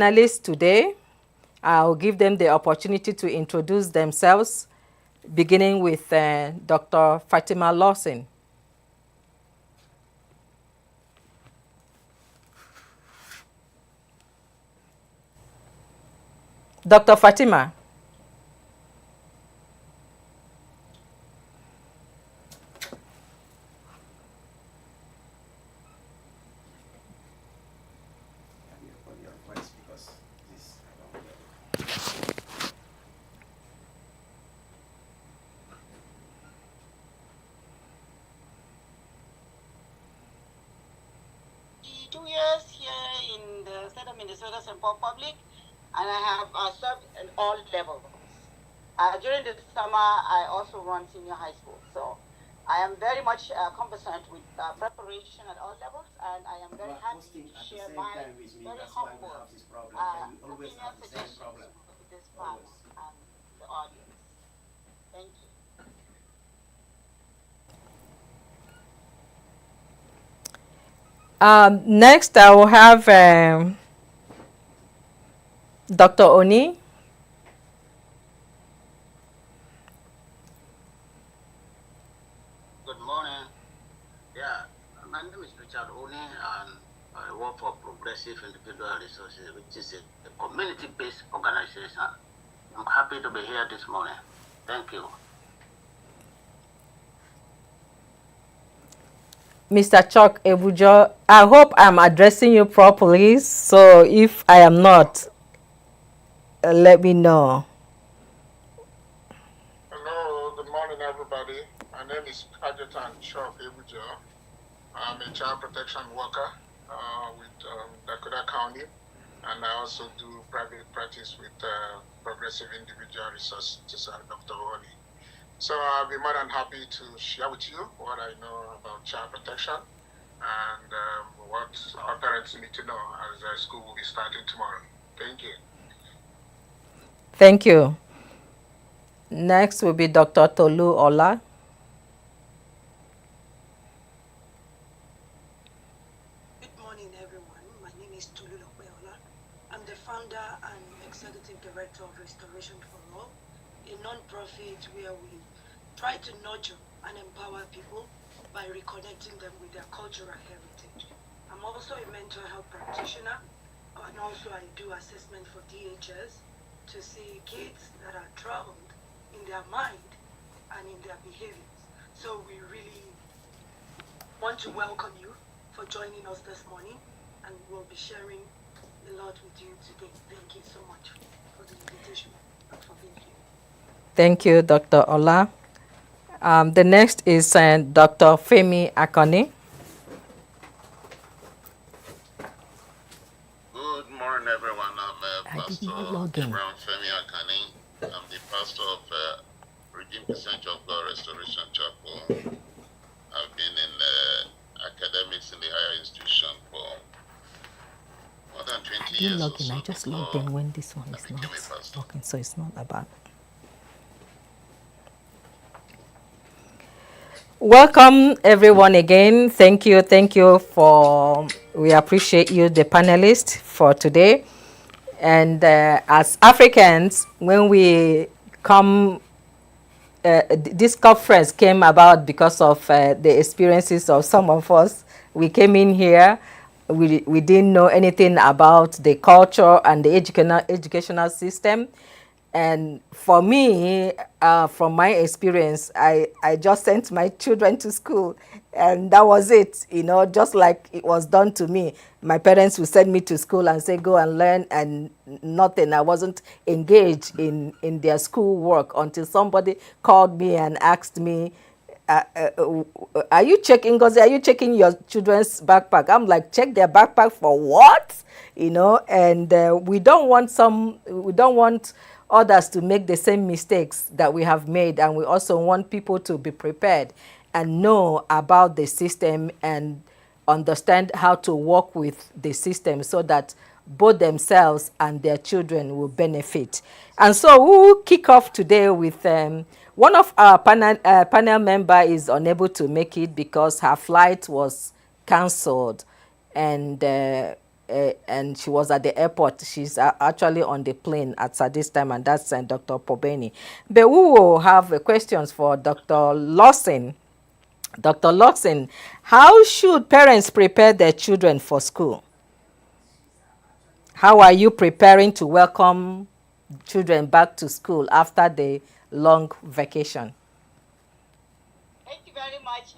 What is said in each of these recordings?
Panelists today, I'll give them the opportunity to introduce themselves, beginning with Dr. Fatima Lawson. Dr. Fatima. Years here in the state of Minnesota St. Paul Public, and I have served in all levels. During the summer, I also run senior high school, so I am very much conversant with preparation at all levels, and I am very happy to share my very humble opinion suggestions with this panel and the audience. Thank you. Next, I will have Dr. Oni. Good morning. Yeah, my name is Richard Oni, and I work for Progressive Individual Resources, which is a community-based organization. I'm happy to be here this morning. Thank you. Mr. Chuck Ebujo, I hope I'm addressing you properly. So if I am not, let me know. Hello, good morning, everybody. My name is Adjutant Chuck Ebujo. I'm a child protection worker with Dakota County, and I also do private practice with Progressive Individual Resources and Dr. Oni. So I'll be more than happy to share with you what I know about child protection and what our parents need to know as school will be starting tomorrow. Thank you. Thank you. Next will be Dr. Tolu Ola. Good morning, everyone. My name is Tolu Ola. I'm the founder and executive director of Restoration for All, a non-profit where we try to nurture and empower people by reconnecting them with their cultural heritage. I'm also a mental health practitioner, and also I do assessment for DHS to see kids that are troubled in their mind and in their behaviors. So we really want to welcome you for joining us this morning, and we'll be sharing a lot with you today. Thank you so much for the invitation and for being here. Thank you, Dr. Ola. The next is Dr. Femi Akoni. Good morning, everyone. I'm Pastor Abraham Femi Akani. I'm the pastor of Redeemed Church of God Restoration Chapel. I've been in academics in the higher institution for more than 20 years. I just logged in when this one is not working, so it's not about. Welcome everyone again. Thank you for, we appreciate you, the panelists, for today. And as Africans, when we come, this conference came about because of the experiences of some of us. We came in here, we didn't know anything about the culture and the educational system. And for me, from my experience, I just sent my children to school, and that was it, just like it was done to me. My parents would send me to school and say, go and learn, and nothing. I wasn't engaged in their school work until somebody called me and asked me, are you checking, Ngozi, are you checking your children's backpack? I'm like, check their backpack for what? And we don't want others to make the same mistakes that we have made, and we also want people to be prepared and know about the system and understand how to work with the system so that both themselves and their children will benefit. And so we will kick off today with one of our panel member is unable to make it because her flight was cancelled, and and she was at the airport. She's actually on the plane at this time, and that's Dr. Pobeni. But we will have questions for Dr. Lawson. Dr. Lawson, how should parents prepare their children for school? How are you preparing to welcome children back to school after the long vacation? Thank you very much,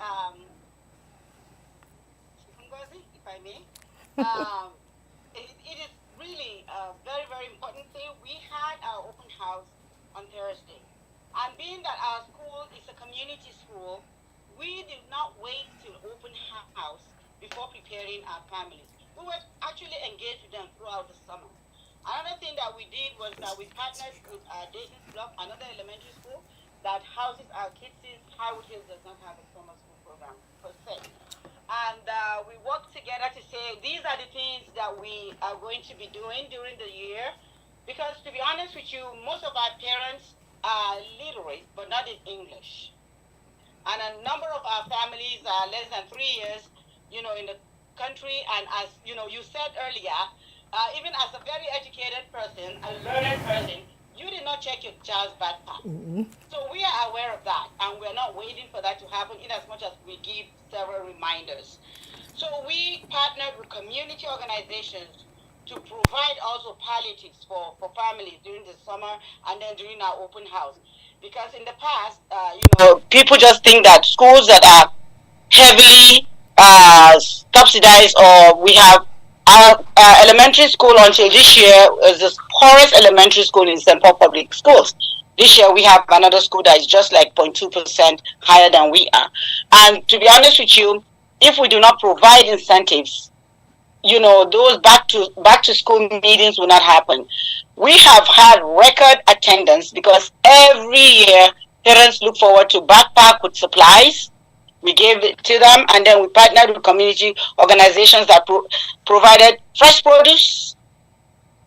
Ngozi, if I may. It is really a very, very important thing. We had our open house on Thursday. And being that our school is a community school, we did not wait till open house before preparing our families. We were actually engaged with them throughout the summer. Another thing that we did was that we partnered with Dayton's Block, another elementary school that houses our kids since Highwood Hills does not have a summer school program per se. And we worked together to say these are the things that we are going to be doing during the year. Because to be honest with you, most of our parents are literate, but not in English. And a number of our families are less than 3 years, in the country. And as you said earlier, even as a very educated person, a learned person, you did not check your child's backpack. Mm-hmm. So we are aware of that, and we're not waiting for that to happen in as much as we give several reminders. So we partnered with community organizations to provide also palliatives for families during the summer and then during our open house. Because in the past, people just think that schools that are heavily subsidized, or we have our elementary school until this year is the poorest elementary school in St. Paul Public Schools. This year we have another school that is just like 0.2% higher than we are. And to be honest with you, if we do not provide incentives, those back to school meetings will not happen. We have had record attendance because every year parents look forward to backpack with supplies. We gave it to them, and then we partnered with community organizations that provided fresh produce.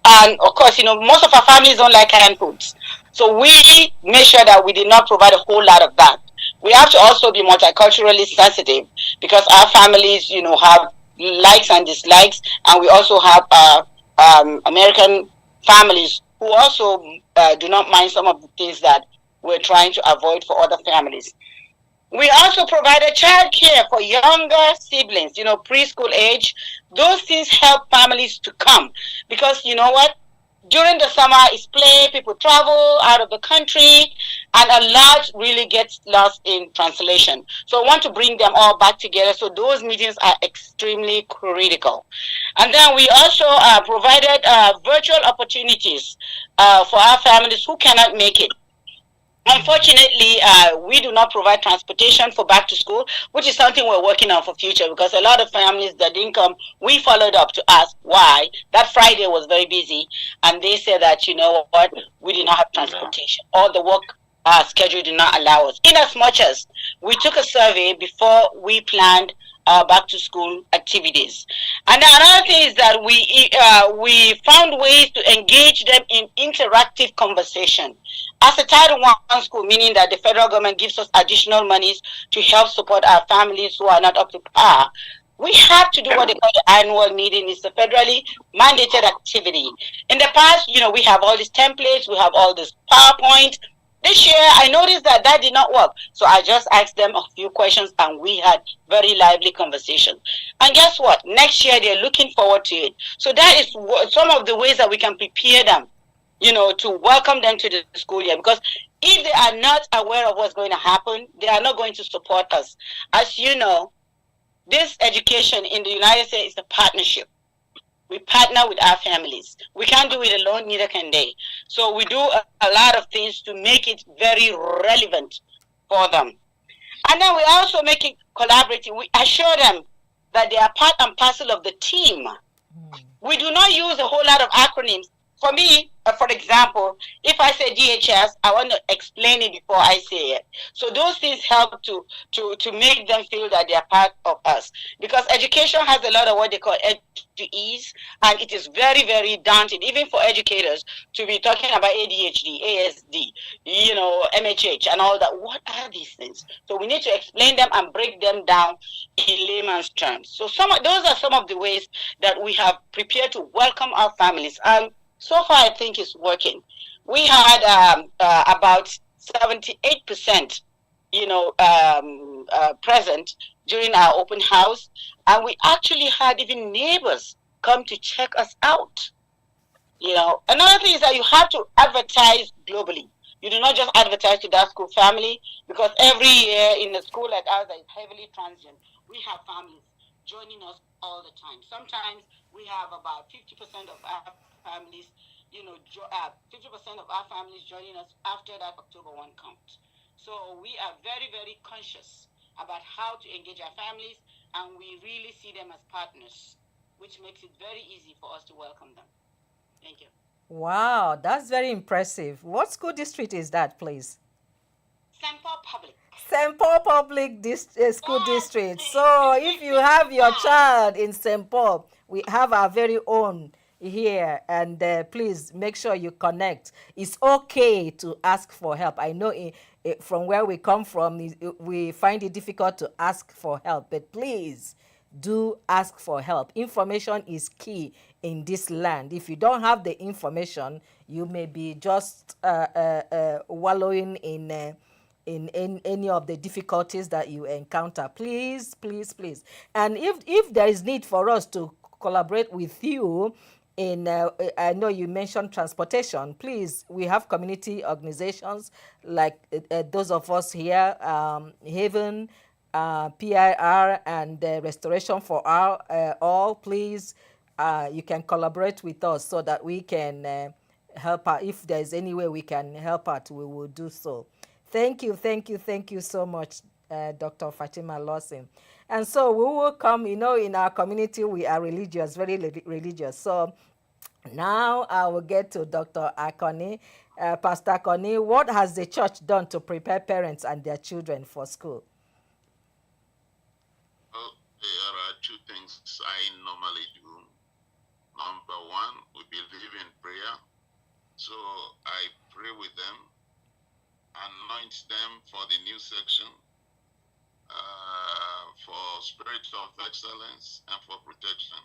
And of course, most of our families don't like canned foods. So we made sure that we did not provide a whole lot of that. We have to also be multiculturally sensitive because our families, have likes and dislikes, and we also have American families who also do not mind some of the things that we're trying to avoid for other families. We also provided childcare for younger siblings, preschool age. Those things help families to come because you know what? During the summer, it's play, people travel out of the country, and a lot really gets lost in translation. So I want to bring them all back together. So those meetings are extremely critical. And then we also provided virtual opportunities for our families who cannot make it. Unfortunately, we do not provide transportation for back to school, which is something we're working on for future because a lot of families that didn't come, we followed up to ask why. That Friday was very busy, and they said that, you know what, we did not have transportation. Or the work schedule did not allow us. In as much as we took a survey before we planned back to school activities. And another thing is that we found ways to engage them in interactive conversation. As a Title I school, meaning that the federal government gives us additional monies to help support our families who are not up to par, we have to do what they call the annual meeting. It's a federally mandated activity. In the past, we have all these templates, we have all this PowerPoint. This year, I noticed that did not work. So I just asked them a few questions and we had very lively conversations. And guess what? Next year, they're looking forward to it. So that is some of the ways that we can prepare them, to welcome them to the school year. Because if they are not aware of what's going to happen, they are not going to support us. As you know, this education in the United States is a partnership. We partner with our families. We can't do it alone, neither can they. So we do a lot of things to make it very relevant for them. And then we also make it collaborative. We assure them that they are part and parcel of the team. We do not use a whole lot of acronyms. for me, for example, if I say DHS, I want to explain it before I say it. So those things help to make them feel that they are part of us. Because education has a lot of what they call ease, and it is very, very daunting, even for educators, to be talking about ADHD, ASD, MHH, and all that. What are these things? So we need to explain them and break them down in layman's terms. So those are some of the ways that we have prepared to welcome our families. And so far, I think it's working. We had about 78%, present during our open house, and we actually had even neighbors come to check us out. Another thing is that you have to advertise globally. You do not just advertise to that school family, because every year in a school like ours that is heavily transient, we have families joining us all the time. Sometimes we have about 50% of our families, 50% of our families joining us after that October 1 count. So we are very, very conscious about how to engage our families, and we really see them as partners, which makes it very easy for us to welcome them. Thank you. Wow, that's very impressive. What school district is that, please? St. Paul Public. St. Paul Public School District. So if you have your child in St. Paul, we have our very own here, and please make sure you connect. It's okay to ask for help. I know from where we come from, we find it difficult to ask for help, but please do ask for help. Information is key in this land. If you don't have the information, you may be just wallowing in any of the difficulties that you encounter. Please, please, please. And if there is need for us to collaborate with you in, I know you mentioned transportation, please, we have community organizations like those of us here, Haven, PIR, and Restoration for All. Please, you can collaborate with us so that we can help out. If there's any way we can help out, we will do so. Thank you, thank you, thank you so much, Dr. Fatima Lawson. And so we will come, in our community, we are religious, very religious. So now I will get to Dr. Akoni. Pastor Akoni, what has the church done to prepare parents and their children for school? Well, there are two things I normally do. Number one, we believe in prayer. So I pray with them, anoint them for the new section, for spirit of excellence and for protection.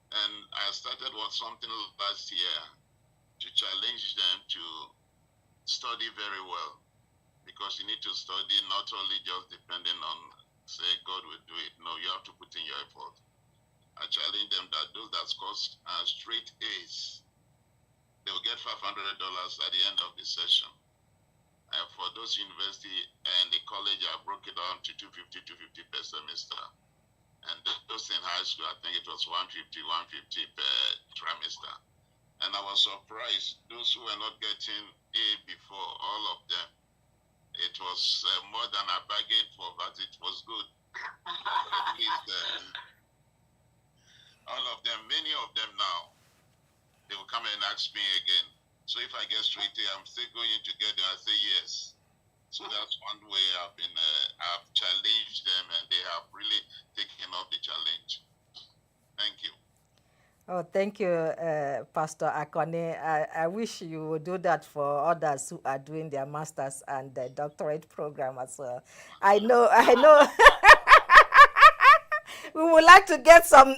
And I started with something last year to challenge them to study very well, because you need to study not only just depending on, say, God will do it. No, you have to put in your effort. I challenge them that those that score straight A's, they will get $500 at the end of the session. And for those university and the college, I broke it down to 250 per semester. And those in high school, I think it was 150 per trimester. And I was surprised, those who were not getting A before, all of them, it was more than I bargained for, but it was good. All of them, many of them now, they will come and ask me again. So if I get straight A, I'm still going to get them. I say yes. So that's one way I've challenged them, and they have really taken up the challenge. Thank you. Oh, thank you, Pastor Akone. I wish you would do that for others who are doing their master's and the doctorate program as well. I know. We would like to get some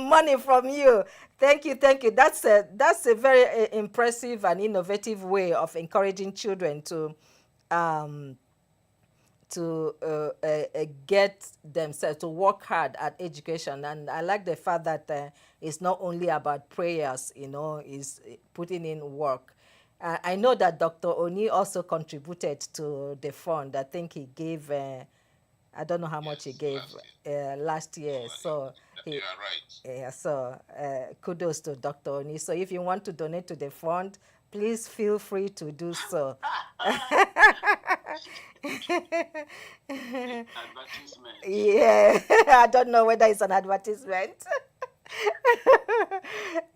money from you. Thank you. That's a very impressive and innovative way of encouraging children to get themselves to work hard at education. And I like the fact that it's not only about prayers, is putting in work. I know that Dr. Oni also contributed to the fund. I think he gave, I don't know how much he gave last year. So you are right. Yeah, so kudos to Dr. Oni. So if you want to donate to the fund, please feel free to do so. Advertisement. Yeah, I don't know whether it's an advertisement.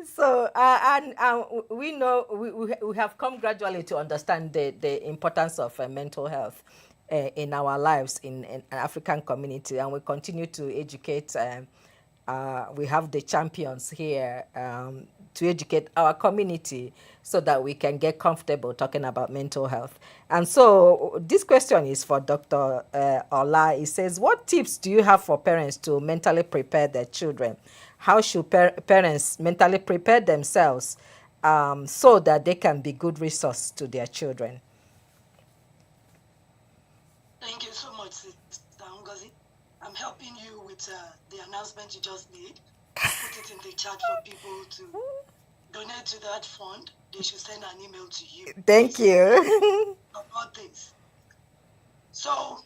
So, and we know we have come gradually to understand the importance of mental health in our lives in an African community, and we continue to educate. We have the champions here to educate our community so that we can get comfortable talking about mental health. And so this question is for Dr. Ola. It says, what tips do you have for parents to mentally prepare their children? How should parents mentally prepare themselves so that they can be good resource to their children? Thank you so much, Sister Ngozi. I'm helping you with the announcement you just made. Put it in the chat for people to donate to that fund. They should send an email to you. Thank you. About this. So,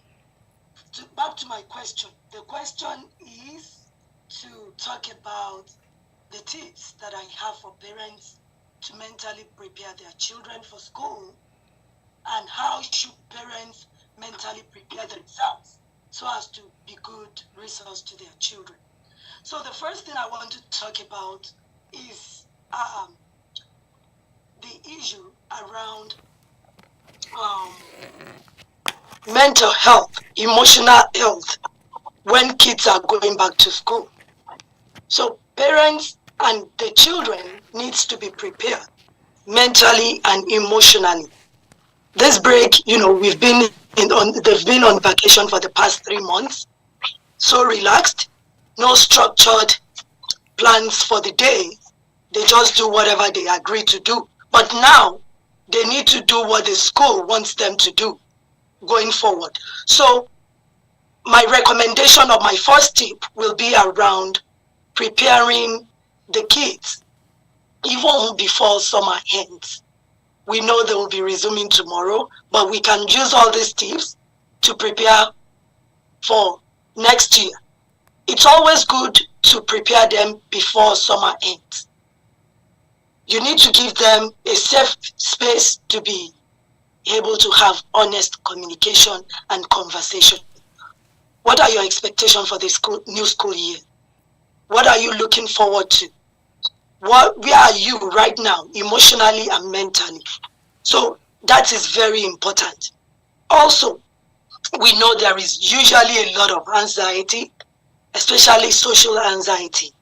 back to my question. The question is to talk about the tips that I have for parents to mentally prepare their children for school, and how should parents mentally prepare themselves so as to be good resource to their children. So the first thing I want to talk about is the issue around mental health, emotional health when kids are going back to school. So parents and the children needs to be prepared mentally and emotionally. This break, they've been on vacation for the past 3 months, so relaxed, no structured plans for the day. They just do whatever they agree to do. But now they need to do what the school wants them to do going forward. So my recommendation of my first tip will be around preparing the kids even before summer ends. We know they will be resuming tomorrow, but we can use all these tips to prepare for next year. It's always good to prepare them before summer ends. You need to give them a safe space to be able to have honest communication and conversation. What are your expectations for the new school year? What are you looking forward to? Where are you right now, emotionally and mentally? So that is very important. Also, we know there is usually a lot of anxiety, especially social anxiety,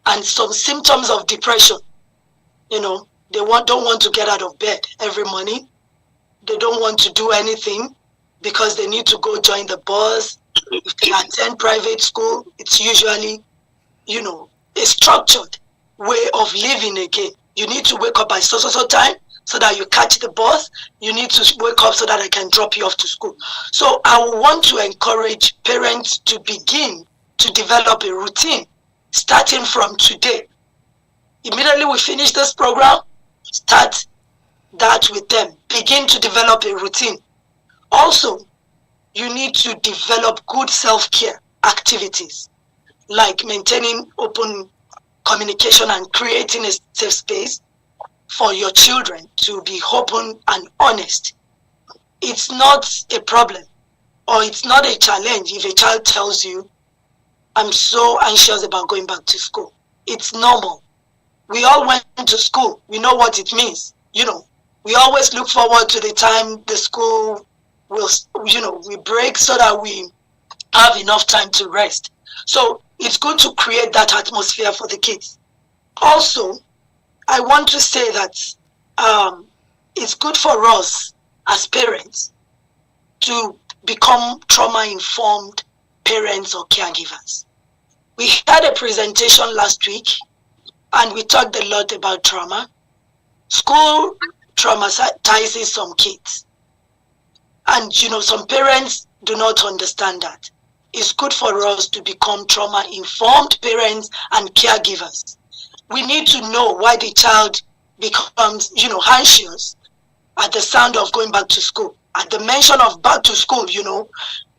and some symptoms of depression. They don't want to get out of bed every morning. They don't want to do anything because they need to go join the bus. If they attend private school, it's usually, a structured way of living again. You need to wake up by so time so that you catch the bus. You need to wake up so that I can drop you off to school. So I want to encourage parents to begin to develop a routine starting from today. Immediately we finish this program, start that with them. Begin to develop a routine. Also, you need to develop good self-care activities, like maintaining open communication and creating a safe space for your children to be open and honest. It's not a problem or it's not a challenge if a child tells you, I'm so anxious about going back to school. It's normal. We all went to school. We know what it means. We always look forward to the time the school will, we break so that we have enough time to rest. So it's good to create that atmosphere for the kids. Also, I want to say that it's good for us as parents to become trauma-informed parents or caregivers. We had a presentation last week and we talked a lot about trauma. School traumatizes some kids. And, some parents do not understand that. It's good for us to become trauma-informed parents and caregivers. We need to know why the child becomes, anxious at the sound of going back to school. At the mention of back to school,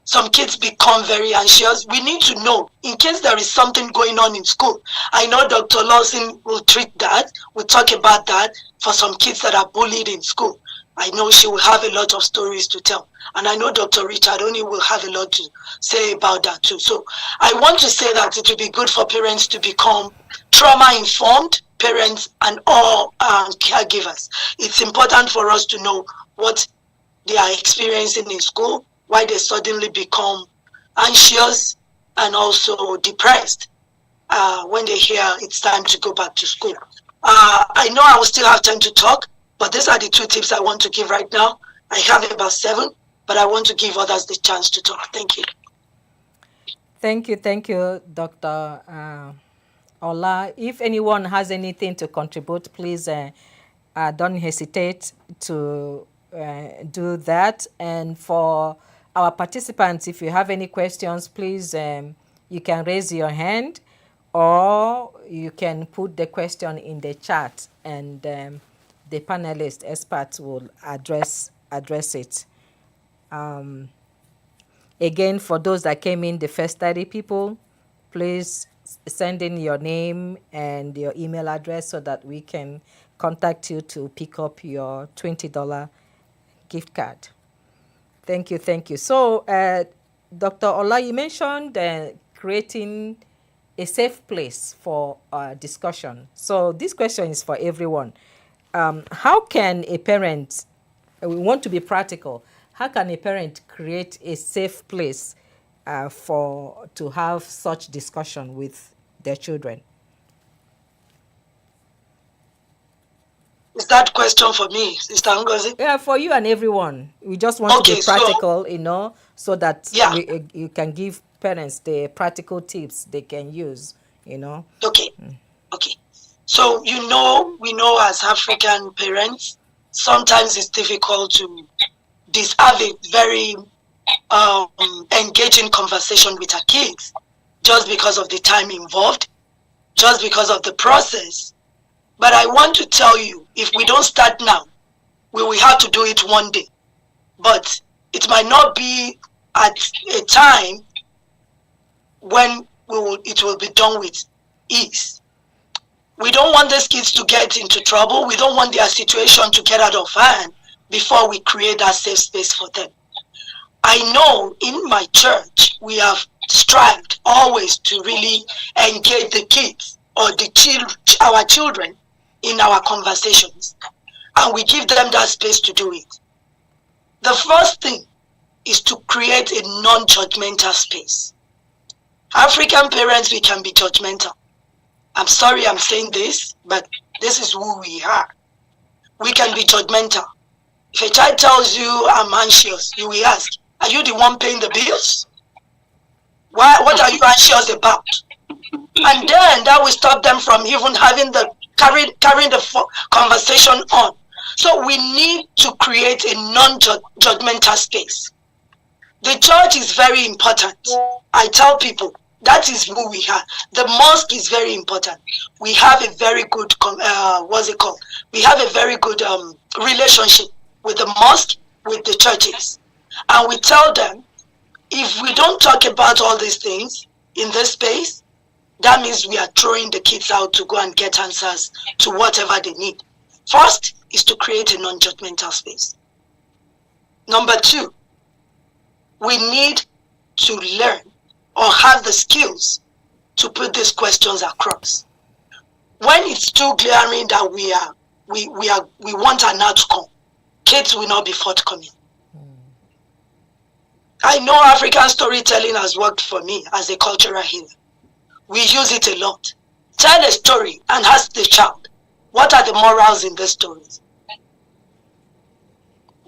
some kids become very anxious. We need to know in case there is something going on in school. I know Dr. Lawson will treat that. We'll talk about that for some kids that are bullied in school. I know she will have a lot of stories to tell. And I know Dr. Richard only will have a lot to say about that too. So I want to say that it will be good for parents to become trauma-informed parents and all caregivers. It's important for us to know what they are experiencing in school, why they suddenly become anxious and also depressed when they hear it's time to go back to school. I know I will still have time to talk, but these are the 2 tips I want to give right now. I have about 7, but I want to give others the chance to talk. Thank you. Thank you, Dr. Ola. If anyone has anything to contribute, please don't hesitate to do that. And for our participants, if you have any questions, please you can raise your hand, or you can put the question in the chat, and the panelist experts will address it. Again, for those that came in, the first 30 people, please send in your name and your email address so that we can contact you to pick up your $20 gift card. Thank you. So, Dr. Ola, you mentioned creating a safe place for discussion. So this question is for everyone. How can a parent, we want to be practical, how can a parent create a safe place to have such discussion with their children? Is that question for me, Sister Ngozi? Yeah, for you and everyone. We just want to be practical, so that you can give parents the practical tips they can use, Okay. So, we know as African parents, sometimes it's difficult to have a very engaging conversation with our kids, just because of the time involved, just because of the process. But I want to tell you, if we don't start now, we will have to do it one day. But it might not be at a time when it will be done with ease. We don't want these kids to get into trouble. We don't want their situation to get out of hand before we create that safe space for them. I know in my church, we have strived always to really engage the kids or our children in our conversations, and we give them that space to do it. The first thing is to create a non-judgmental space. African parents, we can be judgmental. I'm sorry I'm saying this, but this is who we are. We can be judgmental. If a child tells you, I'm anxious, you will ask, are you the one paying the bills? What are you anxious about? And then that will stop them from even having carrying the conversation on. So we need to create a non-judgmental space. The church is very important. I tell people, that is who we are. The mosque is very important. We have a very good, We have a very good relationship with the mosque, with the churches. And we tell them, if we don't talk about all these things in this space, that means we are throwing the kids out to go and get answers to whatever they need. First is to create a non-judgmental space. Number 2, we need to learn or have the skills to put these questions across. When it's too glaring that we want an outcome, kids will not be forthcoming. I know African storytelling has worked for me as a cultural healer. We use it a lot. Tell a story and ask the child, what are the morals in the stories?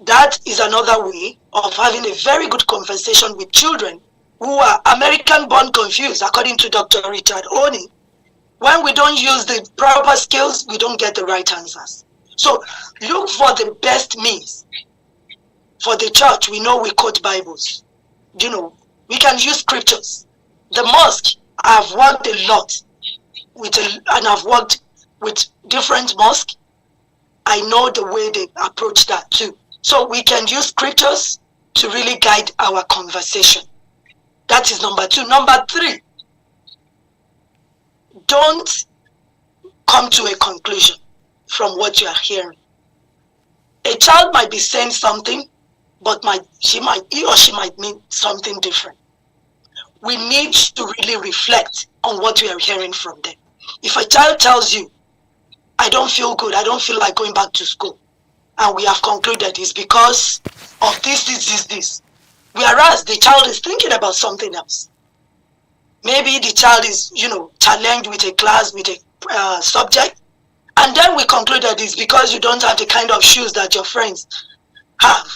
That is another way of having a very good conversation with children who are American-born confused, according to Dr. Richard Oni. When we don't use the proper skills, we don't get the right answers. So look for the best means. For the church, we know we quote Bibles. We can use scriptures. The mosque, I've worked a lot and I've worked with different mosques. I know the way they approach that too. So we can use scriptures to really guide our conversation. That is number 2. Number 3, don't come to a conclusion from what you are hearing. A child might be saying something, but he or she might mean something different. We need to really reflect on what we are hearing from them. If a child tells you, I don't feel good, I don't feel like going back to school, and we have concluded it's because of this, whereas the child is thinking about something else. Maybe the child is, challenged with a class, with a subject, and then we concluded it's because you don't have the kind of shoes that your friends have.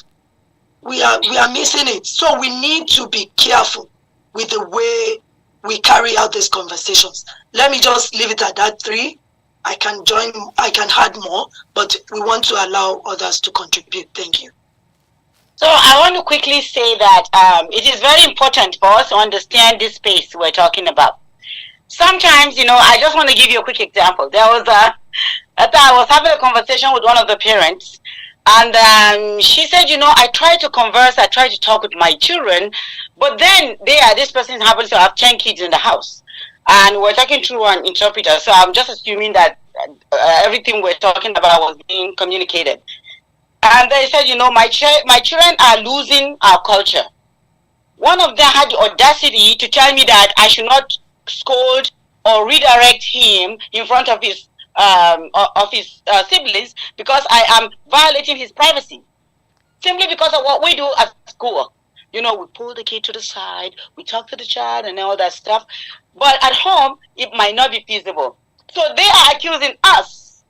We are missing it. So we need to be careful with the way we carry out these conversations. Let me just leave it at that 3. I can add more, but we want to allow others to contribute. Thank you. So I want to quickly say that it is very important for us to understand this space we're talking about. Sometimes, I just want to give you a quick example. There was I was having a conversation with one of the parents, and she said, I try to converse, I try to talk with my children, but then this person happens to have 10 kids in the house, and we're talking through an interpreter, so I'm just assuming that everything we're talking about was being communicated. And they said, my children are losing our culture. One of them had the audacity to tell me that I should not scold or redirect him in front of his siblings because I am violating his privacy, simply because of what we do at school. We pull the kid to the side, we talk to the child and all that stuff, but at home it might not be feasible. So they are accusing us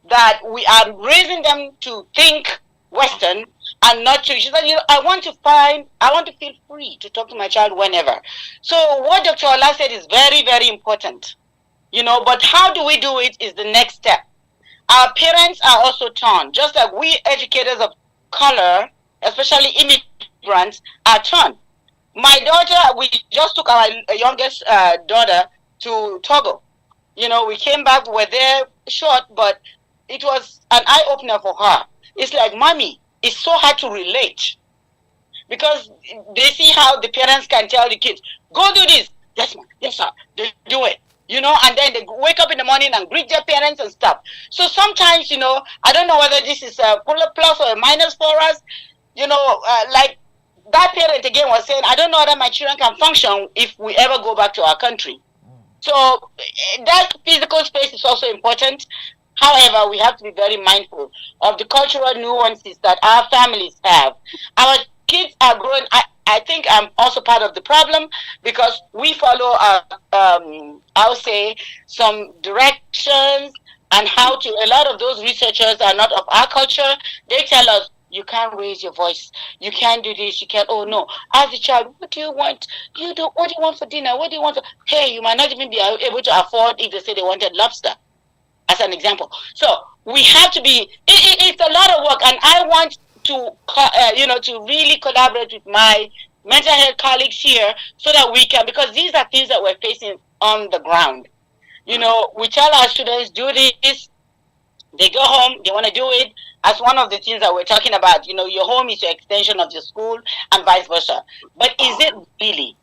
that we are raising them to think Western and not to. She said, I want to feel free to talk to my child whenever. So what Dr. Ola said is very, very important. But how do we do it is the next step. Our parents are also torn, just like we educators of color, especially immigrants, are torn. My daughter, we just took our youngest daughter to Togo. We came back, we were there short, but it was an eye-opener for her. It's like, Mommy, it's so hard to relate. Because they see how the parents can tell the kids, go do this. Yes, ma'am. Yes, sir. They do it. And then they wake up in the morning and greet their parents and stuff. So sometimes, I don't know whether this is a plus or a minus for us. Like that parent again was saying, I don't know whether my children can function if we ever go back to our country. So that physical space is also important. However, we have to be very mindful of the cultural nuances that our families have. Our kids are growing. I think I'm also part of the problem because we follow, I'll say, some directions and how to. A lot of those researchers are not of our culture. They tell us, you can't raise your voice. You can't do this. You can't. Oh no! As a child, what do you want? What do you want for dinner? What do you want? Hey, you might not even be able to afford if they say they wanted lobster, as an example. So we have to be. It's a lot of work, and I want to, to really collaborate with my mental health colleagues here so that we can, because these are things that we're facing on the ground. We tell our students do this. They go home, they want to do it. As one of the things that we're talking about, your home is your extension of your school and vice versa. But is it really?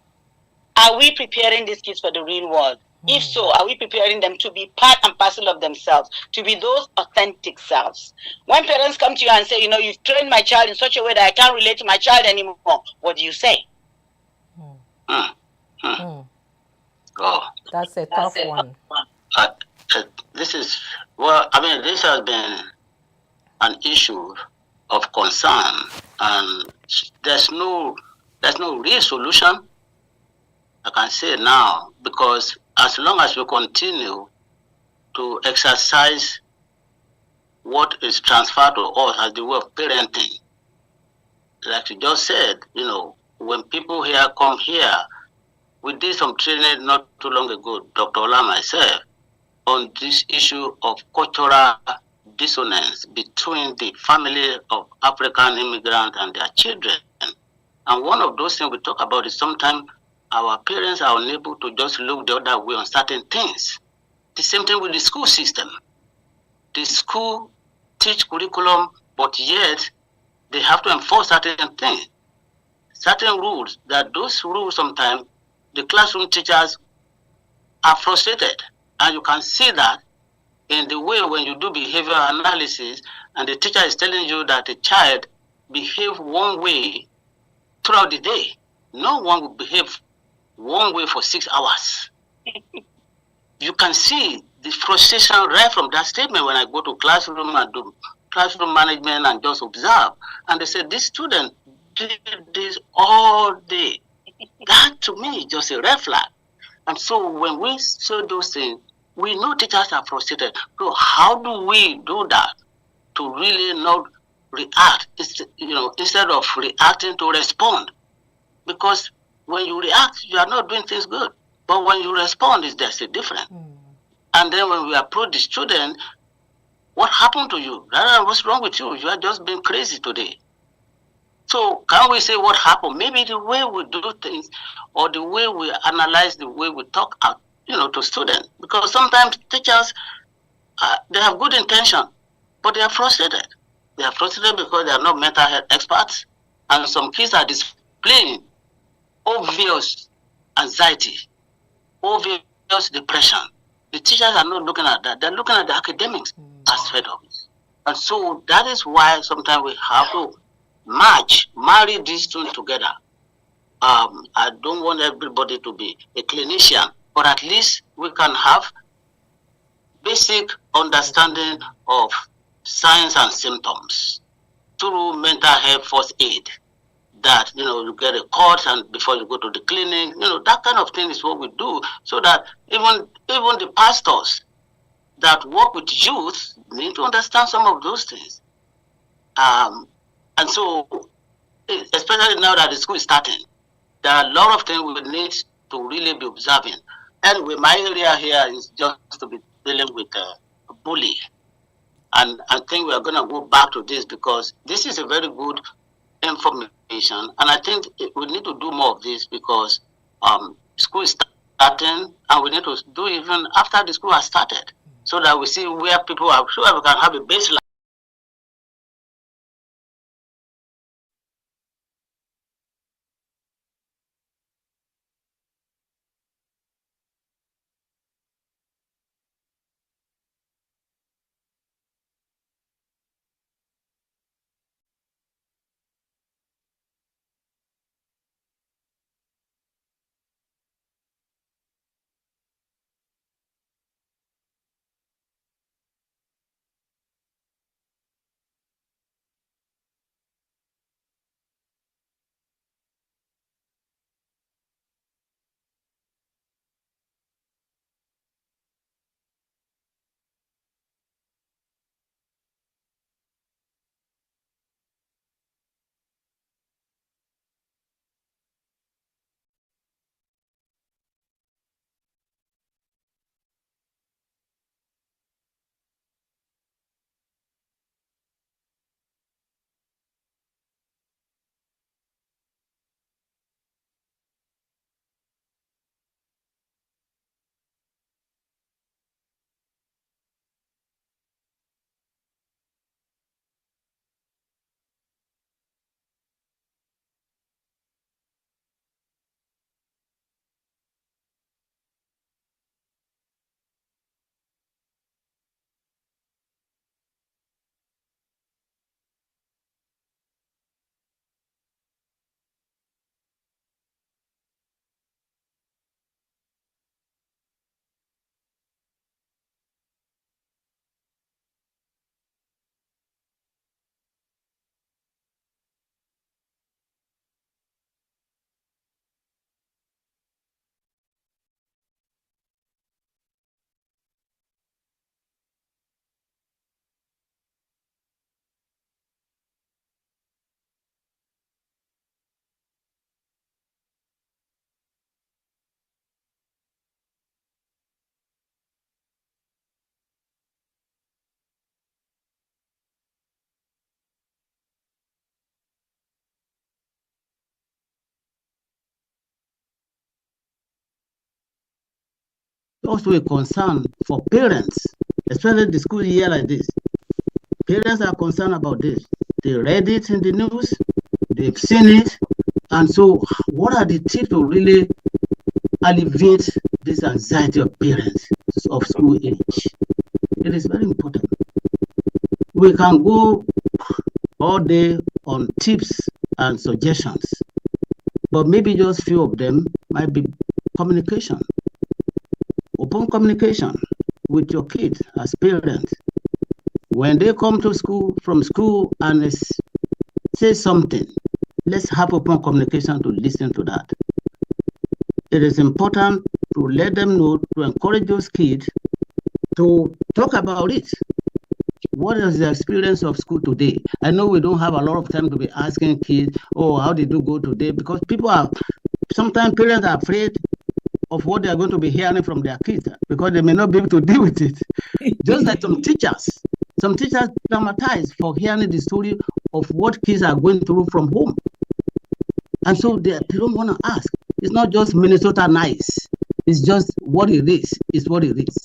Are we preparing these kids for the real world? If so, are we preparing them to be part and parcel of themselves, to be those authentic selves? When parents come to you and say, you've trained my child in such a way that I can't relate to my child anymore, what do you say? Oh, That's a tough one. This has been an issue of concern, and there's no real solution, I can say now, because as long as we continue to exercise what is transferred to us as the way of parenting, like you just said, when people here come here, we did some training not too long ago, Dr. Ola and myself, on this issue of cultural dissonance between the family of African immigrants and their children. And one of those things we talk about is sometimes our parents are unable to just look the other way on certain things. The same thing with the school system. The school teach curriculum, but yet they have to enforce certain things, certain rules, that those rules sometimes the classroom teachers are frustrated. And you can see that in the way when you do behavioral analysis and the teacher is telling you that a child behave one way throughout the day. No one will behave one way for 6 hours. you can see the frustration right from that statement when I go to classroom and do classroom management and just observe. And they said, this student did this all day. That to me is just a red flag. And so when we saw those things, we know teachers are frustrated. So how do we do that to really not react, instead of reacting to respond? Because when you react, you are not doing things good. But when you respond, there's a difference. And then when we approach the student, what happened to you? What's wrong with you? You are just being crazy today. So can we say what happened? Maybe the way we do things or the way we analyze, the way we talk out, to students. Because sometimes teachers, they have good intention, but they are frustrated. They are frustrated because they are not mental health experts. And some kids are displaying obvious anxiety, obvious depression. The teachers are not looking at that. They're looking at the academics aspect of it. And so that is why sometimes we have to marry these two together. I don't want everybody to be a clinician, but at least we can have basic understanding of signs and symptoms through mental health first aid. That you get a cut and before you go to the clinic, that kind of thing is what we do, so that even the pastors that work with youth need to understand some of those things. And so, especially now that the school is starting, there are a lot of things we need to really be observing. Anyway, my area here is just to be dealing with bully. And I think we are going to go back to this because this is a very good information. And I think we need to do more of this because school is starting and we need to do even after the school has started so that we see where people are, so that we can have a baseline. Also a concern for parents, especially the school year like this. Parents are concerned about this. They read it in the news, they've seen it, and so what are the tips to really alleviate this anxiety of parents of school age? It is very important. We can go all day on tips and suggestions, but maybe just few of them might be communication. Open communication with your kids as parents. When they come to school, from school, and say something, let's have open communication to listen to that. It is important to let them know, to encourage those kids to talk about it. What is the experience of school today? I know we don't have a lot of time to be asking kids, oh, how did you go today? Because sometimes parents are afraid of what they are going to be hearing from their kids because they may not be able to deal with it. Just like some teachers traumatized for hearing the story of what kids are going through from home. And so they don't want to ask. It's not just Minnesota nice. It's just what it is. It's what it is.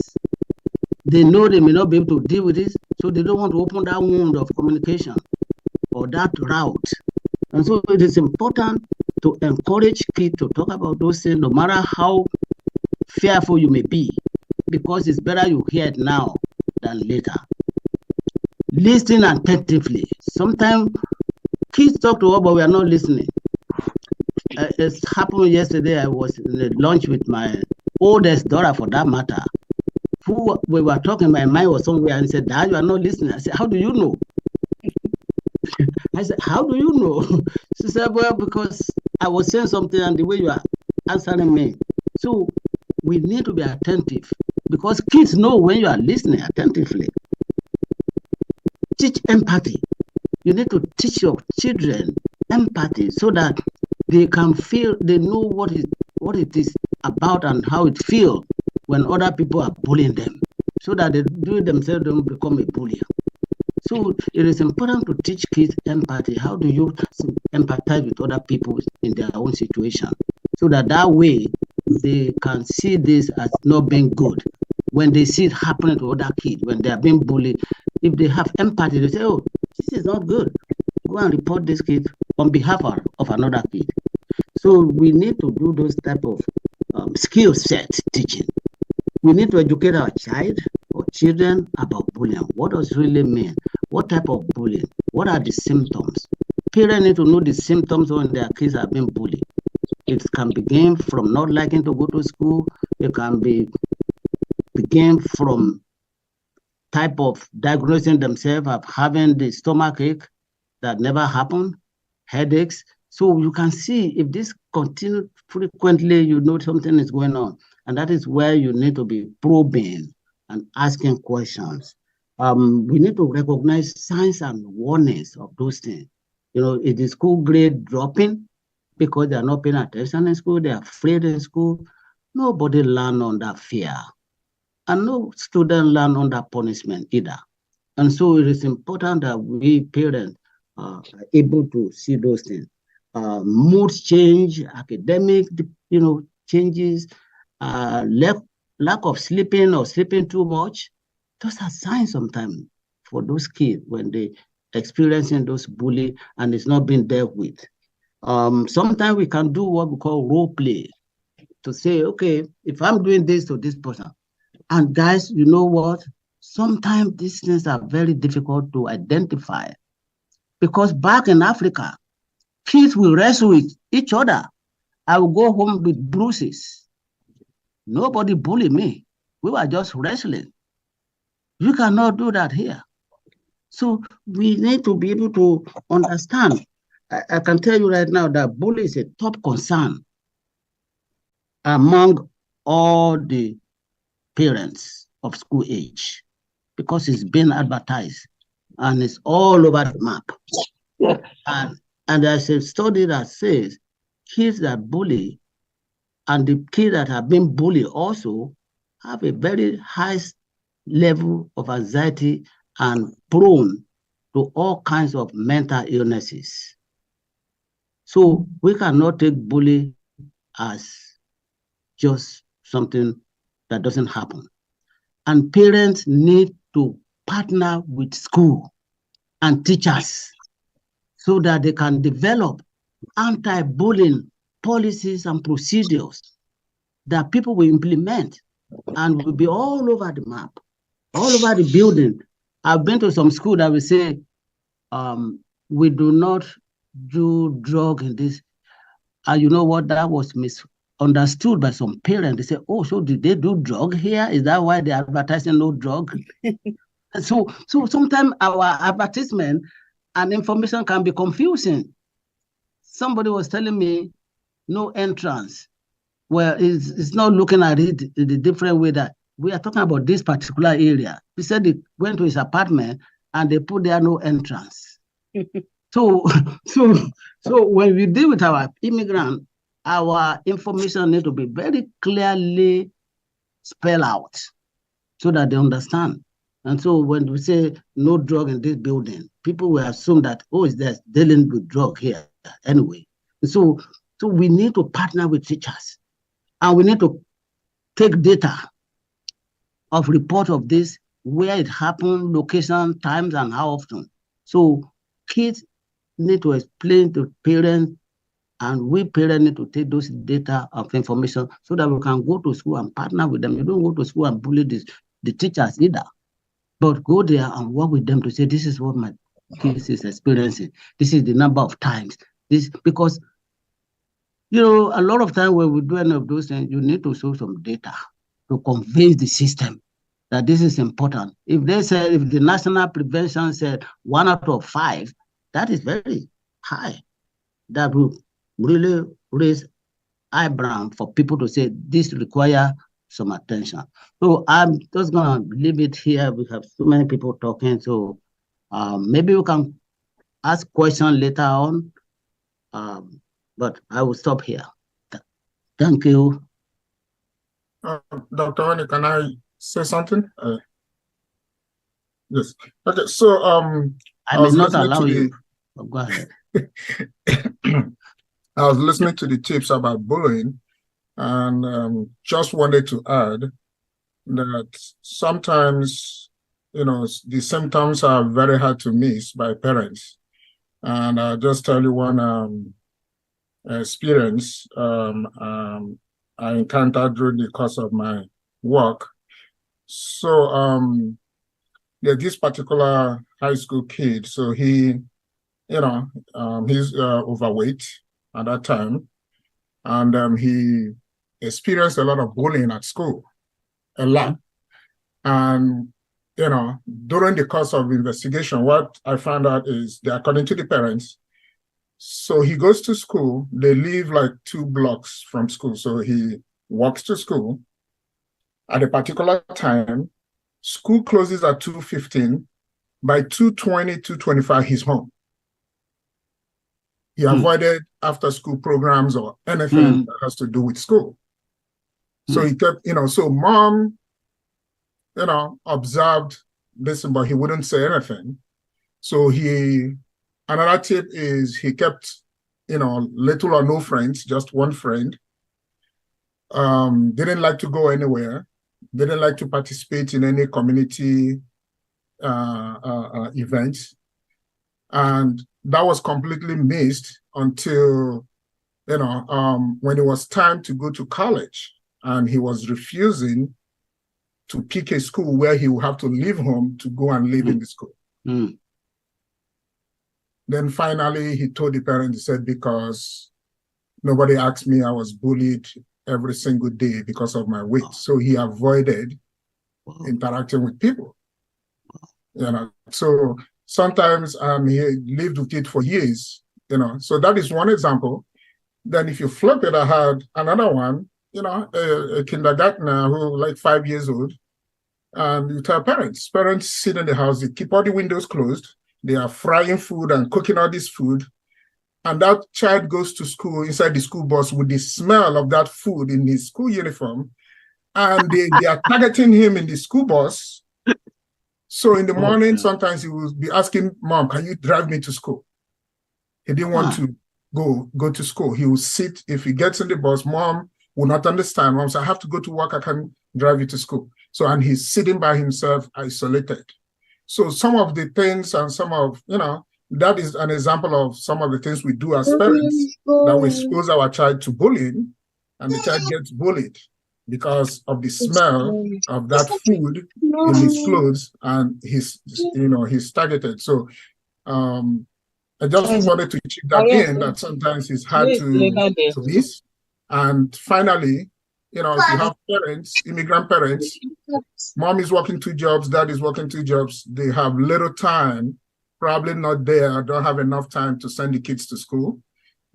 They know they may not be able to deal with it, so they don't want to open that wound of communication or that route. And so it is important to encourage kids to talk about those things, no matter how fearful you may be, because it's better you hear it now than later. Listen attentively. Sometimes kids talk to us, but we are not listening. It happened yesterday. I was in a lunch with my oldest daughter, for that matter, who we were talking, my mind was somewhere, and said, Dad, you are not listening. I said, how do you know? I said, how do you know? She said, well, because I was saying something and the way you are answering me. So we need to be attentive, because kids know when you are listening attentively. Teach empathy. You need to teach your children empathy so that they can feel, they know what it is about and how it feels when other people are bullying them, so that they themselves don't become a bully. So it is important to teach kids empathy. How do you empathize with other people in their own situation? So that way they can see this as not being good. When they see it happening to other kids, when they are being bullied, if they have empathy, they say, oh, this is not good. Go and report this kid on behalf of another kid. So we need to do those type of skill set teaching. We need to educate our child or children about bullying. What does it really mean? What type of bullying? What are the symptoms? Parents need to know the symptoms when their kids are being bullied. It can begin from not liking to go to school. It can begin from type of diagnosing themselves of having the stomach ache that never happened, headaches. So you can see if this continues frequently, you know something is going on. And that is where you need to be probing and asking questions. We need to recognize signs and warnings of those things. You know, is the school grade dropping because they are not paying attention in school? They are afraid in school. Nobody learn under fear. And no student learn under punishment either. And so it is important that we parents are able to see those things. Mood change, academic, changes, lack of sleeping or sleeping too much. Those are signs sometimes for those kids when they experiencing those bullying and it's not being dealt with. Sometimes we can do what we call role play to say, okay, if I'm doing this to this person, and guys, you know what? Sometimes these things are very difficult to identify, because back in Africa, kids will wrestle with each other. I will go home with bruises. Nobody bullied me. We were just wrestling. You cannot do that here. So we need to be able to understand. I can tell you right now that bullying is a top concern among all the parents of school age, because it's been advertised and it's all over the map. Yeah. And there's a study that says kids that bully and the kids that have been bullied also have a very high level of anxiety and prone to all kinds of mental illnesses. So we cannot take bullying as just something that doesn't happen. And parents need to partner with school and teachers so that they can develop anti-bullying policies and procedures that people will implement and will be all over the map, all over the building. I've been to some school that will say, we do not do drug in this. And you know what? That was understood by some parents. They say, oh, so did they do drug here? Is that why they're advertising no drug? So sometimes our advertisement and information can be confusing. Somebody was telling me no entrance. Well, it's not looking at it in the different way that we are talking about this particular area. He said he went to his apartment and they put there no entrance. So when we deal with our immigrant, our information need to be very clearly spelled out so that they understand. And so when we say no drug in this building, people will assume that, oh, is there dealing with drug here anyway. So we need to partner with teachers, and we need to take data of report of this, where it happened, location, times, and how often. So kids need to explain to parents, and we parents need to take those data of information so that we can go to school and partner with them. You don't go to school and bully the teachers either, but go there and work with them to say, this is what my kids is experiencing. This is the number of times. Because, you know, a lot of times when we do any of those things, you need to show some data to convince the system that this is important. If they said, if the national prevention said 1 out of 5, that is very high. That will really raise eyebrow for people to say this require some attention. So I'm just gonna leave it here. We have so many people talking, so maybe we can ask questions later on, but I will stop here. Thank you. Dr. Oni, can I say something? Yes. Okay, so I may not allow you. Oh, go ahead. I was listening to the tips about bullying, and just wanted to add that sometimes, you know, the symptoms are very hard to miss by parents. And I'll just tell you one experience I encountered during the course of my work. So there's this particular high school kid. So he, you know, he's overweight at that time. And he experienced a lot of bullying at school, a lot. And, you know, during the course of investigation, what I found out is that according to the parents, so he goes to school, they live like 2 blocks from school. So he walks to school at a particular time. School closes at 2:15. By 2:20, 2:25, he's home. He avoided after school programs or anything that has to do with school. So he kept, you know, so mom, you know, observed this, but he wouldn't say anything. So another tip is he kept, you know, little or no friends, just one friend. Didn't like to go anywhere. Didn't like to participate in any community events. And that was completely missed until, you know, when it was time to go to college, and he was refusing to pick a school where he would have to leave home to go and live in the school. Then finally he told the parents, he said, because nobody asked me, I was bullied every single day because of my weight. So he avoided interacting with people. You know, so sometimes he lived with it for years, you know. So that is one example. Then if you flip it, I had another one, you know, a kindergartner who like 5 years old. And you tell parents sit in the house, they keep all the windows closed, they are frying food and cooking all this food. And that child goes to school inside the school bus with the smell of that food in his school uniform. And they are targeting him in the school bus. So in the morning, sometimes he will be asking, Mom, can you drive me to school? He didn't want to go to school. He will sit, if he gets in the bus, Mom will not understand. Mom says, I have to go to work, I can drive you to school. So, and he's sitting by himself, isolated. So some of the things and some of, you know, that is an example of some of the things we do as parents, that we expose our child to bullying, and the child gets bullied because of the smell of that food in his clothes, and he's, you know, he's targeted. So I just wanted to chip that in, that sometimes it's hard to miss, And finally, you know, if you have parents, immigrant parents, mom is working 2 jobs, dad is working 2 jobs, they have little time, probably not there, don't have enough time to send the kids to school.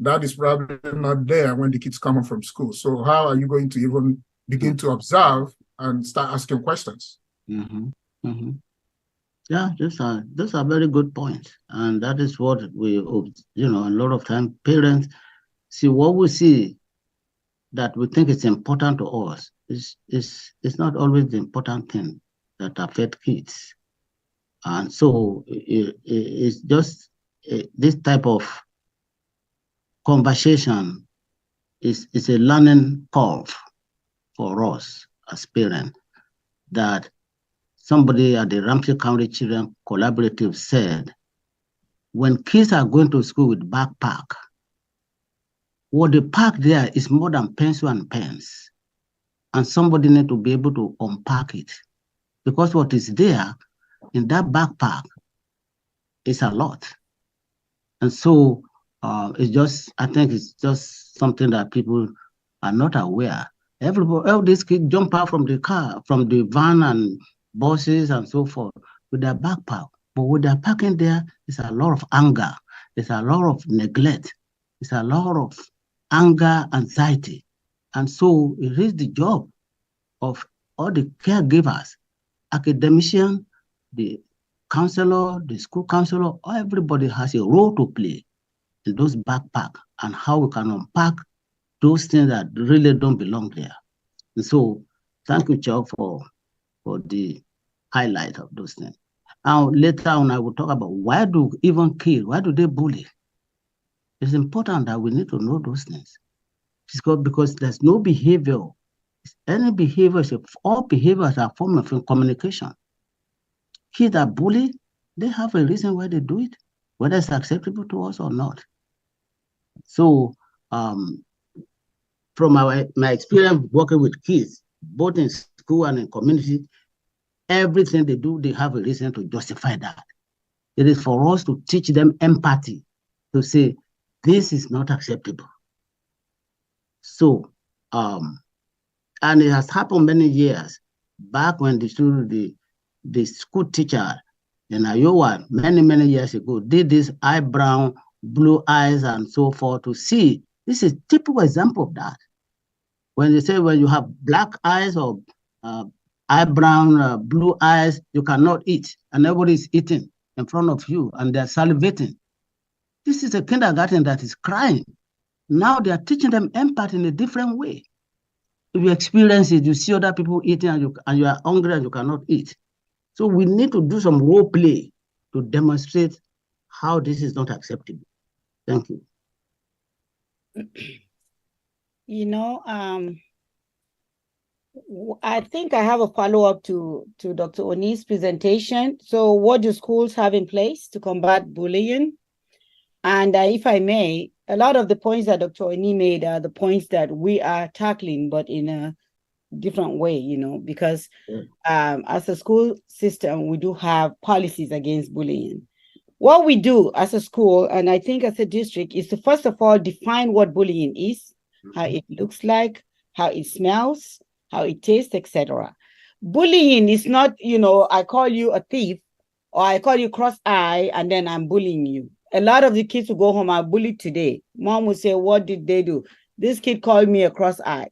Dad is probably not there when the kids come from school. So how are you going to even begin to observe and start asking questions? Mm-hmm. Mm-hmm. Yeah, those are very good points. And that is what we, you know, a lot of time parents see what we see that we think is important to us is not always the important thing that affect kids. And so it's just this type of conversation is a learning curve for us as parents, that somebody at the Ramsey County Children Collaborative said, when kids are going to school with backpack, what they pack there is more than pencil and pens. And somebody need to be able to unpack it, because what is there in that backpack is a lot. And so it's just, I think it's just something that people are not aware. Everybody, all these kids jump out from the car, from the van and buses and so forth with their backpack. But what they're packing there is a lot of anger. There's a lot of neglect. It's a lot of anger, anxiety. And so it is the job of all the caregivers, academician, the counselor, the school counselor, everybody has a role to play in those backpack and how we can unpack those things that really don't belong there. And so thank you, Chuck, for the highlight of those things. Now, later on, I will talk about why do even kids, why do they bully? It's important that we need to know those things. Because there's no behavior. Any behavior, all behaviors are a form of communication. Kids that bully, they have a reason why they do it, whether it's acceptable to us or not. So from my experience working with kids, both in school and in community, everything they do, they have a reason to justify that. It is for us to teach them empathy, to say, this is not acceptable. So, and it has happened many years back when the school teacher in Iowa many years ago did this eyebrow, blue eyes, and so forth to see. This is a typical example of that. When they say when you have black eyes or eyebrow, blue eyes, you cannot eat, and everybody is eating in front of you, and they're salivating. This is a kindergarten that is crying. Now they are teaching them empathy in a different way. If you experience it, you see other people eating and you are hungry and you cannot eat. So we need to do some role play to demonstrate how this is not acceptable. Thank you. You know, I think I have a follow-up to Dr. Oni's presentation. So what do schools have in place to combat bullying? And if I may, a lot of the points that Dr. Oni made are the points that we are tackling, but in a different way, you know, because as a school system, we do have policies against bullying. What we do as a school, and I think as a district, is to first of all define what bullying is, how it looks like, how it smells, how it tastes, etc. Bullying is not, you know, I call you a thief or I call you cross-eye and then I'm bullying you. A lot of the kids who go home are bullied today. Mom will say, what did they do? This kid called me a cross-eye.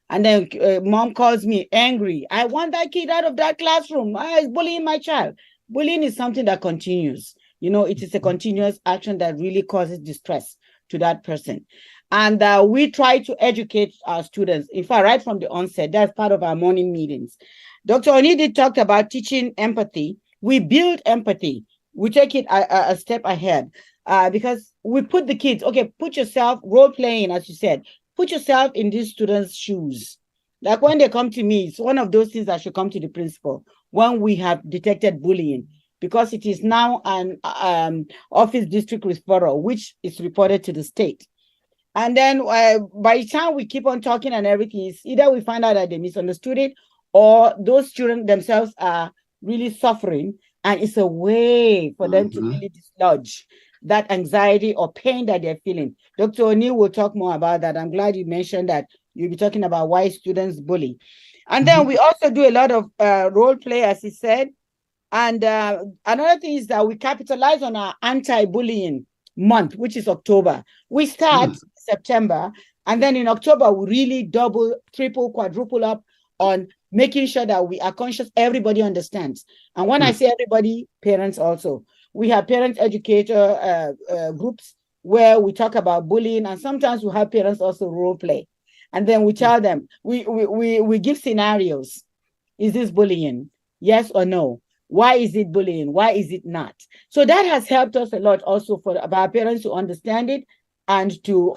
And then mom calls me angry. I want that kid out of that classroom. He's bullying my child. Bullying is something that continues. You know, it is a continuous action that really causes distress to that person. And we try to educate our students. In fact, right from the onset, that's part of our morning meetings. Dr. Onidi talked about teaching empathy. We build empathy. We take it a step ahead because we put the kids, okay, put yourself, role playing, as you said, put yourself in these students' shoes. Like when they come to me, it's one of those things that should come to the principal when we have detected bullying, because it is now an office district referral, which is reported to the state. And then by the time we keep on talking and everything, it's either we find out that they misunderstood it or those children themselves are really suffering. And it's a way for them to really dislodge that anxiety or pain that they're feeling. Dr. O'Neill will talk more about that. I'm glad you mentioned that. You'll be talking about why students bully. And then we also do a lot of role play, as he said. And another thing is that we capitalize on our anti-bullying month, which is October. We start September, and then in October, we really double, triple, quadruple up on making sure that we are conscious, everybody understands. And when I say everybody, parents also. We have parent educator groups where we talk about bullying, and sometimes we have parents also role play. And then we tell them, we give scenarios. Is this bullying? Yes or no? Why is it bullying? Why is it not? So that has helped us a lot also for our parents to understand it and to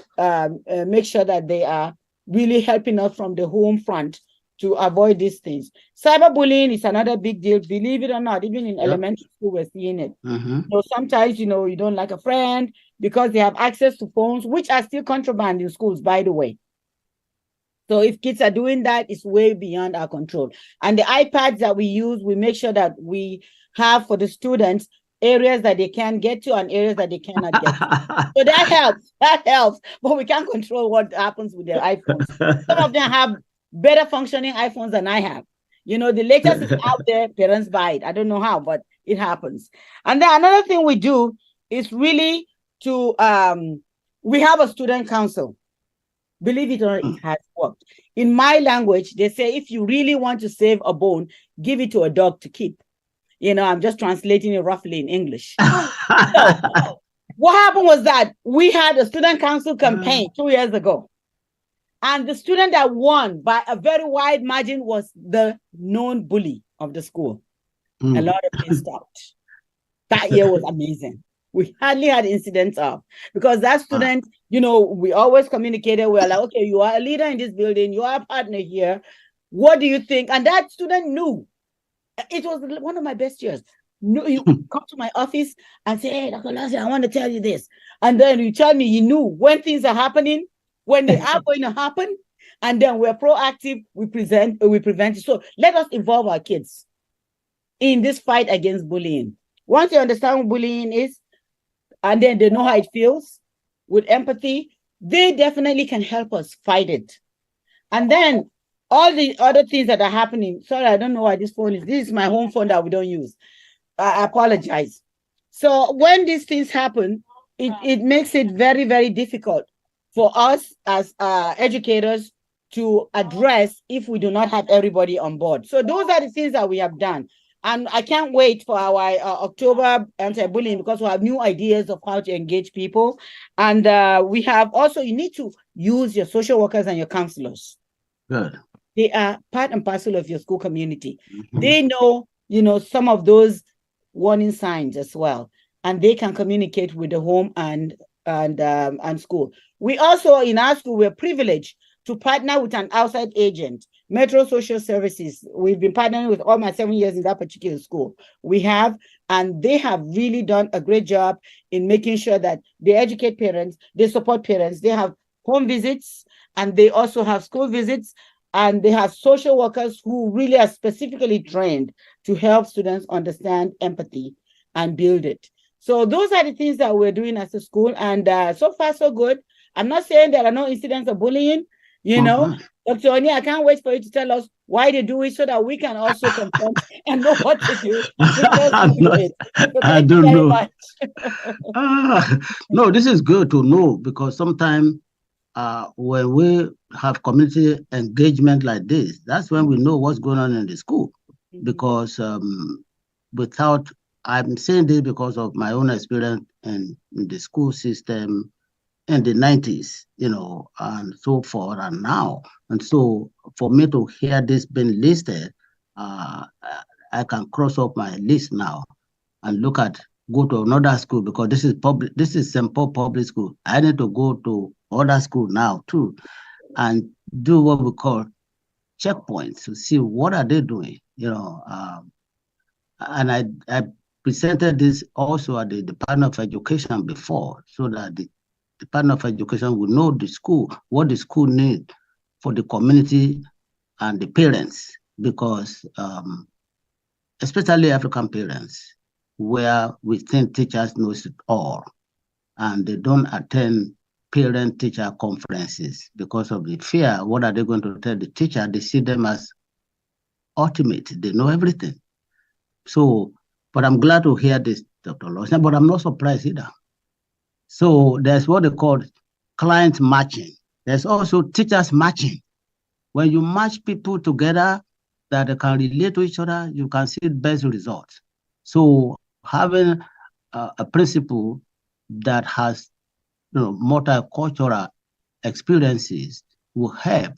make sure that they are really helping us from the home front to avoid these things. Cyberbullying is another big deal, believe it or not. Even in elementary school, we're seeing it. So sometimes, you know, you don't like a friend because they have access to phones, which are still contraband in schools, by the way. So if kids are doing that, it's way beyond our control. And the iPads that we use, we make sure that we have for the students areas that they can get to and areas that they cannot get to. So that helps. That helps. But we can't control what happens with their iPhones. Some of them have better functioning iPhones than I have. You know, the latest is out there, parents buy it. I don't know how, but it happens. And then another thing we do is really to, we have a student council. Believe it or not, it has worked. In my language, they say if you really want to save a bone, give it to a dog to keep. You know, I'm just translating it roughly in English. So, what happened was that we had a student council campaign 2 years ago. And the student that won by a very wide margin was the known bully of the school. A lot of things stopped. That year was amazing. We hardly had incidents of, because that student, you know, we always communicated. We're like, okay, you are a leader in this building. You are a partner here. What do you think? And that student knew. It was one of my best years. No, you come to my office and say, hey, Dr. Lassie, I want to tell you this. And then you tell me he knew when things are happening, when they are going to happen. And then we're proactive. We prevent it. So let us involve our kids in this fight against bullying. Once you understand what bullying is, and then they know how it feels with empathy, they definitely can help us fight it. And then all the other things that are happening, sorry, I don't know why this phone is. This is my home phone that we don't use. I apologize. So when these things happen, it makes it very, very difficult for us as educators to address if we do not have everybody on board. So those are the things that we have done. And I can't wait for our October anti-bullying because we have new ideas of how to engage people. And we have also, you need to use your social workers and your counselors. Good. They are part and parcel of your school community. They know, you know, some of those warning signs as well. And they can communicate with the home and school. We also, in our school, we're privileged to partner with an outside agent, Metro Social Services. We've been partnering with all my 7 years in that particular school. We have, and they have really done a great job in making sure that they educate parents, they support parents, they have home visits, and they also have school visits, and they have social workers who really are specifically trained to help students understand empathy and build it. So those are the things that we're doing as a school, and so far so good. I'm not saying there are no incidents of bullying, you know. Dr. Oni, I can't wait for you to tell us why they do it so that we can also confront and know what to do. I don't know. No, this is good to know because sometimes when we have community engagement like this, that's when we know what's going on in the school. Because without, I'm saying this because of my own experience in the school system in the 90s, you know, and so forth, and now. And so for me to hear this being listed, I can cross off my list now and go to another school because this is St. Paul Public School. I need to go to other school now too and do what we call checkpoints to see what are they doing, you know. And I presented this also at the Department of Education before, so that the Department of Education will know the school, what the school needs for the community and the parents, because especially African parents, where we think teachers knows it all. and they don't attend parent-teacher conferences because of the fear. What are they going to tell the teacher? They see them as ultimate. They know everything. So, but I'm glad to hear this, Dr. Lawson, but I'm not surprised either. So there's what they call client matching. There's also teachers matching. When you match people together that they can relate to each other, you can see the best results. So having a principal that has multicultural experiences will help.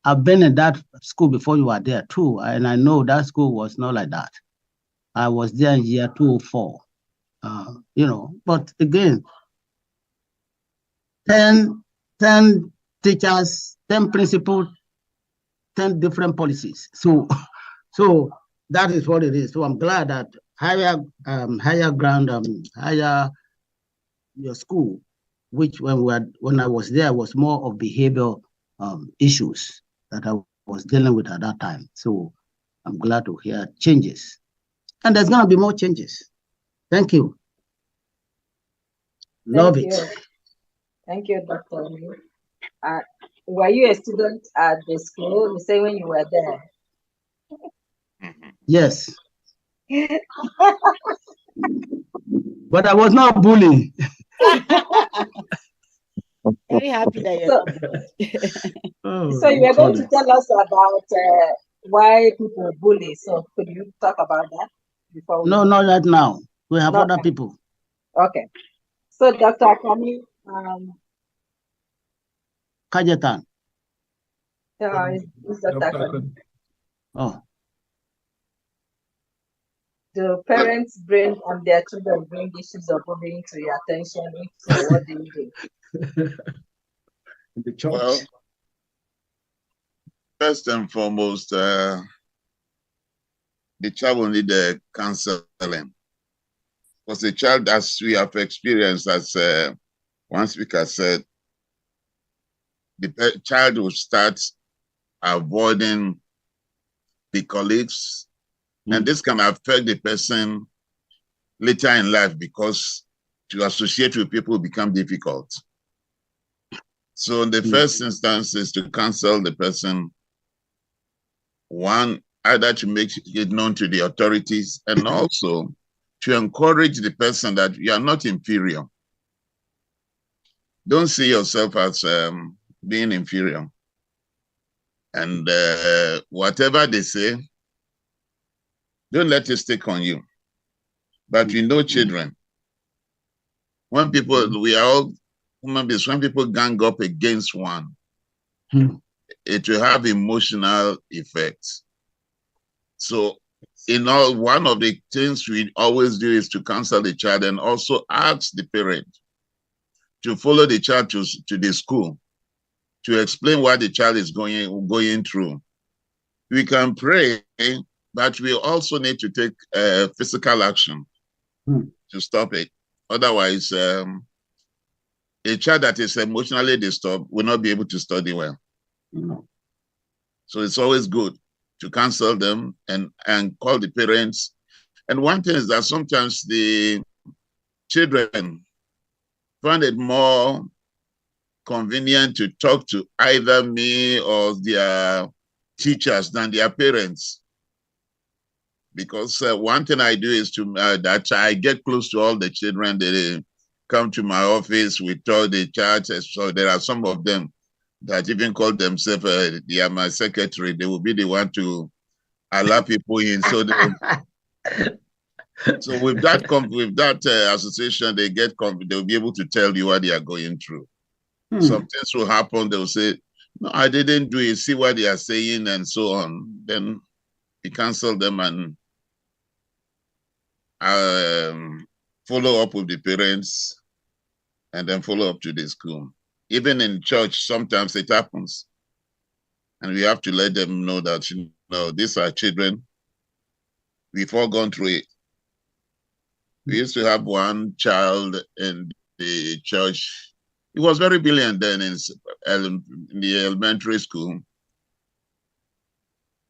I've been in that school before you were there too, and I know that school was not like that. I was there in year 204. But again, 10 teachers, 10 principals, 10 different policies. So that is what it is. So I'm glad that higher your school, which when I was there was more of behavioral issues that I was dealing with at that time. So I'm glad to hear changes. And there's going to be more changes. Thank you. Love it. Thank you, Dr. Were you a student at the school? You say when you were there. Yes. But I was not bullied. Very happy that you're not bullied. So you were going to tell us about why people bully. So could you talk about that before we... No, not right now. We have other people. Okay. So Dr. Akani, Kajetan. Is Dr. Akani. Oh. Do parents bring their children bring issues of bullying to your attention? If so, what do you do? In the church. Well, first and foremost, the child will need counseling. Because the child, as we have experienced, as one speaker said, the child will start avoiding the colleagues, and this can affect the person later in life because to associate with people become difficult. So in the first instance is to counsel the person, one, either to make it known to the authorities and also to encourage the person that you are not inferior. Don't see yourself as being inferior. And whatever they say, don't let it stick on you. But we know children. When people, we are all human beings, when people gang up against one, it will have emotional effects. So one of the things we always do is to counsel the child and also ask the parent to follow the child to the school to explain what the child is going through. We can pray, but we also need to take physical action to stop it. Otherwise, a child that is emotionally disturbed will not be able to study well. So it's always good to counsel them and call the parents. And one thing is that sometimes the children find it more convenient to talk to either me or their teachers than their parents. Because one thing I do is that I get close to all the children. They come to my office, we talk, they chat. So there are some of them that even call themselves, they are my secretary. They will be the one to allow people in. So so with that association, they'll be able to tell you what they are going through. Some things will happen. They'll say, no, I didn't do it. See what they are saying and so on. Then we cancel them and follow up with the parents and then follow up to the school. Even in church, sometimes it happens. And we have to let them know that, these are children. We've all gone through it. We used to have one child in the church. He was very brilliant then in the elementary school.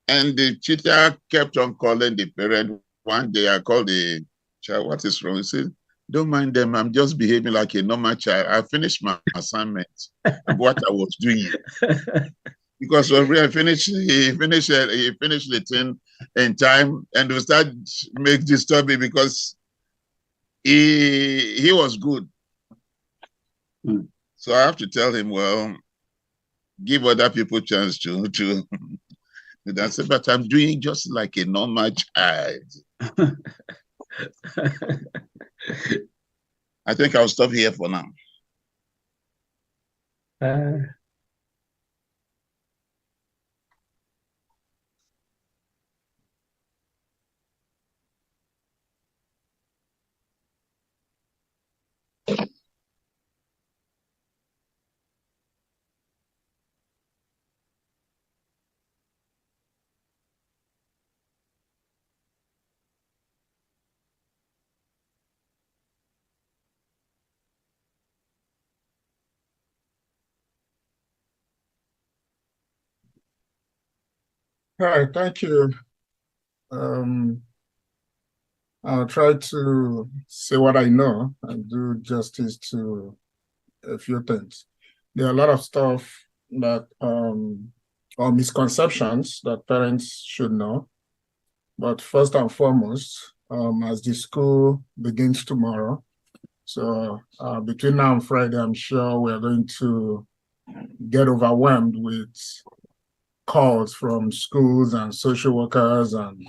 And the teacher kept on calling the parent. One day I called the child, what is wrong? He said, don't mind them. I'm just behaving like a normal child. I finished my assignment of what I was doing. Because when I finished, he finished the thing in time, and we start make disturbing because he was good. So I have to tell him, well, give other people chance to. I said, but I'm doing just like a normal child. I think I'll stop here for now. All right, thank you. I'll try to say what I know and do justice to a few things. There are a lot of stuff that or misconceptions that parents should know. But first and foremost, as the school begins tomorrow, so between now and Friday, I'm sure we're going to get overwhelmed with calls from schools and social workers and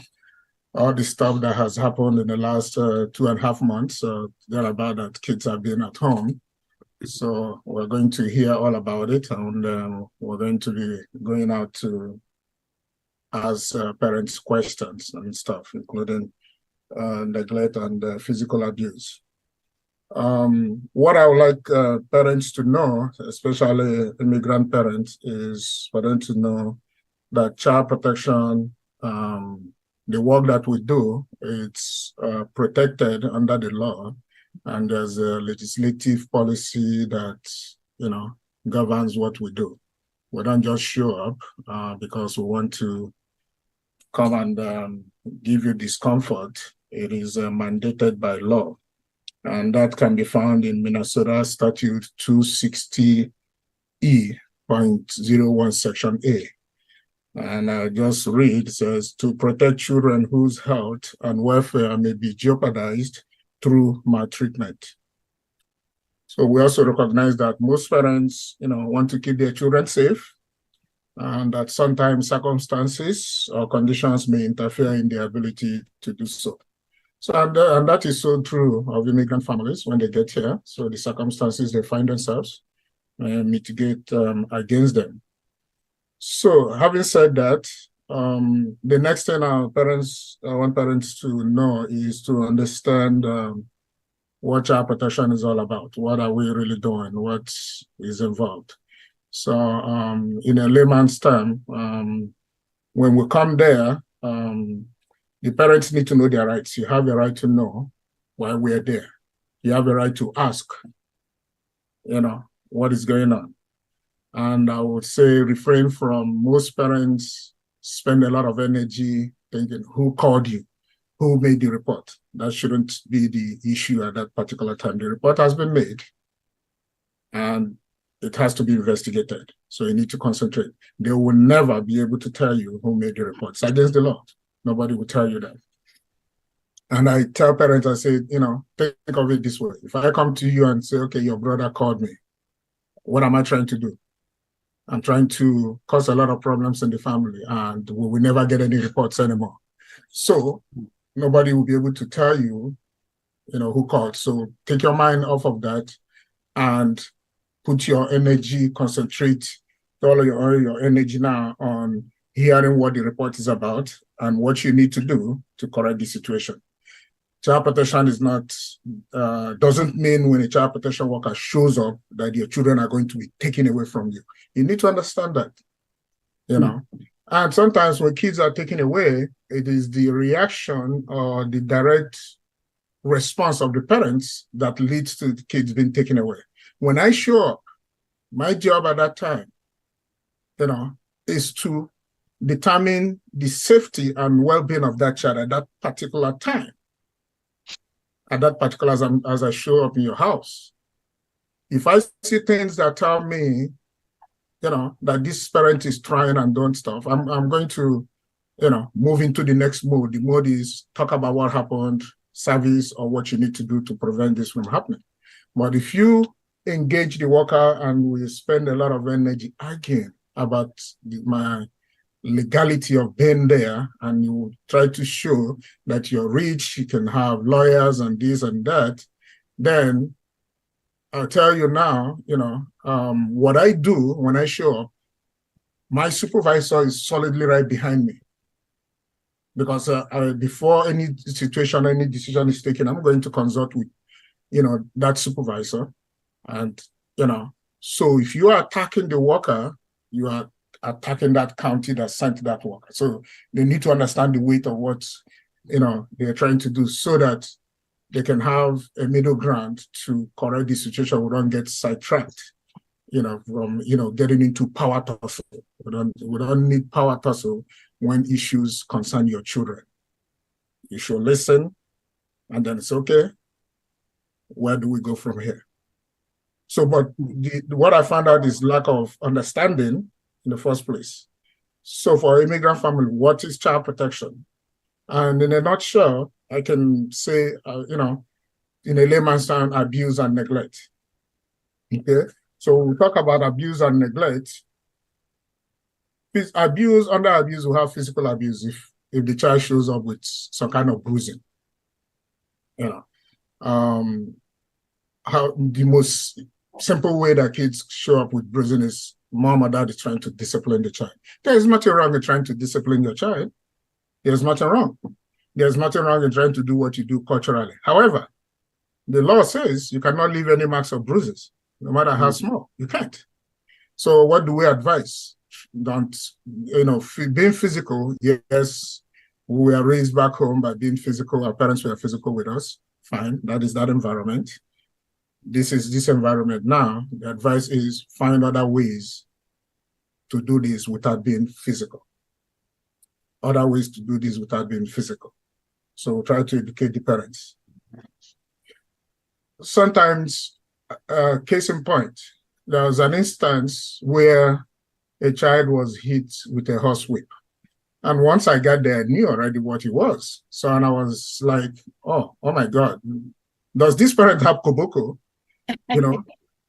all the stuff that has happened in the last 2.5 months. Thereabout that kids have been at home. So we're going to hear all about it, and we're going to be going out to ask parents questions and stuff, including neglect and physical abuse. What I would like parents to know, especially immigrant parents, is for them to know that child protection, the work that we do, it's protected under the law, and there's a legislative policy that, governs what we do. We don't just show up because we want to come and give you discomfort. It is mandated by law. And that can be found in Minnesota Statute 260E.01 Section A. And I just read, it says, to protect children whose health and welfare may be jeopardized through maltreatment. So we also recognize that most parents, want to keep their children safe, and that sometimes circumstances or conditions may interfere in their ability to do so. So, and that is so true of immigrant families when they get here. So the circumstances they find themselves mitigate against them. So having said that, the next thing I want parents to know is to understand what child protection is all about. What are we really doing? What is involved? So in a layman's term, when we come there, the parents need to know their rights. You have a right to know why we're there. You have a right to ask, what is going on. And I would say refrain from, most parents spend a lot of energy thinking, who called you? Who made the report? That shouldn't be the issue at that particular time. The report has been made and it has to be investigated. So you need to concentrate. They will never be able to tell you who made the report. It's against the law. Nobody will tell you that. And I tell parents, I say, think of it this way. If I come to you and say, okay, your brother called me, what am I trying to do? I'm trying to cause a lot of problems in the family, and we will never get any reports anymore. So nobody will be able to tell you, who called. So take your mind off of that and put your energy, concentrate all your energy now on hearing what the report is about and what you need to do to correct the situation. Child protection is not, doesn't mean when a child protection worker shows up that your children are going to be taken away from you. You need to understand that, And sometimes when kids are taken away, it is the reaction or the direct response of the parents that leads to the kids being taken away. When I show up, my job at that time, is to determine the safety and well-being of that child at that particular time. at that particular as I show up in your house. If I see things that tell me, that this parent is trying and doing stuff, I'm going to, move into the next mode. The mode is talk about what happened, service, or what you need to do to prevent this from happening. But if you engage the worker and we spend a lot of energy arguing about my legality of being there, and you try to show that you're rich, you can have lawyers and this and that, then I'll tell you now, what I do when I show up, my supervisor is solidly right behind me. Because before any situation, any decision is taken, I'm going to consult with, that supervisor. And, so if you are attacking the worker, you are attacking that county that sent that worker. So they need to understand the weight of what, they're trying to do so that they can have a middle ground to correct the situation. We don't get sidetracked, from, getting into power tussle. We don't need power tussle when issues concern your children. You should listen, and then it's okay. Where do we go from here? So, but what I found out is lack of understanding in the first place. So for immigrant family, what is child protection? And in a nutshell, I can say, in a layman's term, abuse and neglect. Okay, so we talk about abuse and neglect. Under abuse, we have physical abuse if the child shows up with some kind of bruising. How the most simple way that kids show up with bruising is mom or dad is trying to discipline the child. There's nothing wrong in trying to discipline your child. There's nothing wrong. There's nothing wrong in trying to do what you do culturally. However, the law says you cannot leave any marks of bruises, no matter how small. You can't. So what do we advise? Don't, being physical, yes, we were raised back home by being physical. Our parents were physical with us. Fine, that is that environment. This is this environment now. The advice is find other ways to do this without being physical. Other ways to do this without being physical. So try to educate the parents. Sometimes, case in point, there was an instance where a child was hit with a horsewhip. And once I got there, I knew already what it was. So, and I was like, oh my God, does this parent have koboko? And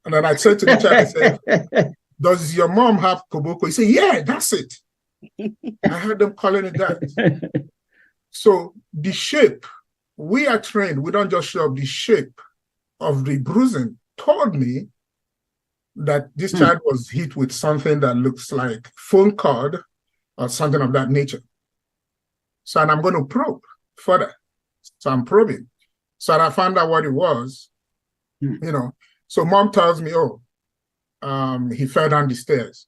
then I said to the child, I said, does your mom have koboko? He said, yeah, that's it. I heard them calling it that. So the shape, we are trained, we don't just show up, the shape of the bruising told me that this child was hit with something that looks like phone cord or something of that nature. So, and I'm going to probe further. So I'm probing. So I found out what it was, So mom tells me, he fell down the stairs.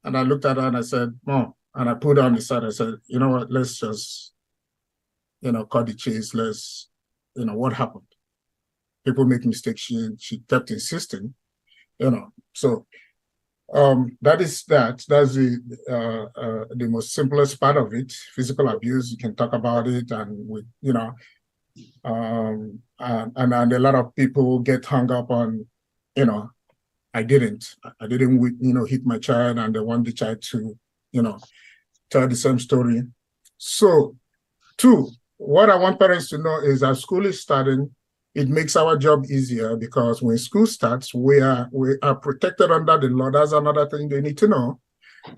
And I looked at her and I said, Mom, and I put her on the side. I said, you know what, let's just, cut the chase. Let's, what happened? People make mistakes. She kept insisting, So that is that. That's the most simplest part of it. Physical abuse, you can talk about it, and with and a lot of people get hung up on, I didn't hit my child, and they want the child to, tell the same story. So, two, what I want parents to know is that school is starting. It makes our job easier because when school starts, we are protected under the law. That's another thing they need to know.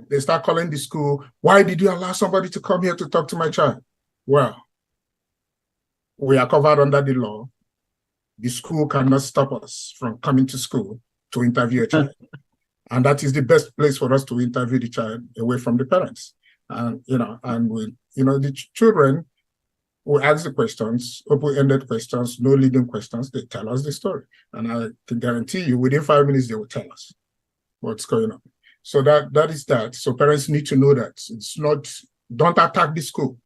They start calling the school, why did you allow somebody to come here to talk to my child? Well, we are covered under the law. The school cannot stop us from coming to school to interview a child. And that is the best place for us to interview the child away from the parents. And, and with, the children, we ask the questions, open-ended questions, no leading questions. They tell us the story. And I can guarantee you, within 5 minutes, they will tell us what's going on. So that is that. So parents need to know that. It's not, don't attack the school.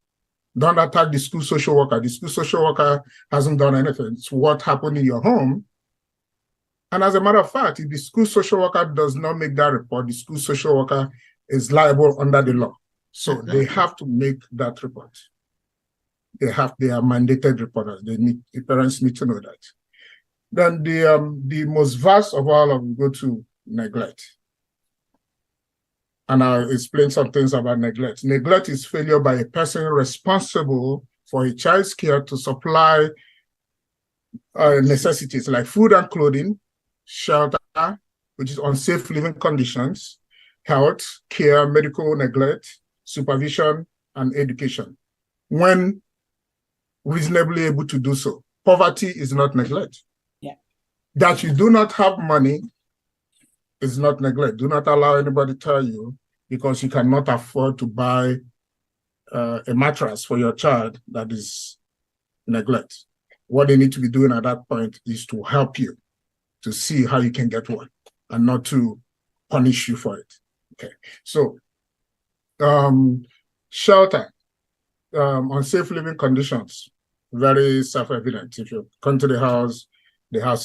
Don't attack the school social worker. The school social worker hasn't done anything. It's what happened in your home. And as a matter of fact, if the school social worker does not make that report, the school social worker is liable under the law. So they have to make that report. they are mandated reporters. The parents need to know that. Then the most vast of all of go to neglect. And I'll explain some things about neglect. Neglect is failure by a person responsible for a child's care to supply necessities like food and clothing, shelter, which is unsafe living conditions, health, care, medical neglect, supervision, and education, when reasonably able to do so. Poverty is not neglect. Yeah. That you do not have money is not neglect. Do not allow anybody to tell you because you cannot afford to buy a mattress for your child that is neglect. What they need to be doing at that point is to help you to see how you can get one and not to punish you for it. Okay, so shelter, unsafe living conditions, very self-evident. If you come to the house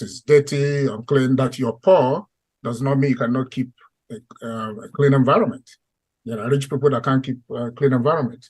is dirty, unclean, that you're poor does not mean you cannot keep a clean environment. There are rich people that can't keep a clean environment.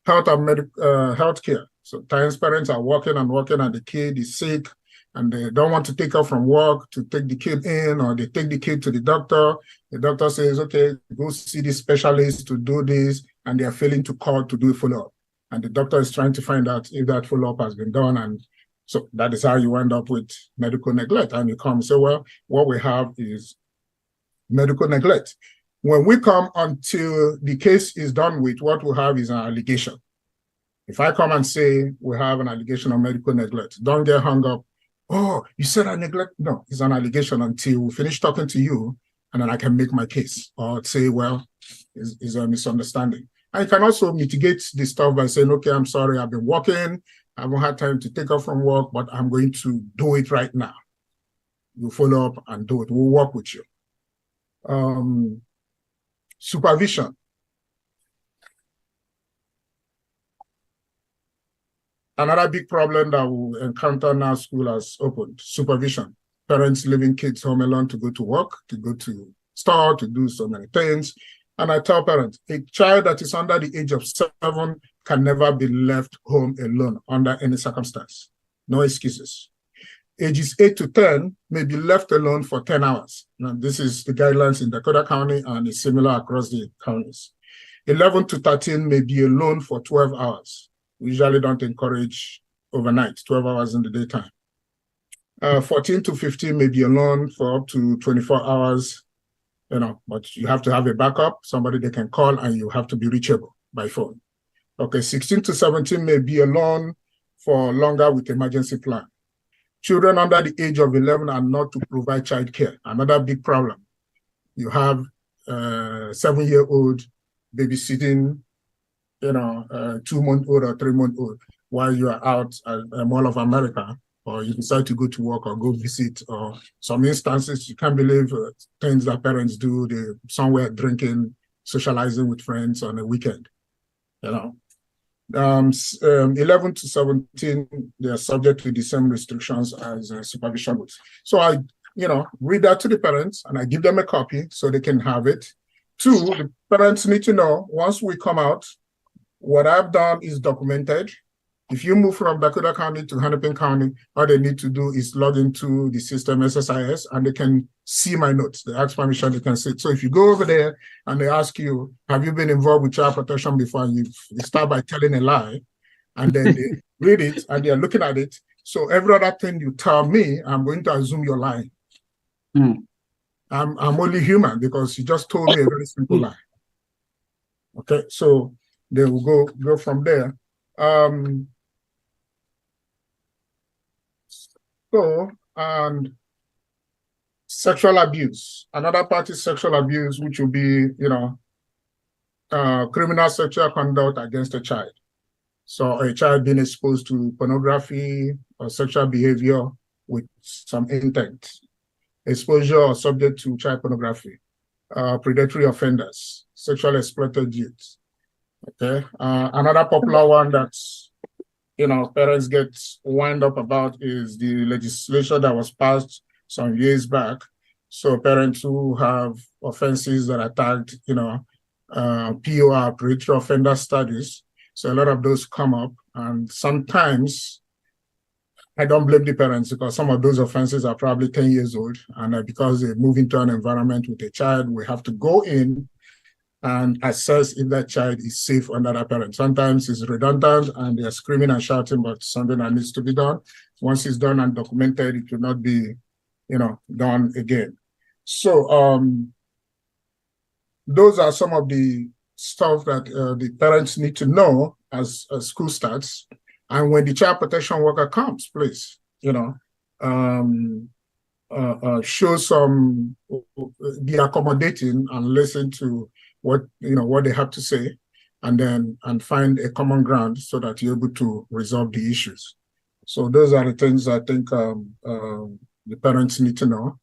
Health and healthcare. Sometimes parents are working and the kid is sick and they don't want to take her from work to take the kid in, or they take the kid to the doctor. The doctor says, okay, go see the specialist to do this, and they are failing to call to do a follow-up. And the doctor is trying to find out if that follow-up has been done. And so that is how you end up with medical neglect. And you come and say, well, what we have is medical neglect. When we come until the case is done with, what we have is an allegation. If I come and say we have an allegation of medical neglect, don't get hung up. Oh, you said I neglect? No, it's an allegation until we finish talking to you, and then I can make my case or say, well, it's a misunderstanding. And you can also mitigate this stuff by saying, okay, I'm sorry, I've been working. I haven't had time to take off from work, but I'm going to do it right now. You follow up and do it. We'll work with you. Supervision. Another big problem that we encounter now, school has opened, supervision. Parents leaving kids home alone to go to work, to go to store, to do so many things. And I tell parents, a child that is under the age of 7 can never be left home alone under any circumstance. No excuses. Ages 8 to 10 may be left alone for 10 hours. Now, this is the guidelines in Dakota County and is similar across the counties. 11 to 13 may be alone for 12 hours. We usually don't encourage overnight, 12 hours in the daytime. 14 to 15 may be alone for up to 24 hours, but you have to have a backup, somebody they can call, and you have to be reachable by phone. Okay, 16 to 17 may be alone for longer with emergency plan. Children under the age of 11 are not to provide childcare. Another big problem. You have a 7-year-old babysitting 2-month-old or 3-month-old while you are out at Mall of America, or you decide to go to work or go visit, or some instances you can't believe things that parents do. They're somewhere drinking, socializing with friends on a weekend. 11 to 17, they are subject to the same restrictions as supervision. So I, read that to the parents and I give them a copy so they can have it. 2, the parents need to know once we come out, what I've done is documented. If you move from Dakota County to Hennepin County, all they need to do is log into the system SSIS and they can see my notes. They ask permission, they can see it. So if you go over there and they ask you, have you been involved with child protection before? And you start by telling a lie, and then they read it and they're looking at it. So every other thing you tell me, I'm going to assume you're lying. I'm only human because you just told me a very simple lie. Okay, so they will go from there. And sexual abuse. Another part is sexual abuse, which will be, criminal sexual conduct against a child. So a child being exposed to pornography or sexual behavior with some intent. Exposure or subject to child pornography. Predatory offenders, sexual exploited youth. Okay. Another popular one that's parents get wound up about is the legislation that was passed some years back. So parents who have offenses that are tagged, POR, predatory offender studies. So a lot of those come up, and sometimes I don't blame the parents because some of those offenses are probably 10 years old, and because they move into an environment with a child, we have to go in and assess if that child is safe under that parent. Sometimes it's redundant and they're screaming and shouting, but something that needs to be done. Once it's done and documented, it will not be, done again. So those are some of the stuff that the parents need to know as school starts. And when the child protection worker comes, please, show some, be accommodating and listen to what they have to say, and find a common ground so that you're able to resolve the issues. So those are the things I think the parents need to know,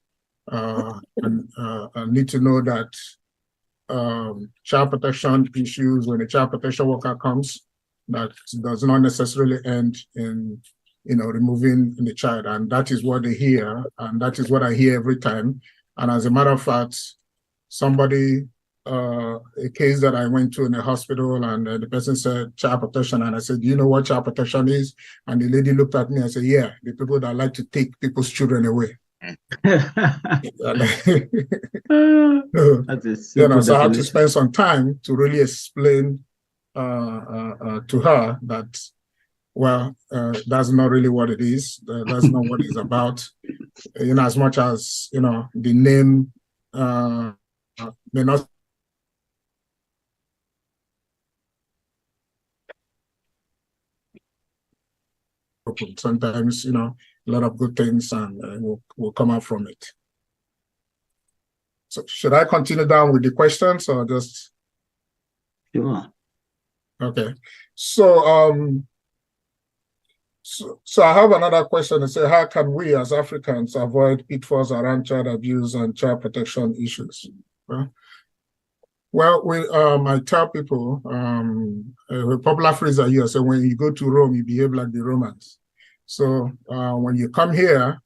and need to know that child protection issues, when a child protection worker comes, that does not necessarily end in removing the child. And that is what they hear, and that is what I hear every time. And as a matter of fact, somebody, a case that I went to in a hospital, and the person said child protection, and I said, do you know what child protection is? And the lady looked at me and said, yeah, the people that like to take people's children away. That is simple so I had to definition. spend some time to really explain to her that, well, that's not really what it is. That's not what it's about. As much as the name may not. Sometimes a lot of good things and will come out from it. So should I continue down with the questions or just? Sure. Okay. So so I have another question to say, how can we as Africans avoid pitfalls around child abuse and child protection issues? Well, I tell people, a popular phrase I use, so when you go to Rome, you behave like the Romans. So when you come here,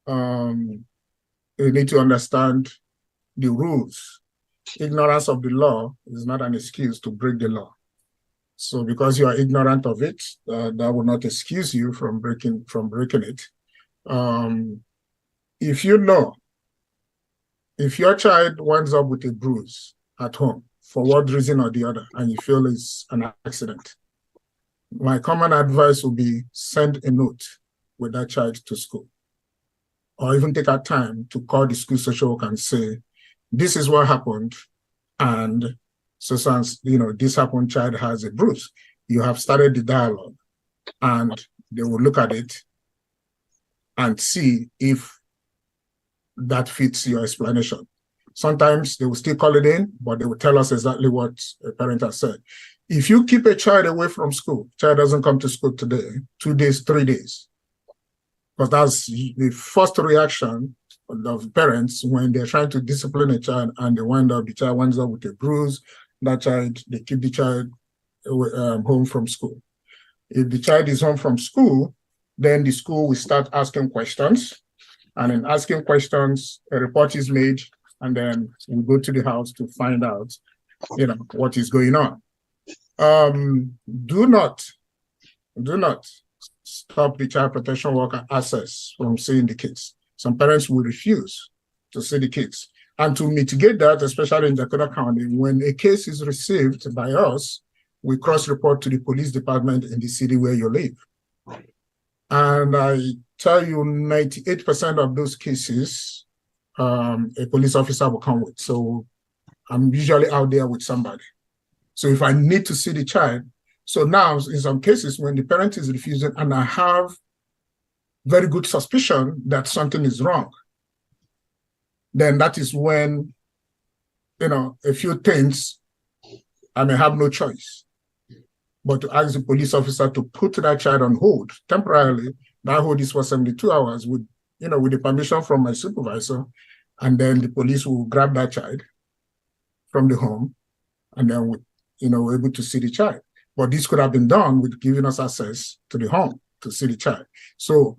you need to understand the rules. Ignorance of the law is not an excuse to break the law. So because you are ignorant of it, that will not excuse you from breaking it. If your child winds up with a bruise at home, for what reason or the other, and you feel it's an accident, my common advice would be send a note with that child to school. Or even take our time to call the school social worker and say, this is what happened, and this happened, child has a bruise. You have started the dialogue, and they will look at it and see if that fits your explanation. Sometimes they will still call it in, but they will tell us exactly what a parent has said. If you keep a child away from school, child doesn't come to school today, 2 days, 3 days, because that's the first reaction of parents when they're trying to discipline a child and the child winds up with a bruise, they keep the child home from school. If the child is home from school, then the school will start asking questions. And in asking questions, a report is made, and then we go to the house to find out, what is going on. Do not stop the child protection worker access from seeing the kids. Some parents will refuse to see the kids. And to mitigate that, especially in Dakota County, when a case is received by us, we cross-report to the police department in the city where you live. And I tell you, 98% of those cases, a police officer will come with. So I'm usually out there with somebody. So if I need to see the child, so now in some cases when the parent is refusing and I have very good suspicion that something is wrong, then that is when, a few things, I may have no choice but to ask the police officer to put that child on hold temporarily. That hold is for 72 hours with the permission from my supervisor. And then the police will grab that child from the home, and then we're able to see the child. But this could have been done with giving us access to the home to see the child. So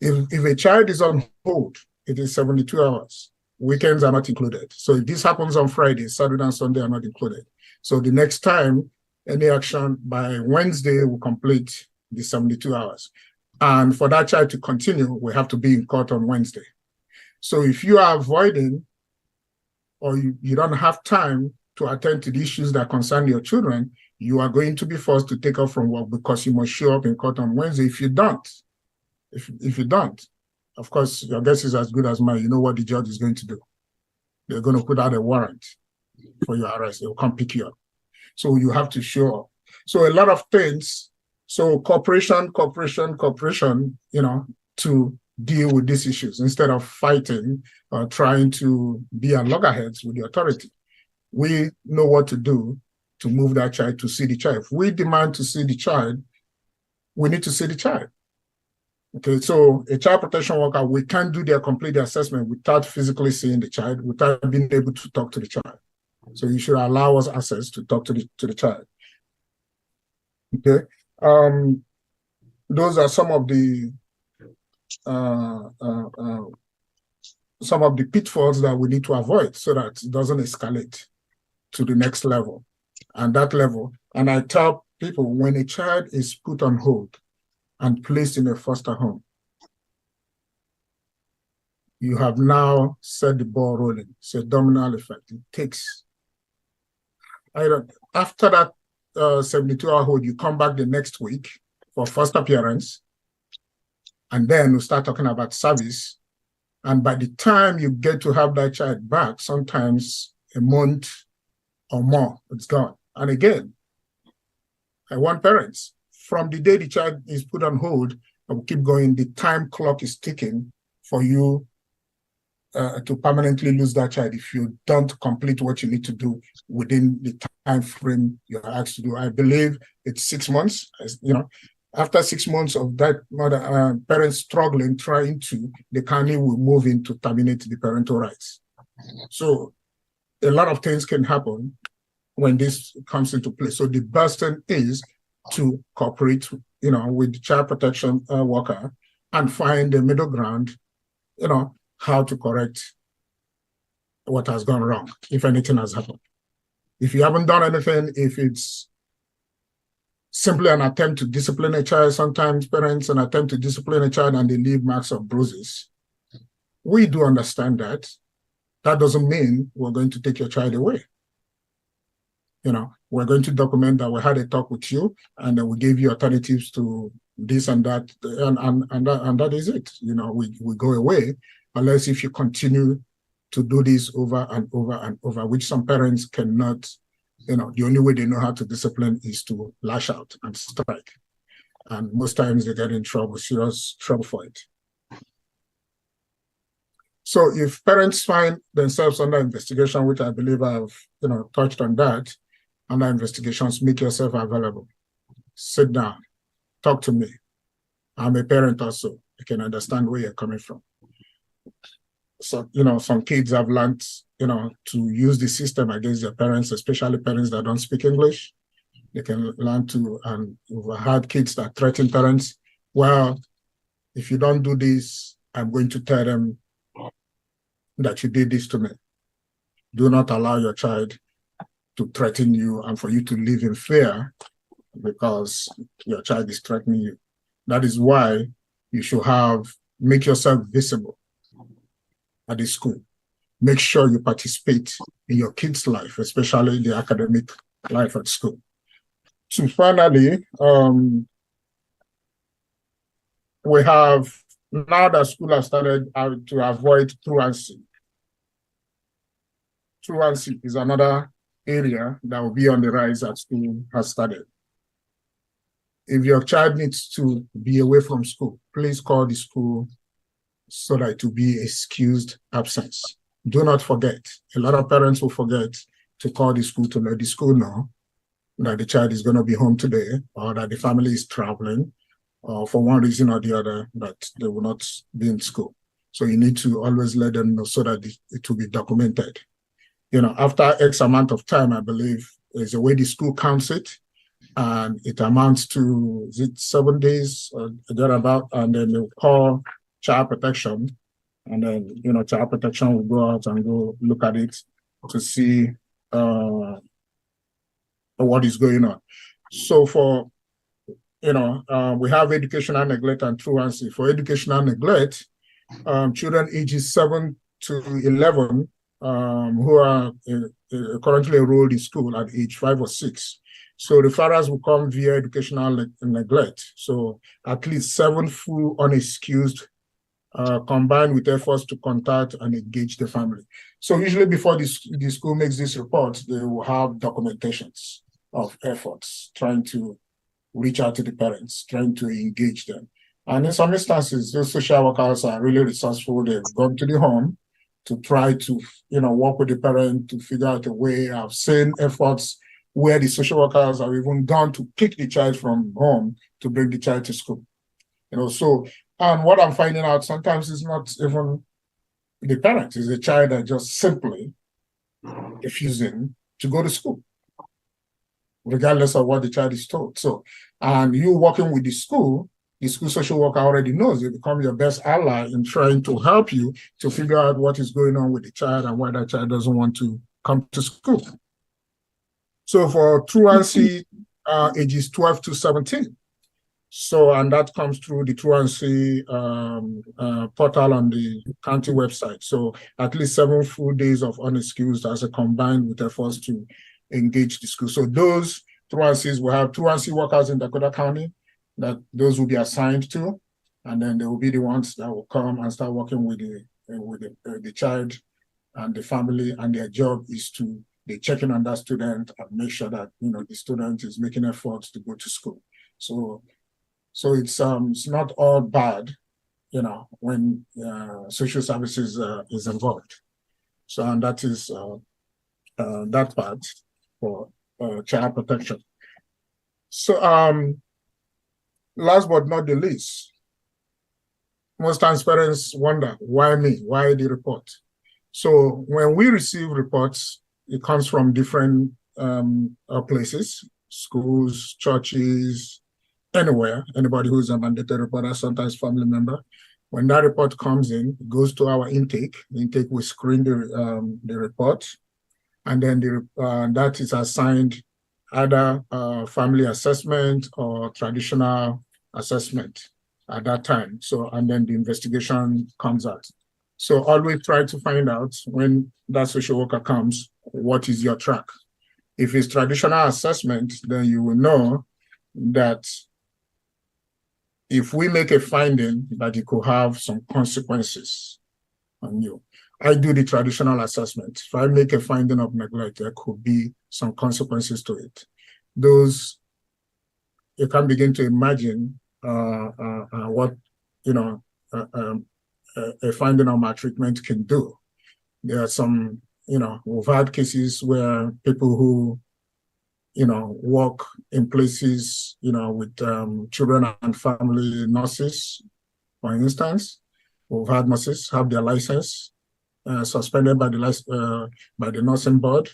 if a child is on hold, it is 72 hours. Weekends are not included. So if this happens on Friday, Saturday and Sunday are not included. So the next time any action by Wednesday, we'll complete the 72 hours. And for that child to continue, we have to be in court on Wednesday. So if you are avoiding or you don't have time to attend to the issues that concern your children, you are going to be forced to take off from work because you must show up in court on Wednesday. If you don't, if you don't, of course, your guess is as good as mine. You know what the judge is going to do. They're going to put out a warrant for your arrest. They'll come pick you up. So you have to show up. So a lot of things. So cooperation, you know, to deal with these issues instead of fighting or trying to be at loggerheads with the authority. We know what to do to move that child to see the child. If we demand to see the child, we need to see the child. Okay, so a child protection worker, we can't do their complete assessment without physically seeing the child, without being able to talk to the child. So you should allow us access to talk to the child. Okay, those are some of the pitfalls that we need to avoid so that it doesn't escalate to the next level. And that level, and I tell people, when a child is put on hold and placed in a foster home, you have now set the ball rolling. It's a domino effect. It takes, after that 72-hour hold, you come back the next week for first appearance, and then we start talking about service. And by the time you get to have that child back, sometimes a month or more, it's gone. And again, I want parents, from the day the child is put on hold, I will keep going, the time clock is ticking for you to permanently lose that child if you don't complete what you need to do within the time frame you're asked to do. I believe it's 6 months. You know, after 6 months of that mother, parents struggling, trying to, the county will move in to terminate the parental rights. So a lot of things can happen when this comes into play. So the best thing is to cooperate, you know, with the child protection worker and find the middle ground, you know, how to correct what has gone wrong, if anything has happened. If you haven't done anything, if it's simply an attempt to discipline a child, sometimes parents an attempt to discipline a child and they leave marks of bruises. We do understand that. That doesn't mean we're going to take your child away. You know, we're going to document that we had a talk with you and then we gave you alternatives to this and that, and that is it. You know, we go away, unless if you continue to do this over and over and over, which some parents cannot, you know, the only way they know how to discipline is to lash out and strike. And most times they get in trouble, serious trouble for it. So if parents find themselves under investigation, which I believe I've, you know, touched on that, under investigations, make yourself available. Sit down, talk to me. I'm a parent also. I can understand where you're coming from. So, you know, some kids have learned, you know, to use the system against their parents, especially parents that don't speak English. They can learn to, and we've had kids that threaten parents. Well, if you don't do this, I'm going to tell them that you did this to me. Do not allow your child to threaten you and for you to live in fear because your child is threatening you. That is why you should make yourself visible at the school. Make sure you participate in your kids' life, especially the academic life at school. So finally, we have, now that school has started to avoid truancy. Truancy is another area that will be on the rise as school has started. If your child needs to be away from school, please call the school so that it will be excused absence. Do not forget. A lot of parents will forget to call the school to let the school know that the child is going to be home today, or that the family is traveling, or for one reason or the other, that they will not be in school. So you need to always let them know so that it will be documented. You know, after X amount of time, I believe there's a way the school counts it, and it amounts to, is it 7 days or thereabout, and then they'll call child protection, and then, you know, child protection will go out and go look at it to see what is going on. So for, we have educational neglect and truancy. For educational neglect, children ages 7 to 11 who are currently enrolled in school at age 5 or 6. So referrals will come via educational neglect. So at least 7 full unexcused combined with efforts to contact and engage the family. So usually before the school makes this report, they will have documentations of efforts trying to reach out to the parents, trying to engage them. And in some instances, those social workers are really resourceful. They've gone to the home to try to, work with the parent to figure out a way. I've seen efforts where the social workers have even gone to pick the child from home to bring the child to school. So, and what I'm finding out sometimes is not even the parent, it's the child that just simply refusing to go to school, regardless of what the child is told. So, and you working with the school social worker already knows. They become your best ally in trying to help you to figure out what is going on with the child and why that child doesn't want to come to school. So for truancy, ages 12 to 17. So, and that comes through the truancy portal on the county website. So at least 7 full days of unexcused as a combined with efforts to engage the school. So those truancies will have truancy workers in Dakota County that those will be assigned to, and then they will be the ones that will come and start working with the child and the family, and their job is to be checking on that student and make sure that the student is making efforts to go to school. So it's not all bad, when social services is involved. So, and that is that part for child protection. So last but not the least, most times parents wonder, why me? Why the report? So when we receive reports, it comes from different places, schools, churches, anywhere, anybody who's a mandated reporter, sometimes family member. When that report comes in, it goes to our intake. The intake will screen the report, and then that is assigned either family assessment or traditional assessment at that time. So, and then the investigation comes out. So always try to find out when that social worker comes, what is your track? If it's traditional assessment, then you will know that if we make a finding that it could have some consequences on you. I do the traditional assessment. If I make a finding of neglect, there could be some consequences to it. Those, you can begin to imagine what, a finding of maltreatment can do. There are some, we've had cases where people who, work in places, with children and family nurses, for instance. We've had nurses have their license suspended by the nursing board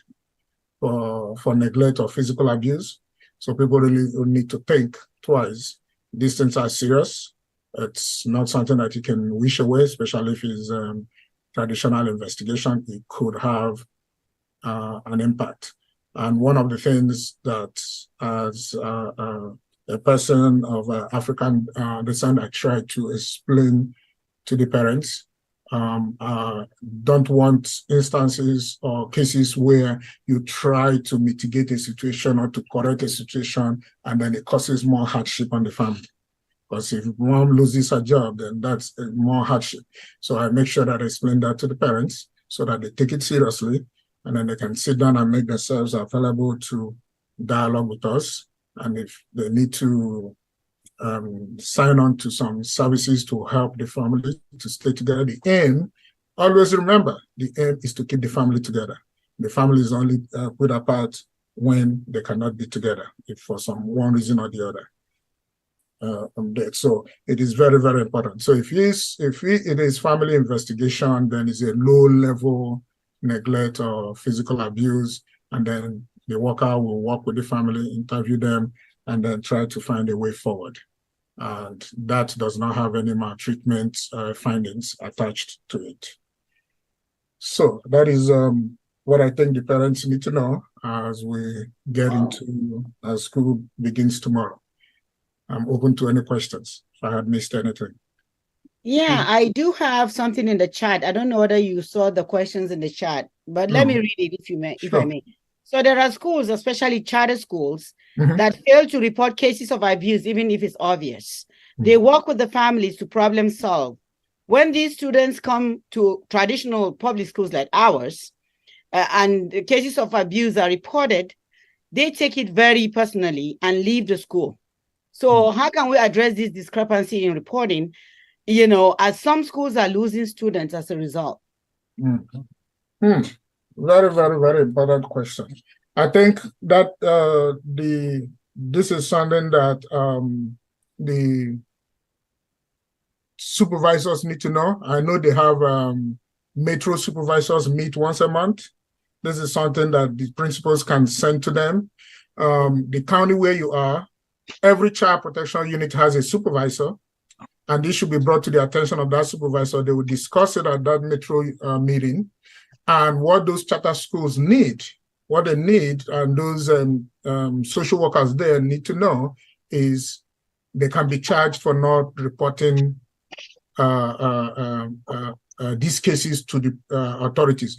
for neglect or physical abuse. So people really need to think twice. These things are serious. It's not something that you can wish away, especially if it's traditional investigation. It could have an impact. And one of the things that, as a person of African descent, I try to explain to the parents, don't want instances or cases where you try to mitigate a situation or to correct a situation, and then it causes more hardship on the family. Because if mom loses her job, then that's more hardship. So I make sure that I explain that to the parents so that they take it seriously, and then they can sit down and make themselves available to dialogue with us. And if they need to sign on to some services to help the family to stay together, the aim, always remember, the aim is to keep the family together. The family is only put apart when they cannot be together, if for one reason or the other. So it is very, very important. So if it is family investigation, then it's a low-level neglect or physical abuse, and then the worker will work with the family, interview them, and then try to find a way forward. And that does not have any maltreatment findings attached to it. So that is what I think the parents need to know as we get into as school begins tomorrow. I'm open to any questions if I had missed anything. Yeah, I do have something in the chat. I don't know whether you saw the questions in the chat, but let me read it if you may, if I may. So there are schools, especially charter schools, that fail to report cases of abuse, even if it's obvious. They work with the families to problem solve. When these students come to traditional public schools like ours, and the cases of abuse are reported, they take it very personally and leave the school. So how can we address this discrepancy in reporting, you know, as some schools are losing students as a result? Very, very, very important question. I think that this is something that the supervisors need to know. I know they have metro supervisors meet once a month. This is something that the principals can send to them. The county where you are, every child protection unit has a supervisor, and this should be brought to the attention of that supervisor. They will discuss it at that metro meeting, and what those charter schools need, what they need, and those social workers there need to know is they can be charged for not reporting these cases to the authorities.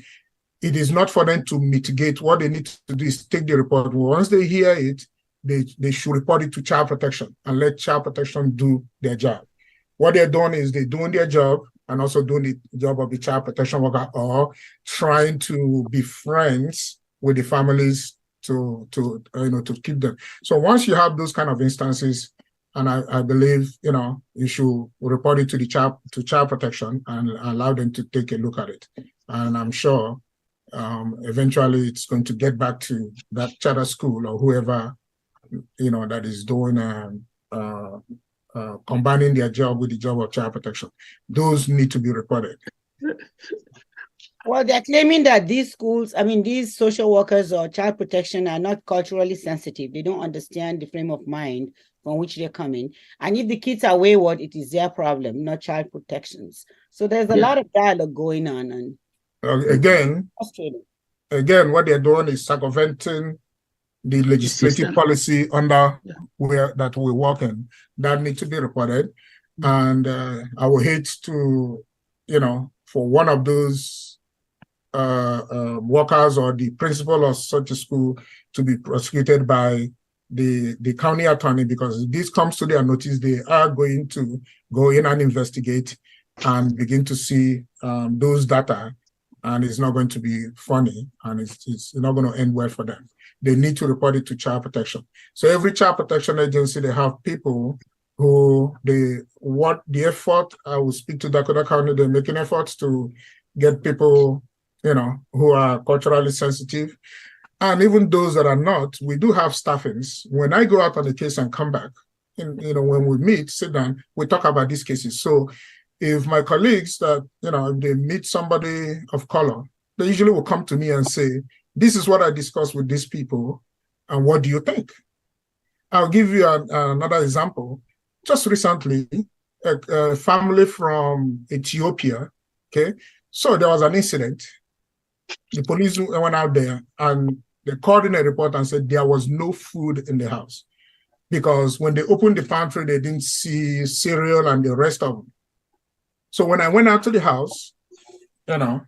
It is not for them to mitigate. What they need to do is take the report. Once they hear it, they should report it to child protection and let child protection do their job. What they're doing is they're doing their job and also doing the job of the child protection worker, or trying to be friends with the families to keep them. So once you have those kind of instances, and I believe, you know, you should report it to child protection and allow them to take a look at it. And I'm sure eventually it's going to get back to that charter school or whoever, you know, that is doing combining their job with the job of child protection. Those need to be reported. Well, they're claiming that these schools, I mean, these social workers or child protection are not culturally sensitive. They don't understand the frame of mind from which they're coming. And if the kids are wayward, it is their problem, not child protection's. So there's a lot of dialogue going on. And again, what they're doing is circumventing the legislative policy under that we work in. That needs to be reported. And I would hate to, you know, for one of those workers or the principal of such a school to be prosecuted by the county attorney, because if this comes to their notice, they are going to go in and investigate and begin to see those data, and it's not going to be funny, and it's not going to end well for them. They need to report it to child protection. So every child protection agency, they have people who the effort, I will speak to Dakota County, they're making efforts to get people, you know, who are culturally sensitive. And even those that are not, we do have staffings. When I go out on the case and come back, and, you know, when we meet, sit down, we talk about these cases. So if my colleagues that, you know, if they meet somebody of color, they usually will come to me and say, this is what I discussed with these people, and what do you think? I'll give you another example. Just recently, a family from Ethiopia, okay? So there was an incident. The police went out there and they called in a report and said there was no food in the house, because when they opened the pantry, they didn't see cereal and the rest of them. So when I went out to the house, you know,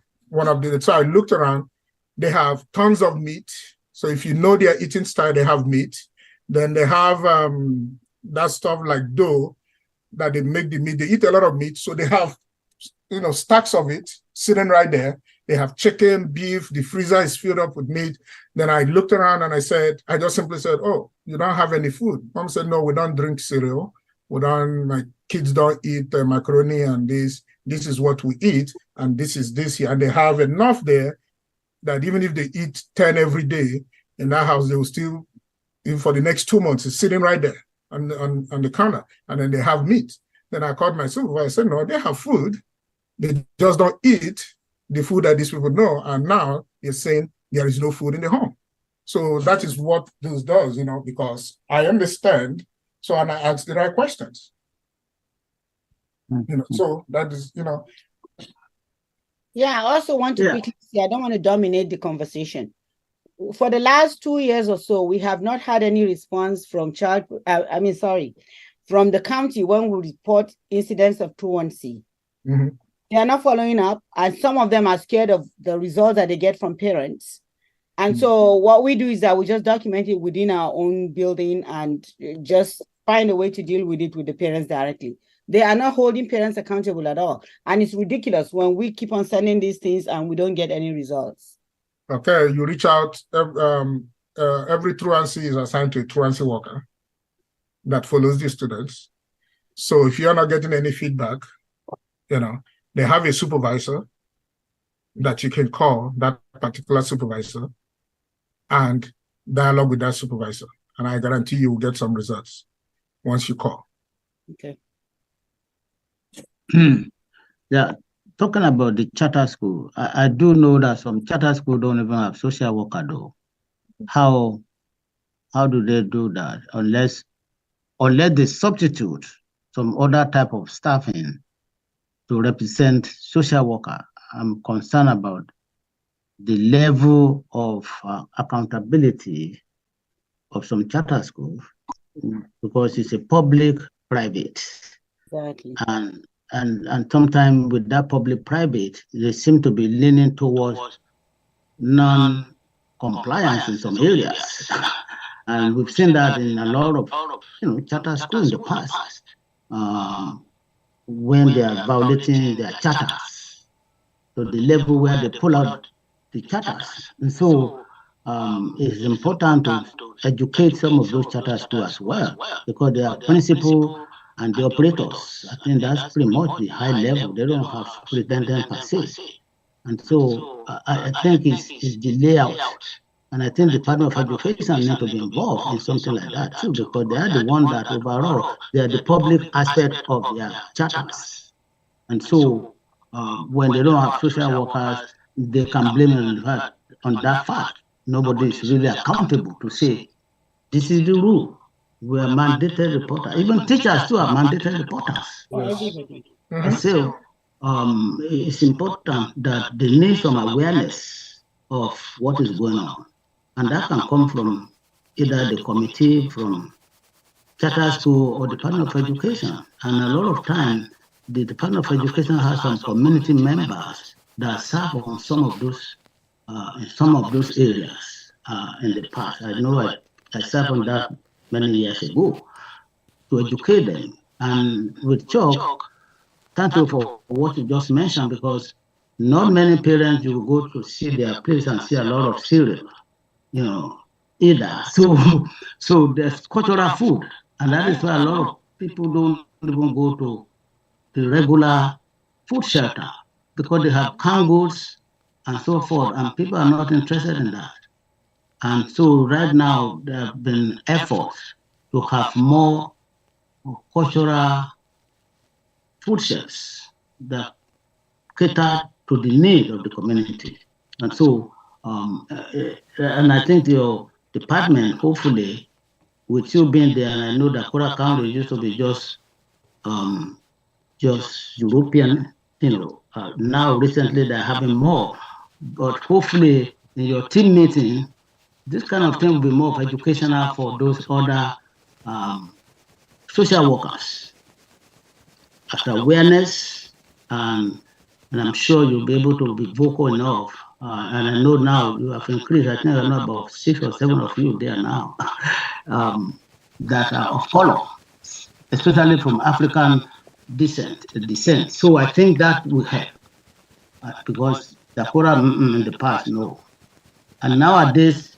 so I looked around, they have tons of meat. So if you know their eating style, they have meat. Then they have that stuff like dough that they make the meat. They eat a lot of meat. So they have, you know, stacks of it sitting right there. They have chicken, beef, the freezer is filled up with meat. Then I looked around and I just simply said, oh, you don't have any food. Mom said, no, we don't drink cereal. My kids don't eat macaroni and this is what we eat. And this is this here. And they have enough there that even if they eat 10 every day in that house, they will still, even for the next 2 months, it's sitting right there on the counter. And then they have meat. Then I called my supervisor. I said, no, they have food. They just don't eat the food that these people know. And now you're saying there is no food in the home. So that is what this does, you know, because I understand. So, and I ask the right questions. You know, so that is, you know. Yeah, I also want to quickly see, I don't want to dominate the conversation. For the last 2 years or so, we have not had any response from from the county when we report incidents of 2-1C. They are not following up, and some of them are scared of the results that they get from parents. And so what we do is that we just document it within our own building and just find a way to deal with it with the parents directly. They are not holding parents accountable at all. And it's ridiculous when we keep on sending these things and we don't get any results. Okay, you reach out, every truancy is assigned to a truancy worker that follows the students. So if you're not getting any feedback, they have a supervisor that you can call, that particular supervisor, and dialogue with that supervisor. And I guarantee you will get some results once you call. Okay. Yeah, talking about the charter school, I do know that some charter school don't even have social worker though. How do they do that unless they substitute some other type of staffing to represent social worker? I'm concerned about the level of accountability of some charter schools because it's a public-private. Exactly. And sometimes with that public-private, they seem to be leaning towards non-compliance in some areas. And we've seen that in a lot of charter schools in the past, when they are violating their charters, to the level where they pull out the charters. And so it's important to educate some of those charter schools as well, because they are principal and the operators. I think that's pretty much the high level. They don't have superintendent per se. And so I think it's the layout. And I think the Department of Education need to be involved in something like that too, because they are the one that overall, they are the public aspect of their charters. And so when they don't have social workers, they can blame it on that fact. Nobody is really accountable to say, this is the rule. We are mandated reporters. Even teachers too are mandated reporters. Everybody. So it's important that they need some awareness of what is going on. And that can come from either the committee, from charter school, or Department of Education. And a lot of times, the Department of Education has some community members that serve on some of those areas in the past. I know I served on that many years ago to educate them. And with Chuck, thank you for what you just mentioned, because not many parents you go to see their place and see a lot of cereal, either. So there's cultural food, and that is why a lot of people don't even go to the regular food shelter, because they have canned goods and so forth, and people are not interested in that. And so right now there have been efforts to have more cultural food shelves that cater to the need of the community. And so, and I think your department, hopefully, with you being there, and I know that Kora County used to be just European, now recently they're having more, but hopefully in your team meeting, this kind of thing will be more of educational for those other social workers. After awareness, and I'm sure you'll be able to be vocal enough. And I know now you have increased, I think I know about 6 or 7 of you there now, that are of color, especially from African descent. So I think that will help, because the Kora in the past, no. And nowadays,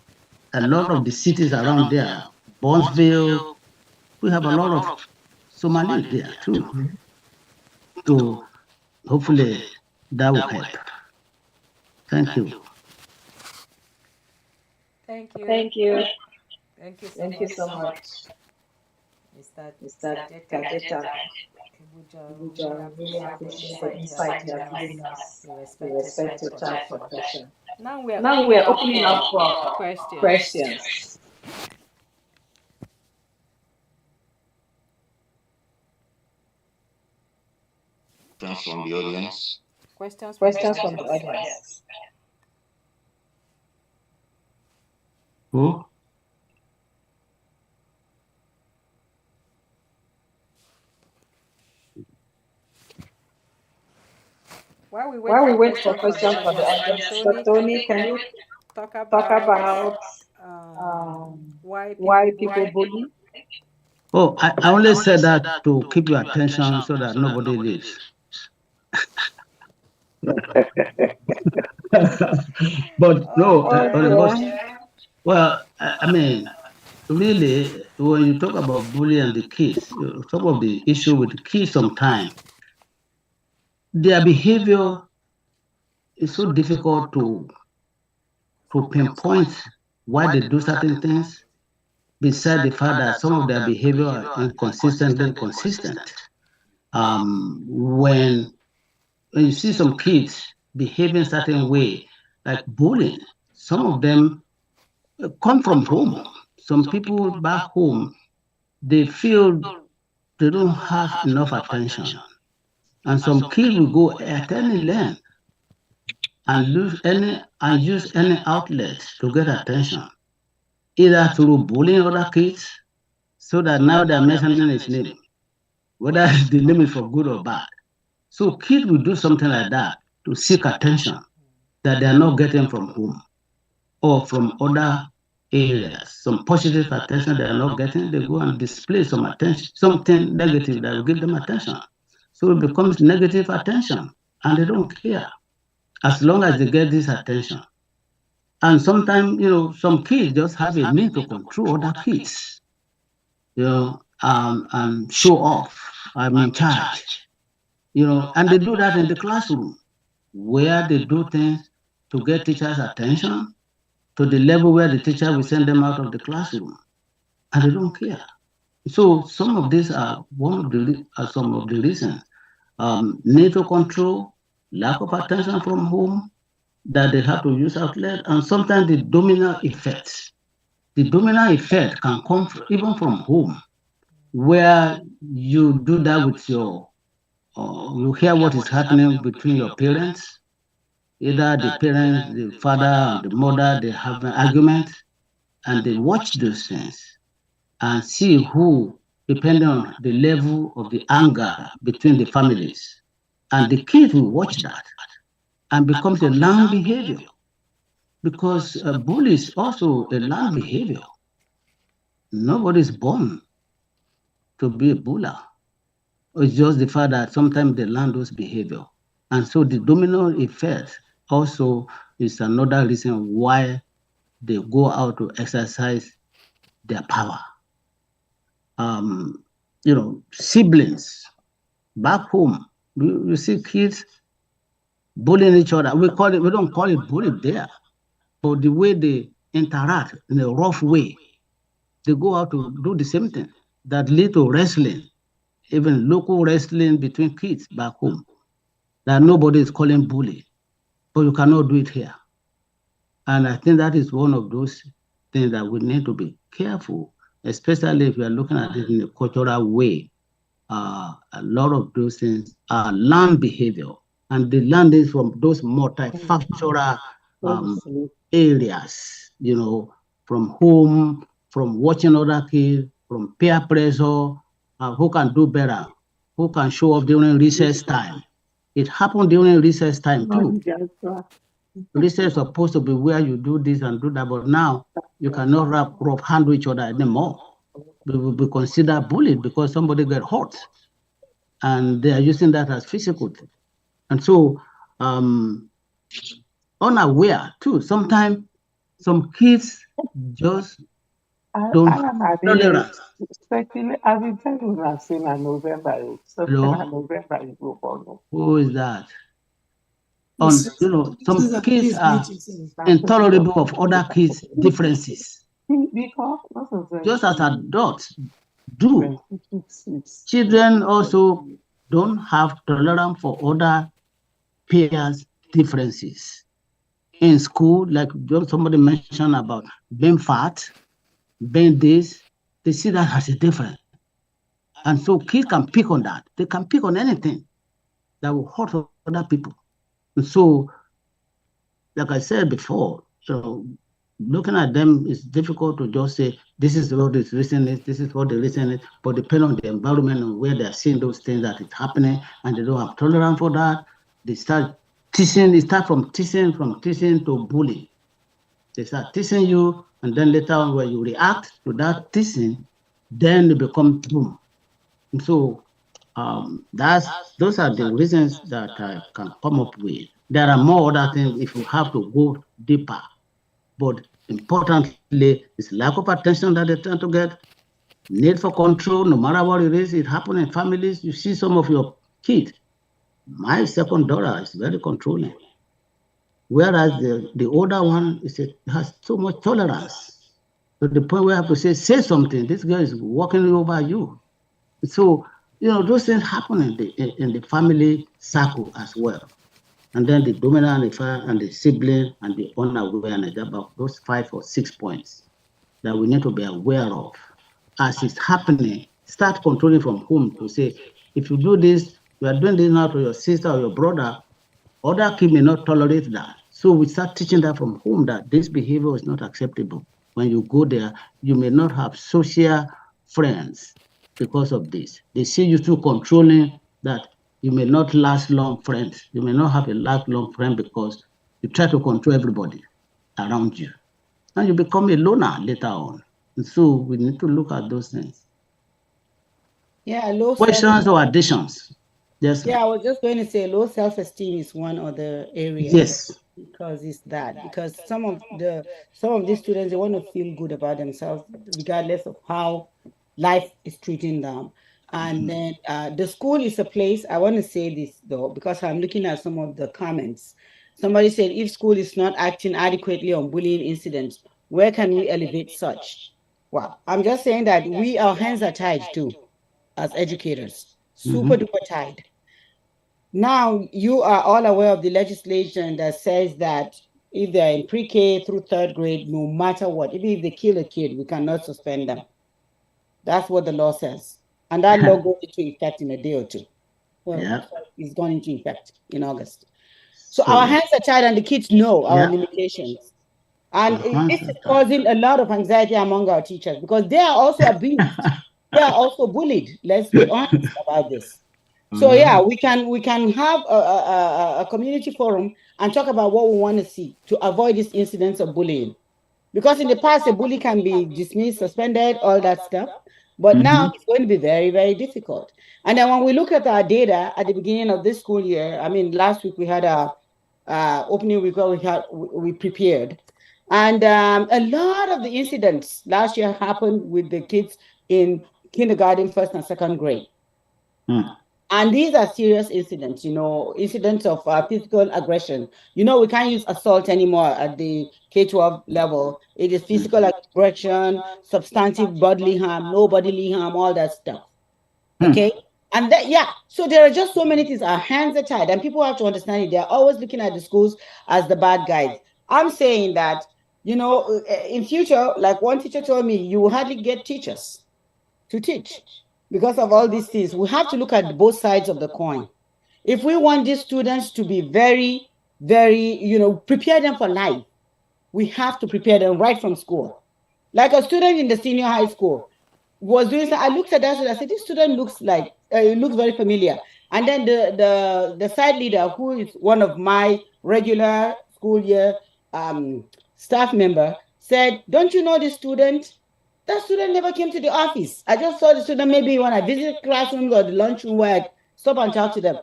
a lot of the cities around there, Bonsville, we have a lot of Somalis there too. So hopefully that will help. Thank you. Thank you. Thank you. Thank you so Thank much. you so much, Mr. Kadeta. We Really appreciate the insight you have given us with respect to child protection. Now we are opening up for questions. Questions from the audience. Questions Questions from the audience. Who? While we wait While we for wait for questions from the questions from the audience, audience, Dr. Dr. Oni, Oni, can can you you talk talk about about why why people people bully? bully? Oh, I only said that to keep your attention so that nobody leaves. But no, Okay. on the most, well, I mean, really, when you talk about bullying and the kids, some of the issue with the kids sometimes, their behavior is so difficult to pinpoint why they do certain things, beside the fact that some of their behavior are inconsistently consistent. When you see some kids behaving certain way, like bullying, some of them come from home. Some people back home, they feel they don't have enough attention. And some kids will go at any length and use any outlet to get attention, either through bullying other kids, so that now they're mentioning his name, whether the name is for good or bad. So kids will do something like that to seek attention that they are not getting from home or from other areas. Some positive attention they are not getting, they go and display some attention, something negative that will give them attention. So it becomes negative attention, and they don't care as long as they get this attention. And sometimes, some kids just have a need to control other kids, and show off. I'm in charge, and they do that in the classroom, where they do things to get teachers' attention to the level where the teacher will send them out of the classroom, and they don't care. So some of these are some of the reasons. Need to control, lack of attention from home, that they have to use outlet, and sometimes the domino effect. The domino effect can come even from home, where you do that with you hear what is happening between your parents. Either the parents, the father and the mother, they have an argument, and they watch those things and see who, depending on the level of the anger between the families. And the kids will watch that and becomes a learned behavior, because bully is also a learned behavior. Nobody is born to be a buller. It's just the fact that sometimes they learn those behavior. And so the domino effect also is another reason why they go out to exercise their power. Siblings back home, you see kids bullying each other. We don't call it bullying there, but the way they interact in a rough way, they go out to do the same thing that lead to wrestling, even local wrestling between kids back home, that nobody is calling bully, but you cannot do it here. And I think that is one of those things that we need to be careful, especially if we are looking at it in a cultural way. A lot of those things are learned behavior, and they learn this from those multifactorial areas, from home, from watching other kids, from peer pressure, who can do better, who can show up during recess time. It happened during recess time too. Recess is supposed to be where you do this and do that, but now you cannot rough handle each other anymore. We will be considered bullied because somebody get hurt, and they are using that as physical thing. And so, unaware too, sometimes some kids just don't have tolerance. Especially, I've been telling you, saying November, Who is that? Some kids are intolerable of other kids' differences, just as adults do. Children also don't have tolerance for other peers' differences. In school, like somebody mentioned about being fat, being this, they see that as a difference. And so kids can pick on that. They can pick on anything that will hurt other people. And so, like I said before, looking at them, it's difficult to just say, this is what this reason is, this is what the reason is, but depending on the environment and where they're seeing those things that is happening, and they don't have tolerance for that, they start teaching, from teaching to bullying. They start teaching you, and then later on, when you react to that teaching, then they become boom. And so those are the reasons that I can come up with. There are more other things if you have to go deeper, but importantly, it's lack of attention that they tend to get, need for control, no matter what it is. It happens in families. You see some of your kids. My second daughter is very controlling, whereas the older one has so much tolerance to the point where I have to say something. This girl is walking over you. So, those things happen in the family circle as well. And then the dominant and the sibling and the unawareness about those 5 or 6 points that we need to be aware of. As it's happening, start controlling from home to say, if you do this, you are doing this now to your sister or your brother, other kids may not tolerate that. So we start teaching that from home that this behavior is not acceptable. When you go there, you may not have social friends because of this. They see you too controlling that you may not last long friends. You may not have a last long friend because you try to control everybody around you. And you become a loner later on. And so we need to look at those things. Yeah, low questions or additions? Yes. Yeah, I was just going to say low self-esteem is one other area. Yes. Because it's that. Because some of these students, they want to feel good about themselves, regardless of how life is treating them. And then the school is a place. I want to say this though, because I'm looking at some of the comments. Somebody said, if school is not acting adequately on bullying incidents, where can we elevate such? Well, I'm just saying that our hands are tied too, as educators, super duper tied. Now, you are all aware of the legislation that says that if they're in pre-K through third grade, no matter what, even if they kill a kid, we cannot suspend them. That's what the law says. And that law goes into effect in a day or two. Well, it's gone into effect in August. So our hands are tied and the kids know our limitations. And this is causing a lot of anxiety among our teachers because they are also abused. They are also bullied. Let's be honest about this. So yeah, we can have a community forum and talk about what we want to see to avoid these incidents of bullying. Because in the past, a bully can be dismissed, suspended, all that stuff. But now it's going to be very, very difficult. And then when we look at our data at the beginning of this school year, I mean, last week we had a opening week where we prepared. And a lot of the incidents last year happened with the kids in kindergarten, first and second grade. And these are serious incidents, incidents of physical aggression. We can't use assault anymore at the K-12 level. It is physical aggression, substantive bodily harm, no bodily harm, all that stuff. Okay? And so there are just so many things. Our hands are tied, and people have to understand it. They're always looking at the schools as the bad guys. I'm saying that, in future, like one teacher told me, you will hardly get teachers to teach. Because of all these things, we have to look at both sides of the coin. If we want these students to be very, very, prepare them for life, we have to prepare them right from school. Like a student in the senior high school was doing, I looked at that, and I said, this student looks very familiar. And then the side leader, who is one of my regular school year staff member, said, don't you know this student? That student never came to the office. I just saw the student maybe when I visited classrooms or the lunchroom where I stop and talk to them.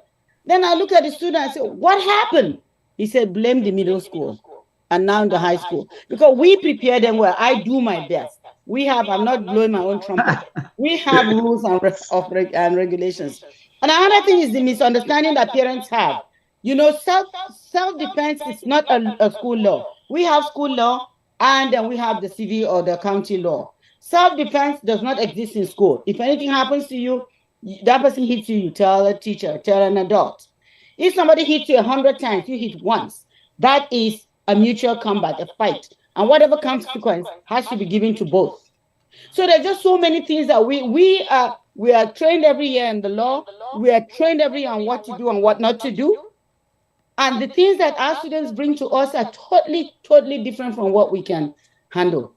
Then I looked at the student and said, what happened? He said, blame the middle school and now the high school. Because we prepare them well. I do my best. I'm not blowing my own trumpet. We have rules and regulations. And another thing is the misunderstanding that parents have. Self-defense is not a school law. We have school law and then we have the civil or the county law. Self-defense does not exist in school. If anything happens to you, that person hits you, you tell a teacher, tell an adult. If somebody hits you 100 times, you hit once. That is a mutual combat, a fight. And whatever consequence has to be given to both. So there's just so many things that we are trained every year in the law. We are trained every year on what to do and what not to do. And the things that our students bring to us are totally different from what we can handle.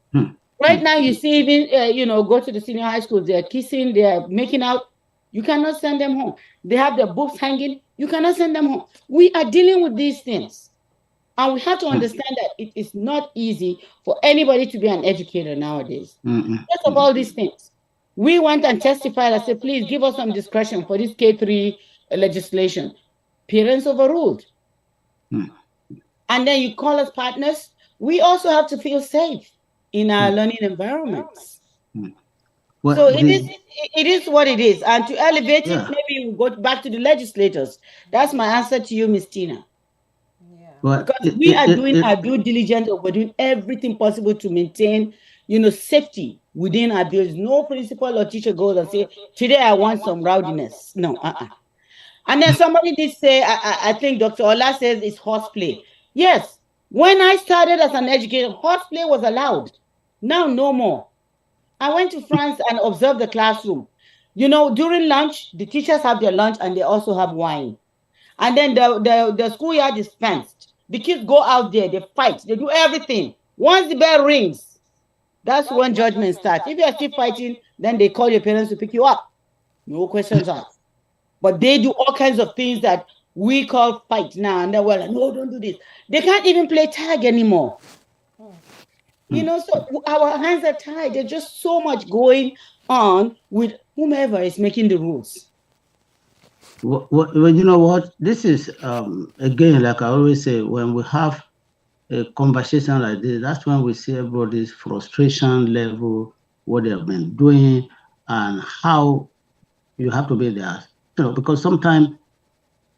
Right now, you see, even, go to the senior high schools, they're kissing, they're making out. You cannot send them home. They have their books hanging. You cannot send them home. We are dealing with these things. And we have to understand that it is not easy for anybody to be an educator nowadays. First of all these things. We went and testified. I said, please give us some discretion for this K3 legislation. Parents overruled. And then you call us partners. We also have to feel safe in our learning environments. Well, so it is what it is. And to elevate it, maybe we'll go back to the legislators. That's my answer to you, Ms. Tina. Because we are doing our due diligence, we're doing everything possible to maintain, safety within our buildings. No principal or teacher goes and say, today I want some rowdiness. No, And then somebody did say, I think Dr. Ola says it's horseplay. Yes, when I started as an educator, horseplay was allowed. Now, no more. I went to France and observed the classroom. During lunch, the teachers have their lunch and they also have wine. And then the schoolyard is fenced. The kids go out there, they fight, they do everything. Once the bell rings, that's when judgment starts. If you are still fighting, then they call your parents to pick you up. No questions asked. But they do all kinds of things that we call fight now. And they're like, no, don't do this. They can't even play tag anymore. So our hands are tied. There's just so much going on with whomever is making the rules. Well, you know what? This is, again, like I always say, when we have a conversation like this, that's when we see everybody's frustration level, what they have been doing, and how you have to be there. Because sometimes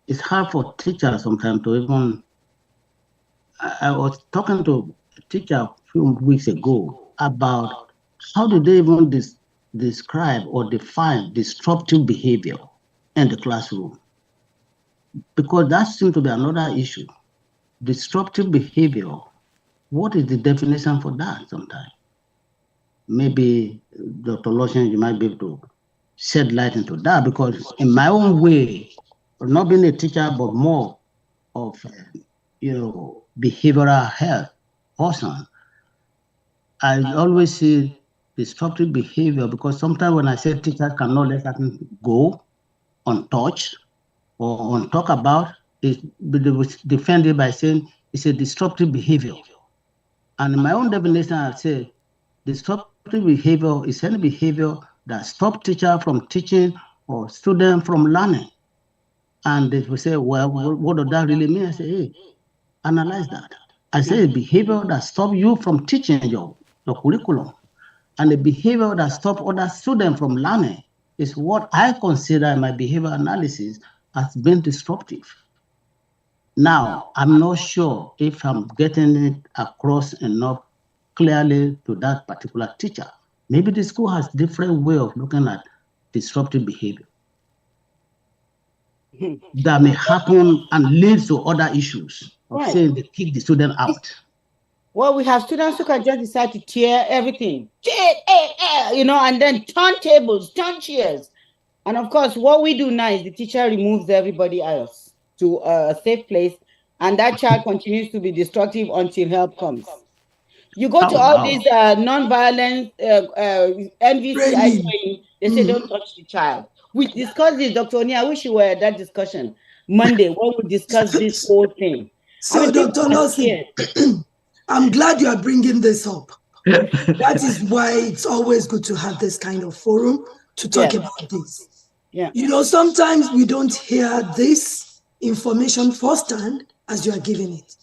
it's hard for teachers sometimes to even. I was talking to a teacher a few weeks ago about how do they even describe or define disruptive behavior in the classroom, because that seems to be another issue. Disruptive behavior, what is the definition for that sometimes? Maybe Dr. Lawson, you might be able to shed light into that, because in my own way, not being a teacher, but more of, behavioral health person, I always see disruptive behavior, because sometimes when I say teachers cannot let something go untouched or untalked about, they was defended by saying it's a disruptive behavior. And in my own definition, I say disruptive behavior is any behavior that stops teacher from teaching or student from learning. And they will say, well, what does that really mean? I say, hey, analyze that. I say a behavior that stops you from teaching your curriculum, and the behavior that stops other students from learning is what I consider in my behavior analysis as being disruptive. Now, I'm not sure if I'm getting it across enough clearly to that particular teacher. Maybe the school has different way of looking at disruptive behavior that may happen and leads to other issues of saying they kick the student out. Well, we have students who can just decide to tear everything, and then turn tables, turn chairs. And of course, what we do now is the teacher removes everybody else to a safe place, and that child continues to be destructive until help comes. You go to all these non-violent NVCI training, they say don't touch the child. We discussed this, Dr. Oni. I wish you were at that discussion Monday when we discussed this whole thing. So, Dr. Lawson, I'm glad you are bringing this up. That is why it's always good to have this kind of forum to talk about this. Yeah. Sometimes we don't hear this information firsthand as you are giving it.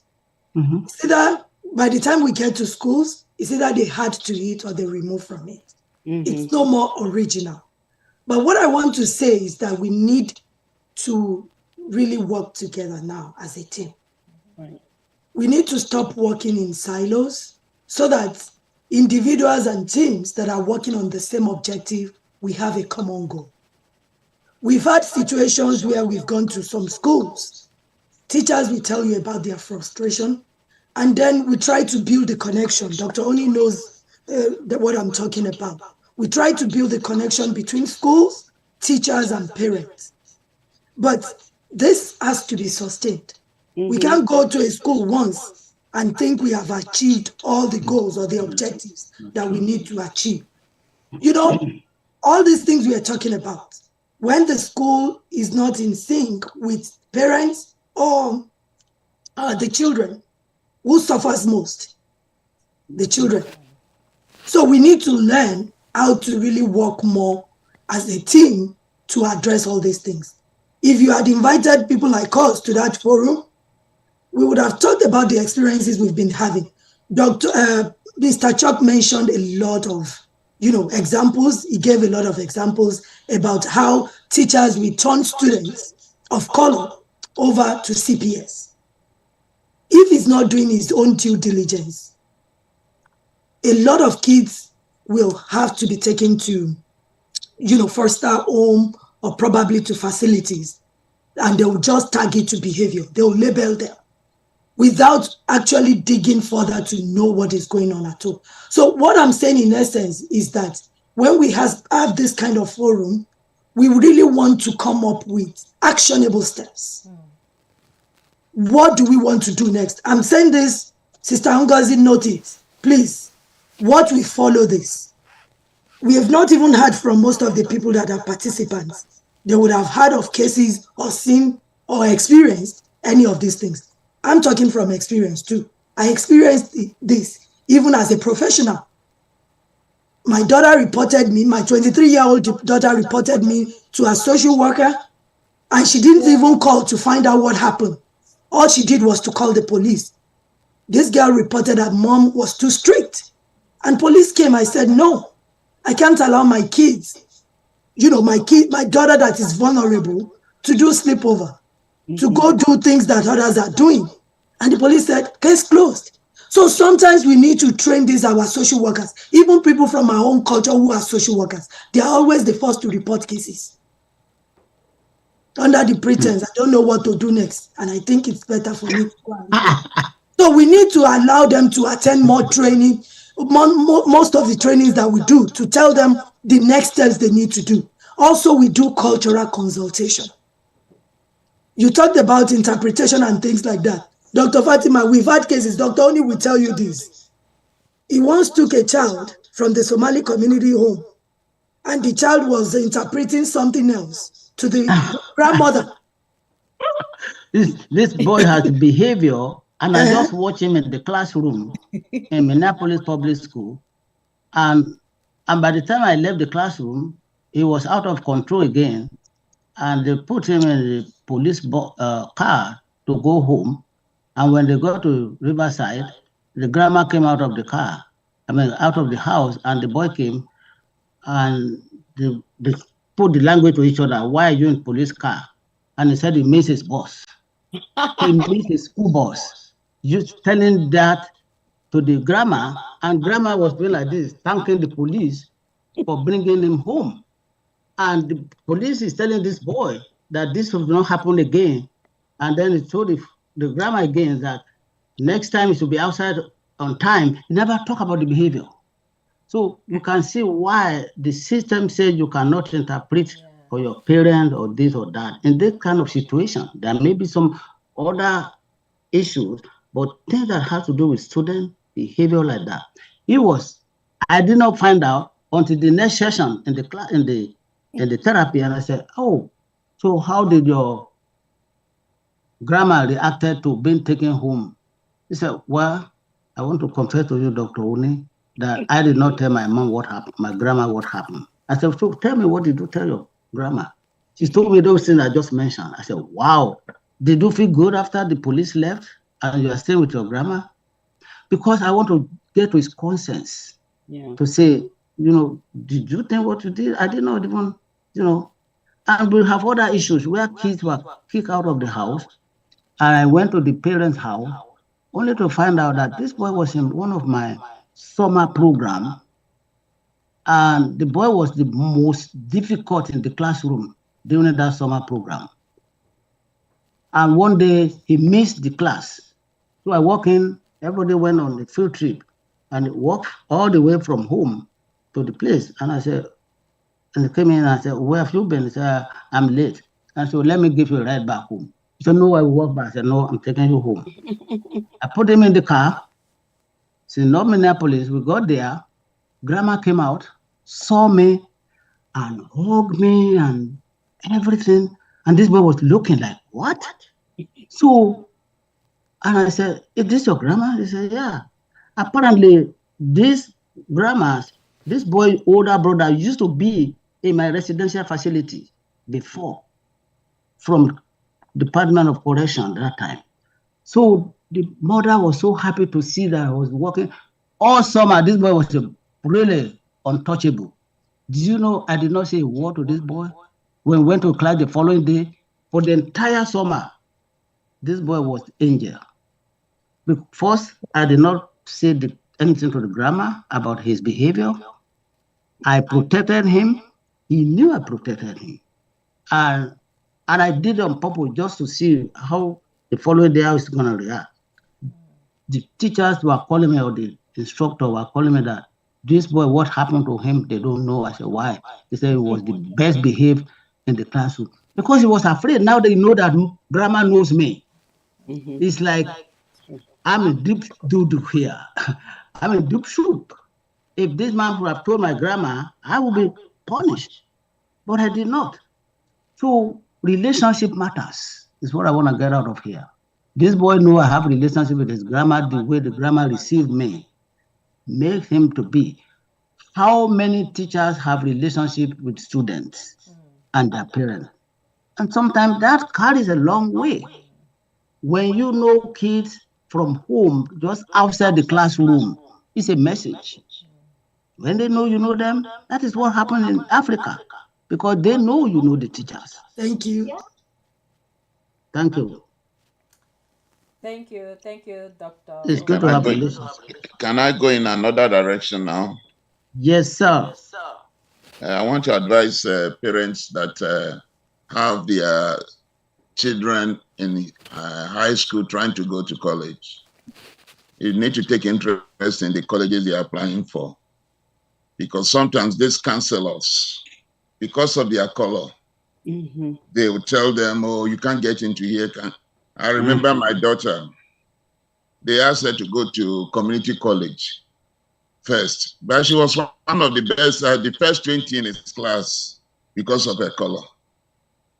It's either by the time we get to schools, it's either they had to eat or they remove from it. It's no more original. But what I want to say is that we need to really work together now as a team. Right. We need to stop working in silos so that individuals and teams that are working on the same objective, we have a common goal. We've had situations where we've gone to some schools. Teachers will tell you about their frustration, and then we try to build a connection. Dr. Oni knows what I'm talking about. We try to build a connection between schools, teachers, and parents. But this has to be sustained. We can't go to a school once and think we have achieved all the goals or the objectives that we need to achieve. You know, all these things we are talking about, when the school is not in sync with parents or the children, who suffers most? The children. So we need to learn how to really work more as a team to address all these things. If you had invited people like us to that forum, we would have talked about the experiences we've been having. Mr. Chuck mentioned a lot of, examples. He gave a lot of examples about how teachers return students of color over to CPS. If he's not doing his own due diligence, a lot of kids will have to be taken to, foster home or probably to facilities, and they will just target to behavior. They will label them without actually digging further to know what is going on at all. So what I'm saying in essence is that when we have this kind of forum, we really want to come up with actionable steps. What do we want to do next? I'm saying this, Sister Ngozi, note it, please. What we follow this? We have not even heard from most of the people that are participants. They would have heard of cases or seen or experienced any of these things. I'm talking from experience too. I experienced this even as a professional. My daughter reported me, my 23-year-old daughter reported me to a social worker, and she didn't even call to find out what happened. All she did was to call the police. This girl reported that mom was too strict. And police came. I said, no, I can't allow my kids, my daughter that is vulnerable, to do sleepover, to go do things that others are doing. And the police said, case closed. So sometimes we need to train our social workers, even people from our own culture who are social workers. They are always the first to report cases under the pretense, I don't know what to do next. And I think it's better for me to go and so we need to allow them to attend more training, most of the trainings that we do, to tell them the next steps they need to do. Also, we do cultural consultation. You talked about interpretation and things like that. Dr. Fatima, we've had cases, Dr. Oni will tell you this. He once took a child from the Somali community home, and the child was interpreting something else to the grandmother. This boy has behavior, and I just watch him in the classroom in Minneapolis Public School, and by the time I left the classroom, he was out of control again, and they put him in the police car to go home. And when they got to Riverside, the grandma came out of the car, out of the house, and the boy came, and they put the language to each other. Why are you in police car? And he said he missed his boss. He missed his school boss. Just telling that to the grandma, and grandma was doing like this, thanking the police for bringing him home. And the police is telling this boy that this will not happen again. And then he told the grandma again that next time he should be outside on time. He never talk about the behavior. So you can see why the system says you cannot interpret for your parent or this or that. In this kind of situation, there may be some other issues, but things that have to do with student behavior like that. I did not find out until the next session in the class, in the therapy, and I said, oh, so how did your grandma reacted to being taken home? He said, well, I want to confess to you, Dr. Oni, that I did not tell my mom what happened, my grandma what happened. I said, so tell me, what did you tell your grandma? She told me those things I just mentioned. I said, wow, did you feel good after the police left and you are staying with your grandma? Because I want to get to his conscience to say, did you think what you did? I did not even, and we have other issues where kids were kicked out of the house. And I went to the parents' house only to find out that this boy was in one of my summer program, and the boy was the most difficult in the classroom during that summer program. And one day he missed the class. So I walked in, everybody went on a field trip, and walked all the way from home to the place. And I said, and he came in and I said, where have you been? He said, I'm late. And so let me give you a ride back home. said, no, I will walk back. I said, no, I'm taking you home. I put him in the car. Since North Minneapolis, we got there. Grandma came out, saw me, and hugged me and everything. And this boy was looking like, what? So, and I said, is this your grandma? He said, yeah. Apparently, this boy's older brother used to be in my residential facility before from Department of Correction at that time. So the mother was so happy to see that I was working. All summer, this boy was really untouchable. Did you know I did not say a word to this boy? When we went to class the following day, for the entire summer, this boy was angel. First, I did not say anything to the grandma about his behavior. I protected him. He knew I protected him. And I did it on purpose just to see how the following day I was going to react. The teachers were calling me, or the instructor were calling me that this boy, what happened to him, they don't know. I said, why? They said he was the best behaved in the classroom. Because he was afraid. Now they know that grandma knows me. It's like, I'm a deep doo-doo here. I'm a deep soup. If this man would have told my grandma, I would be punished. But I did not. So relationship matters, is what I want to get out of here. This boy knew I have a relationship with his grandma, the way the grandma received me. Make him to be. How many teachers have relationship with students and their parents? And sometimes that carries a long way. When you know kids from home, just outside the classroom, it's a message. When they know you know them, that is what happened in Africa, because they know you know the teachers. Thank you. Thank you. Thank you, Dr. It's good to have a relationship. Can I go in another direction now? Yes, sir. I want to advise parents that have their children in high school trying to go to college. You need to take interest in the colleges they are applying for, because sometimes these counselors, because of their color, they will tell them, oh, you can't get into here. I remember my daughter, they asked her to go to community college first, but she was one of the best, the first 20 in his class because of her color.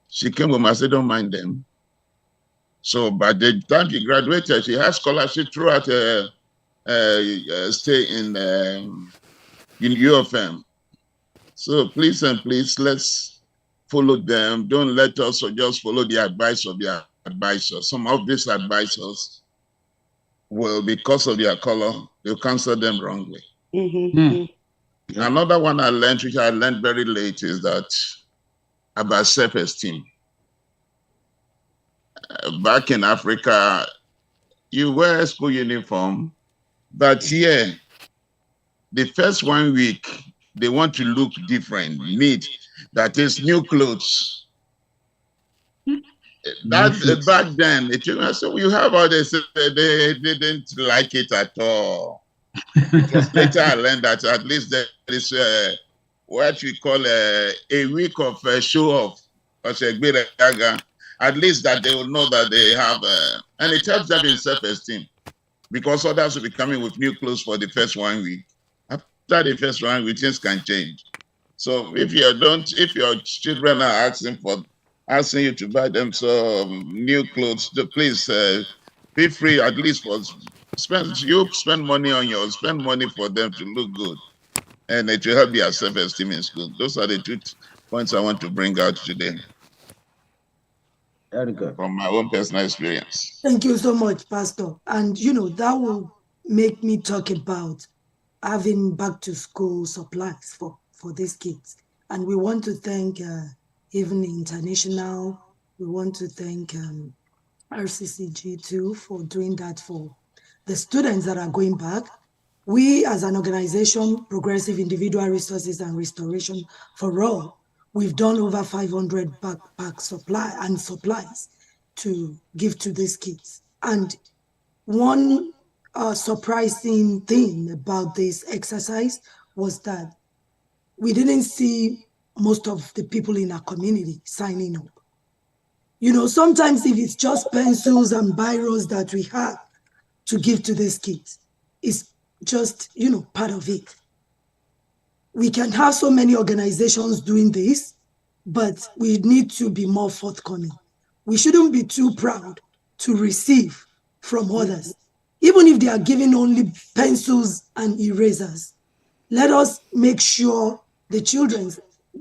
She came home, I said, don't mind them. So by the time she graduated, she had scholarship throughout her stay in UFM. So please and please, let's follow them. Don't let us just follow the advice of their advisors. Some of these advisors will, because of their color, they'll counsel them wrongly. Another one I learned, which I learned very late, is that about self-esteem. Back in Africa, you wear a school uniform, but here, the first 1 week, they want to look different, neat. That is new clothes. That back then, so you have all this, they didn't like it at all. Because later I learned that at least there is what we call a week of show off. At least that they will know that they have, and it helps them in self-esteem, because others will be coming with new clothes for the first 1 week. After the first 1 week, things can change. So if your children are asking you to buy them some new clothes, please be free, at least for spend money for them to look good, and it will help their self-esteem in school. Those are the 2 points I want to bring out today. Very good. From my own personal experience. Thank you so much, Pastor. And that will make me talk about having back to school supplies for these kids. And we want to thank even International. We want to thank RCCG too for doing that for the students that are going back. We as an organization, Progressive Individual Resources and Restoration for All, we've done over 500 backpack supplies to give to these kids. And one surprising thing about this exercise was that we didn't see most of the people in our community signing up. You know, sometimes if it's just pencils and biros that we have to give to these kids, it's just, you know, part of it. We can have so many organizations doing this, but we need to be more forthcoming. We shouldn't be too proud to receive from others, even if they are giving only pencils and erasers. Let us make sure the children,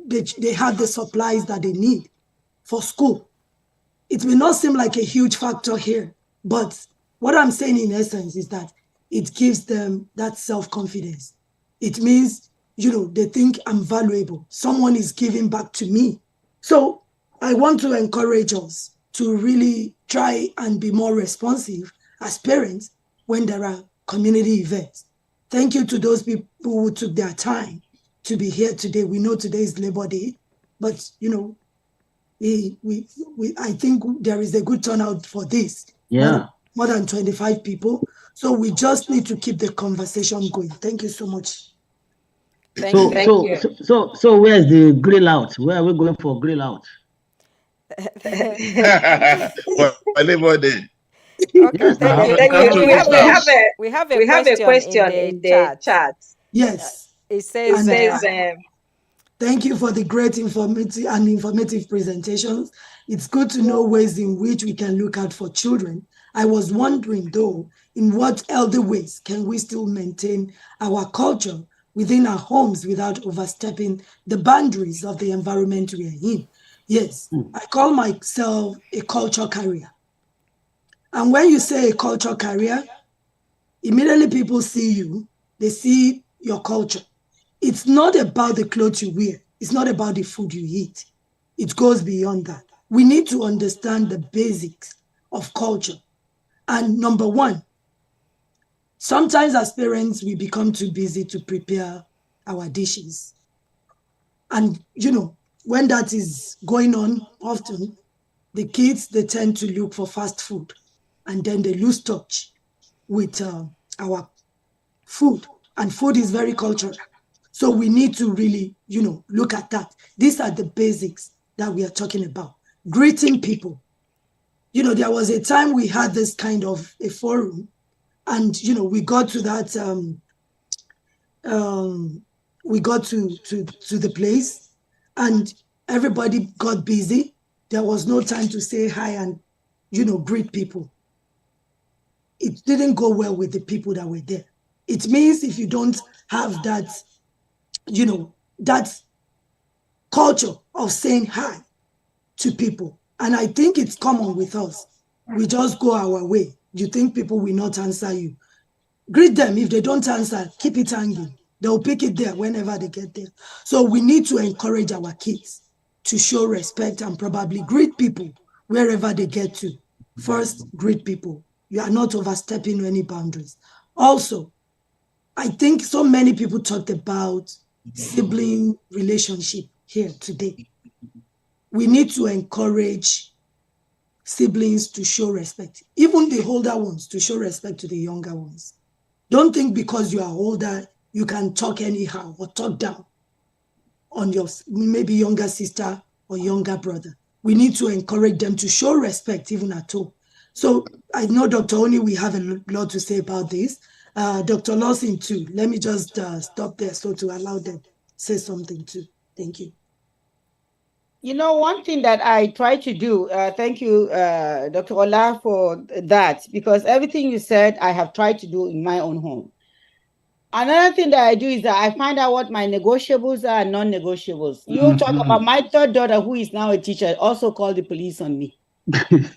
they have the supplies that they need for school. It may not seem like a huge factor here, but what I'm saying in essence is that it gives them that self-confidence. It means, you know, they think I'm valuable. Someone is giving back to me. So I want to encourage us to really try and be more responsive as parents when there are community events. Thank you to those people who took their time to be here today. We know today is Labor Day, but, you know, I think there is a good turnout for this. Yeah. More than 25 people. So we just need to keep the conversation going. Thank you so much. So where's the grill out? Where are we going for grill out? For Labor Day. Okay, Yes, thank you. We have a question in the chat. Yes. It says, thank you for the great informative presentations. It's good to know ways in which we can look out for children. I was wondering, though, in what other ways can we still maintain our culture within our homes without overstepping the boundaries of the environment we are in? Yes, I call myself a culture carrier. And when you say a culture carrier, immediately people see you, they see your culture. It's not about the clothes you wear. It's not about the food you eat. It goes beyond that. We need to understand the basics of culture. And number one, sometimes as parents, we become too busy to prepare our dishes. And, you know, when that is going on often, the kids, they tend to look for fast food. And then they lose touch with our food. And food is very cultural. So we need to really, you know, look at that. These are the basics that we are talking about. Greeting people. You know, there was a time we had this kind of a forum, and, you know, we got to that, we got to the place, and everybody got busy. There was no time to say hi and, you know, greet people. It didn't go well with the people that were there. It means if you don't have that, you know, that culture of saying hi to people. And I think it's common with us. We just go our way. You think people will not answer you. Greet them. If they don't answer, keep it hanging. They'll pick it there whenever they get there. So we need to encourage our kids to show respect and probably greet people wherever they get to. First, greet people. You are not overstepping any boundaries. Also, I think so many people talked about sibling relationship here today. We need to encourage siblings to show respect, even the older ones to show respect to the younger ones. Don't think because you are older, you can talk anyhow or talk down on your maybe younger sister or younger brother. We need to encourage them to show respect even at home. So I know Dr. Oni, we have a lot to say about this. Dr. Lawson too. Let me just stop there so to allow them to say something too. Thank you. You know, one thing that I try to do, thank you, Dr. Ola, for that, because everything you said, I have tried to do in my own home. Another thing that I do is that I find out what my negotiables are and non-negotiables. You talk about my third daughter, who is now a teacher, also called the police on me. And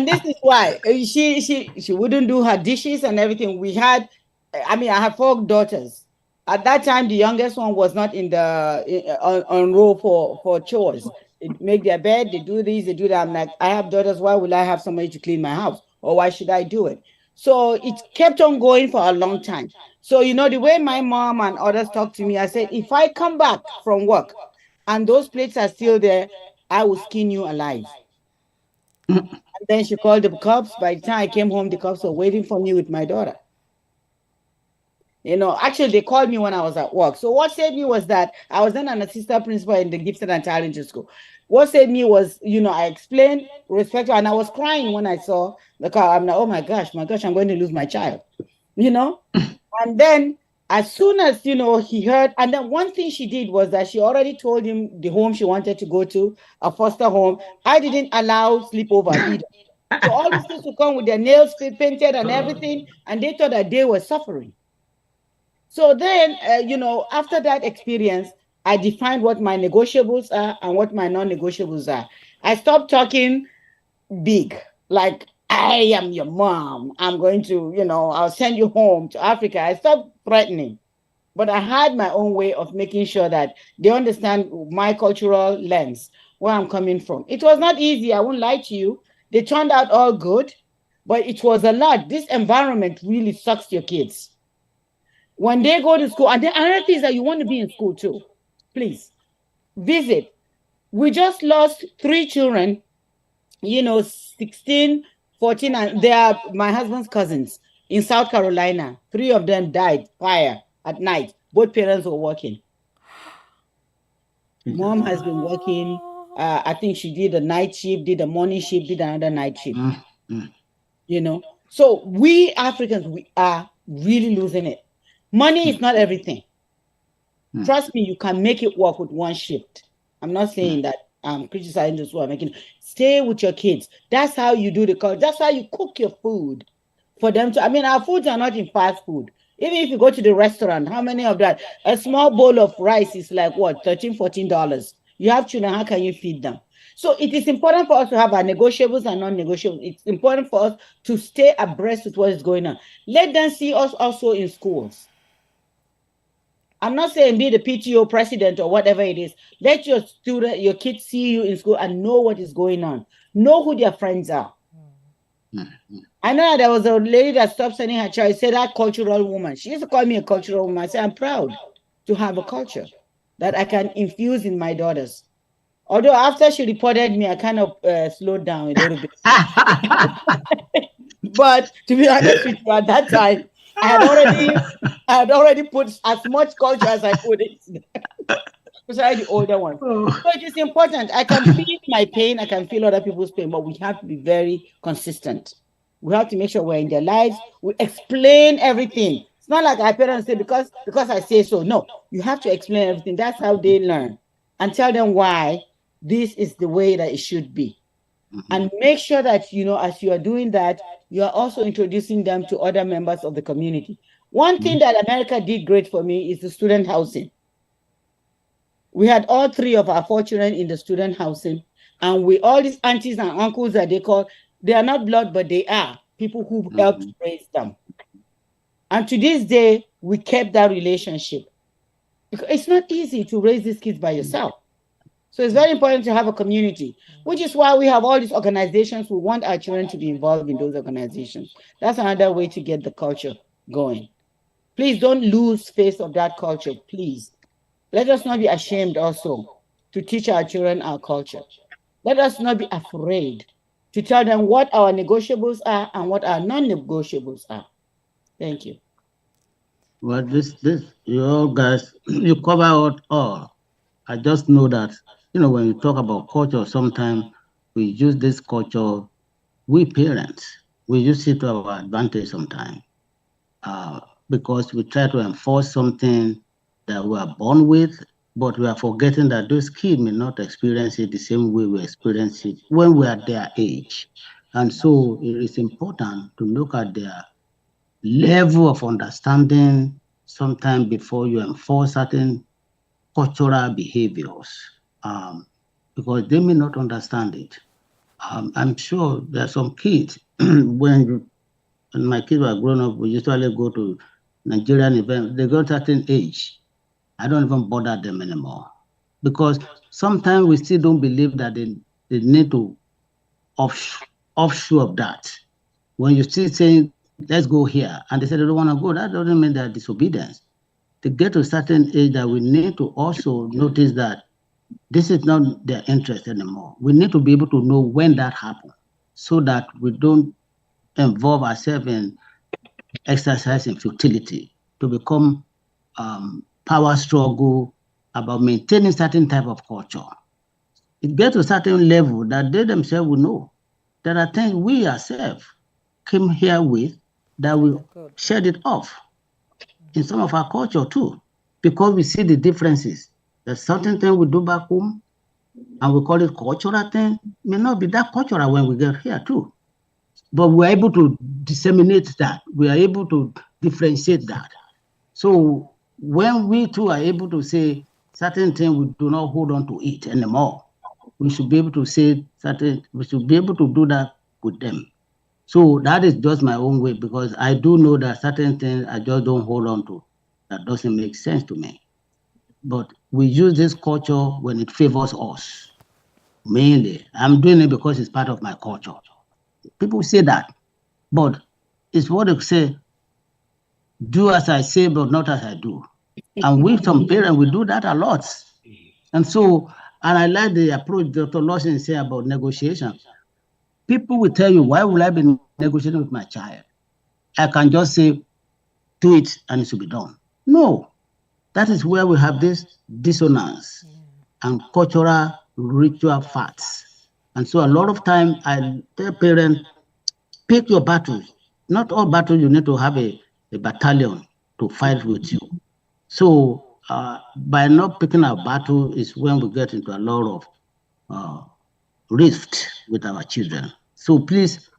this is why she wouldn't do her dishes and everything. I have 4 daughters. At that time, the youngest one was not in the on roll for chores. They make their bed, they do this, they do that. I'm like, I have daughters. Why will I have somebody to clean my house, or why should I do it? So it kept on going for a long time. So, you know, the way my mom and others talk to me, I said, if I come back from work and those plates are still there, I will skin you alive. And then she called the cops. By the time I came home, the cops were waiting for me with my daughter. You know, actually, they called me when I was at work. So what saved me was that I was then an assistant principal in the gifted and talented school. What saved me was, I explained respect, and I was crying when I saw the car. I'm like, oh my gosh, I'm going to lose my child, And then as soon as, he heard, and then one thing she did was that she already told him the home she wanted to go to, a foster home. I didn't allow sleepovers either. So all these kids would come with their nails painted and everything, and they thought that they were suffering. So then, after that experience, I defined what my negotiables are and what my non-negotiables are. I stopped talking big, like, I am your mom. I'm going to, I'll send you home to Africa. I stopped threatening, but I had my own way of making sure that they understand my cultural lens, where I'm coming from. It was not easy. I won't lie to you. They turned out all good, but it was a lot. This environment really sucks your kids. When they go to school, and the other things that you want to be in school too, please visit. We just lost 3 children, 16, 14, and they are my husband's cousins in South Carolina. 3 of them died fire at night. Both parents were working. Mom has been working. I think she did a night shift, did a morning shift, did another night shift. So we Africans, we are really losing it. Money is not everything. Trust me, you can make it work with one shift. I'm not saying that I'm criticizing those who are making. Stay with your kids. That's how you do the culture. That's how you cook your food for them to. I mean, our foods are not in fast food. Even if you go to the restaurant, how many of that? A small bowl of rice is like what, $13, $14. You have children, how can you feed them? So it is important for us to have our negotiables and non-negotiables. It's important for us to stay abreast with what is going on. Let them see us also in schools. I'm not saying be the PTO president or whatever it is. Let your kids see you in school and know what is going on. Know who their friends are. I know there was a lady that stopped sending her child. Said that cultural woman. She used to call me a cultural woman. I said, I'm proud to have a culture that I can infuse in my daughters. Although after she reported me, I kind of slowed down a little bit. But to be honest with you, at that time, I had already put as much culture as I could in, especially the older ones. So it is important. I can feel my pain, I can feel other people's pain, but we have to be very consistent. We have to make sure we're in their lives. We explain everything. It's not like our parents say because I say so. No, you have to explain everything. That's how they learn, and tell them why this is the way that it should be. And make sure that, as you are doing that, you are also introducing them to other members of the community. One thing that America did great for me is the student housing. We had all 3 of our 4 children in the student housing, and we all these aunties and uncles that they are not blood, but they are people who helped raise them. And to this day, we kept that relationship. Because it's not easy to raise these kids by yourself. So it's very important to have a community, which is why we have all these organizations. We want our children to be involved in those organizations. That's another way to get the culture going. Please don't lose face of that culture, please. Let us not be ashamed also to teach our children our culture. Let us not be afraid to tell them what our negotiables are and what our non-negotiables are. Thank you. Well, you all guys, you cover it all. I just know that, when you talk about culture, sometimes we use this culture, we parents, we use it to our advantage sometimes, because we try to enforce something that we are born with, but we are forgetting that those kids may not experience it the same way we experience it when we are their age. And so it is important to look at their level of understanding sometime before you enforce certain cultural behaviors, because they may not understand it. I'm sure there are some kids, when my kids were growing up, we usually go to Nigerian events. They go to a certain age, I don't even bother them anymore, because sometimes we still don't believe that they need to offshore of that. When you still saying, let's go here, and they say they don't want to go, that doesn't mean they're disobedience. To get to a certain age, that we need to also notice that this is not their interest anymore. We need to be able to know when that happens, so that we don't involve ourselves in exercising futility to become power struggle about maintaining certain type of culture. it gets to a certain level that they themselves will know there are things we ourselves came here with that we shed it off in some of our culture too, because we see the differences. There's certain thing we do back home and we call it cultural thing, may not be that cultural when we get here too. But we're able to disseminate that. We are able to differentiate that. So when we too are able to say certain things we do not hold on to it anymore, we should be able to say we should be able to do that with them. So that is just my own way, because I do know that certain things I just don't hold on to. That doesn't make sense to me. But we use this culture when it favors us. Mainly, I'm doing it because it's part of my culture. People say that, but it's what they say, do as I say, but not as I do. And we, some parents, we do that a lot. And so, and I like the approach Dr. Lawson said about negotiation. People will tell you, why will I be negotiating with my child? I can just say, do it and it should be done. No, that is where we have this dissonance and cultural ritual facts. And so a lot of time I tell parents, pick your battles. Not all battles you need to have a battalion to fight with you. So by not picking our battle is when we get into a lot of rift with our children. So please,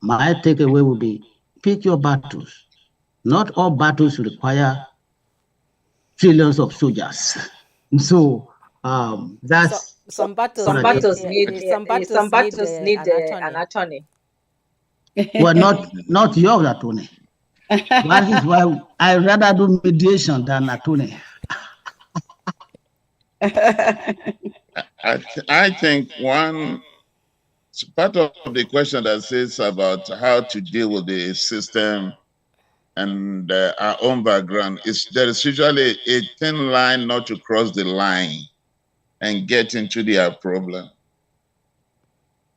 my takeaway will be, pick your battles. Not all battles require trillions of soldiers. So that's some battles need an attorney. Well, not your attorney. That is why I rather do mediation than attorney. I think one part of the question that says about how to deal with the system and our own background is there is usually a thin line not to cross the line and get into their problem.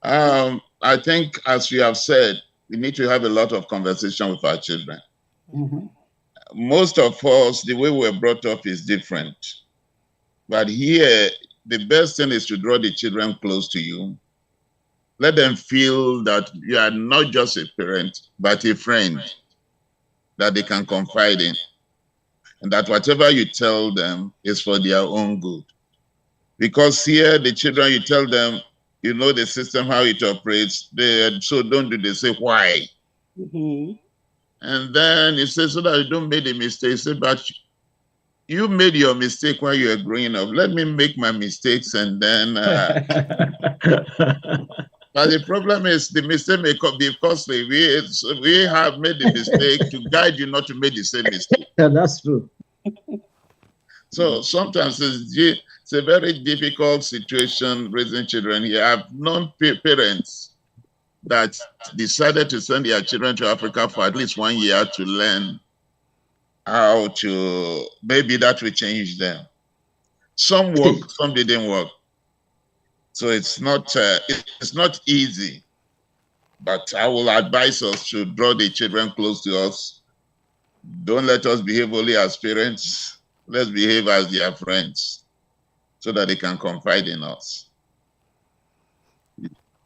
I think, as you have said, we need to have a lot of conversation with our children. Mm-hmm. Most of us, the way we're brought up is different. But here, the best thing is to draw the children close to you. Let them feel that you are not just a parent, but a friend that they can confide in. And that whatever you tell them is for their own good. Because here, the children, you tell them, you know the system, how it operates, so don't do this, say why. Mm-hmm. And then you say, so that you don't make a mistake, say, but you made your mistake while you were growing up. Let me make my mistakes and then... But the problem is the mistake may be costly. We have made the mistake to guide you not to make the same mistake. Yeah, that's true. So sometimes it's a very difficult situation raising children here. I've known parents that decided to send their children to Africa for at least 1 year to learn how to, maybe that will change them. Some work, some didn't work. So it's not easy. But I will advise us to draw the children close to us. Don't let us behave only as parents. Let's behave as their friends so that they can confide in us.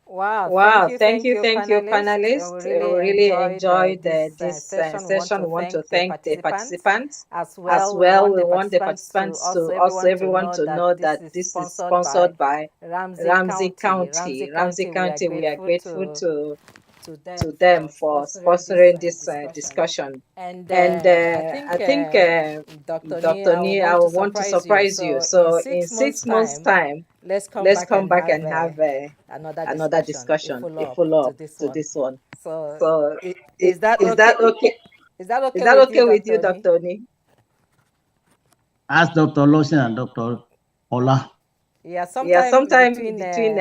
Wow, Wow, thank you, panelists. We really enjoyed this session. We want to thank the participants. As well, we want the participants to also everyone to know that this is sponsored by Ramsey County. Ramsey County, we are grateful to them for sponsoring this discussion. And I think Dr. Ni, I want to surprise you. So in 6 months' time, let's come back and have another discussion, a follow-up to this one. So is that okay? Is that okay with you, Dr. Ni? Ask Dr. Lawson and Dr. Ola. Yeah, sometime between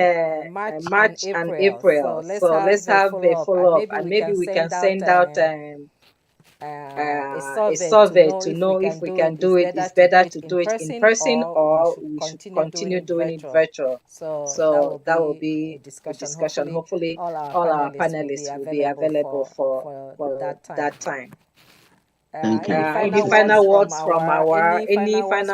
March and April. So let's have a follow-up, and maybe we can send out a survey to know if we can do it. It's better to do it in person or we should continue doing it virtual. So that will be a discussion. Hopefully, all our panelists will be available for that time. Thank you. Any final words from our panelists,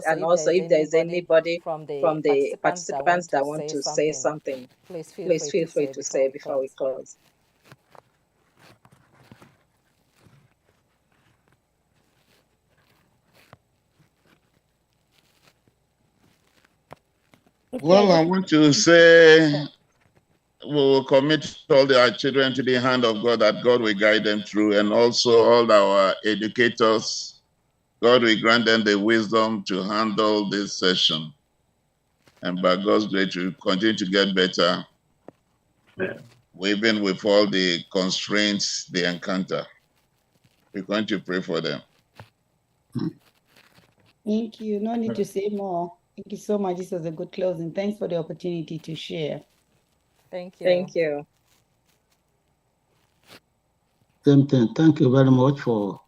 and also if there is anybody from the participants that want to say something, please feel free to say before we close. Well, I want to say we will commit all our children to the hand of God, that God will guide them through, and also all our educators, God will grant them the wisdom to handle this session. And by God's grace, we continue to get better, even with all the constraints they encounter. We're going to pray for them. Thank you. No need to say more. Thank you so much. This was a good closing. Thanks for the opportunity to share. Thank you. Thank you. Same thing. Thank you very much for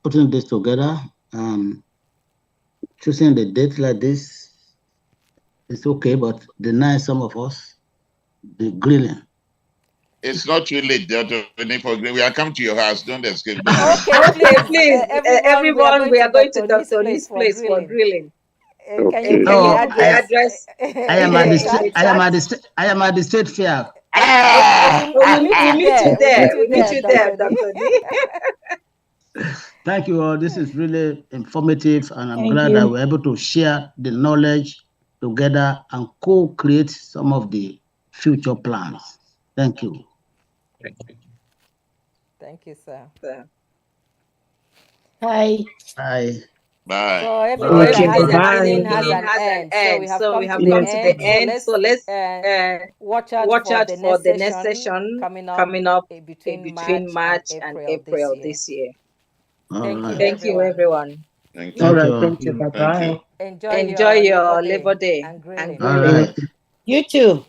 putting this together and choosing the date like this. It's okay, but deny some of us the grilling. It's not too late, Dr. We are coming to your house. Don't escape. Okay, please, everyone, we are going to Dr. Oni's place for grilling. Can you address? I am at the state fair. We'll meet you there, Dr. Oni. Thank you all. This is really informative, and I'm glad that we're able to share the knowledge together and co-create some of the future plans. Thank you. Thank you, sir. Bye. Bye. Bye. So everything that has a beginning has an end. So we have come to the end. So let's watch out for the next session coming up between March and April this year. Thank you, everyone. Thank you. All right, thank you. Bye-bye. Enjoy your Labor Day and grilling. All right. You too.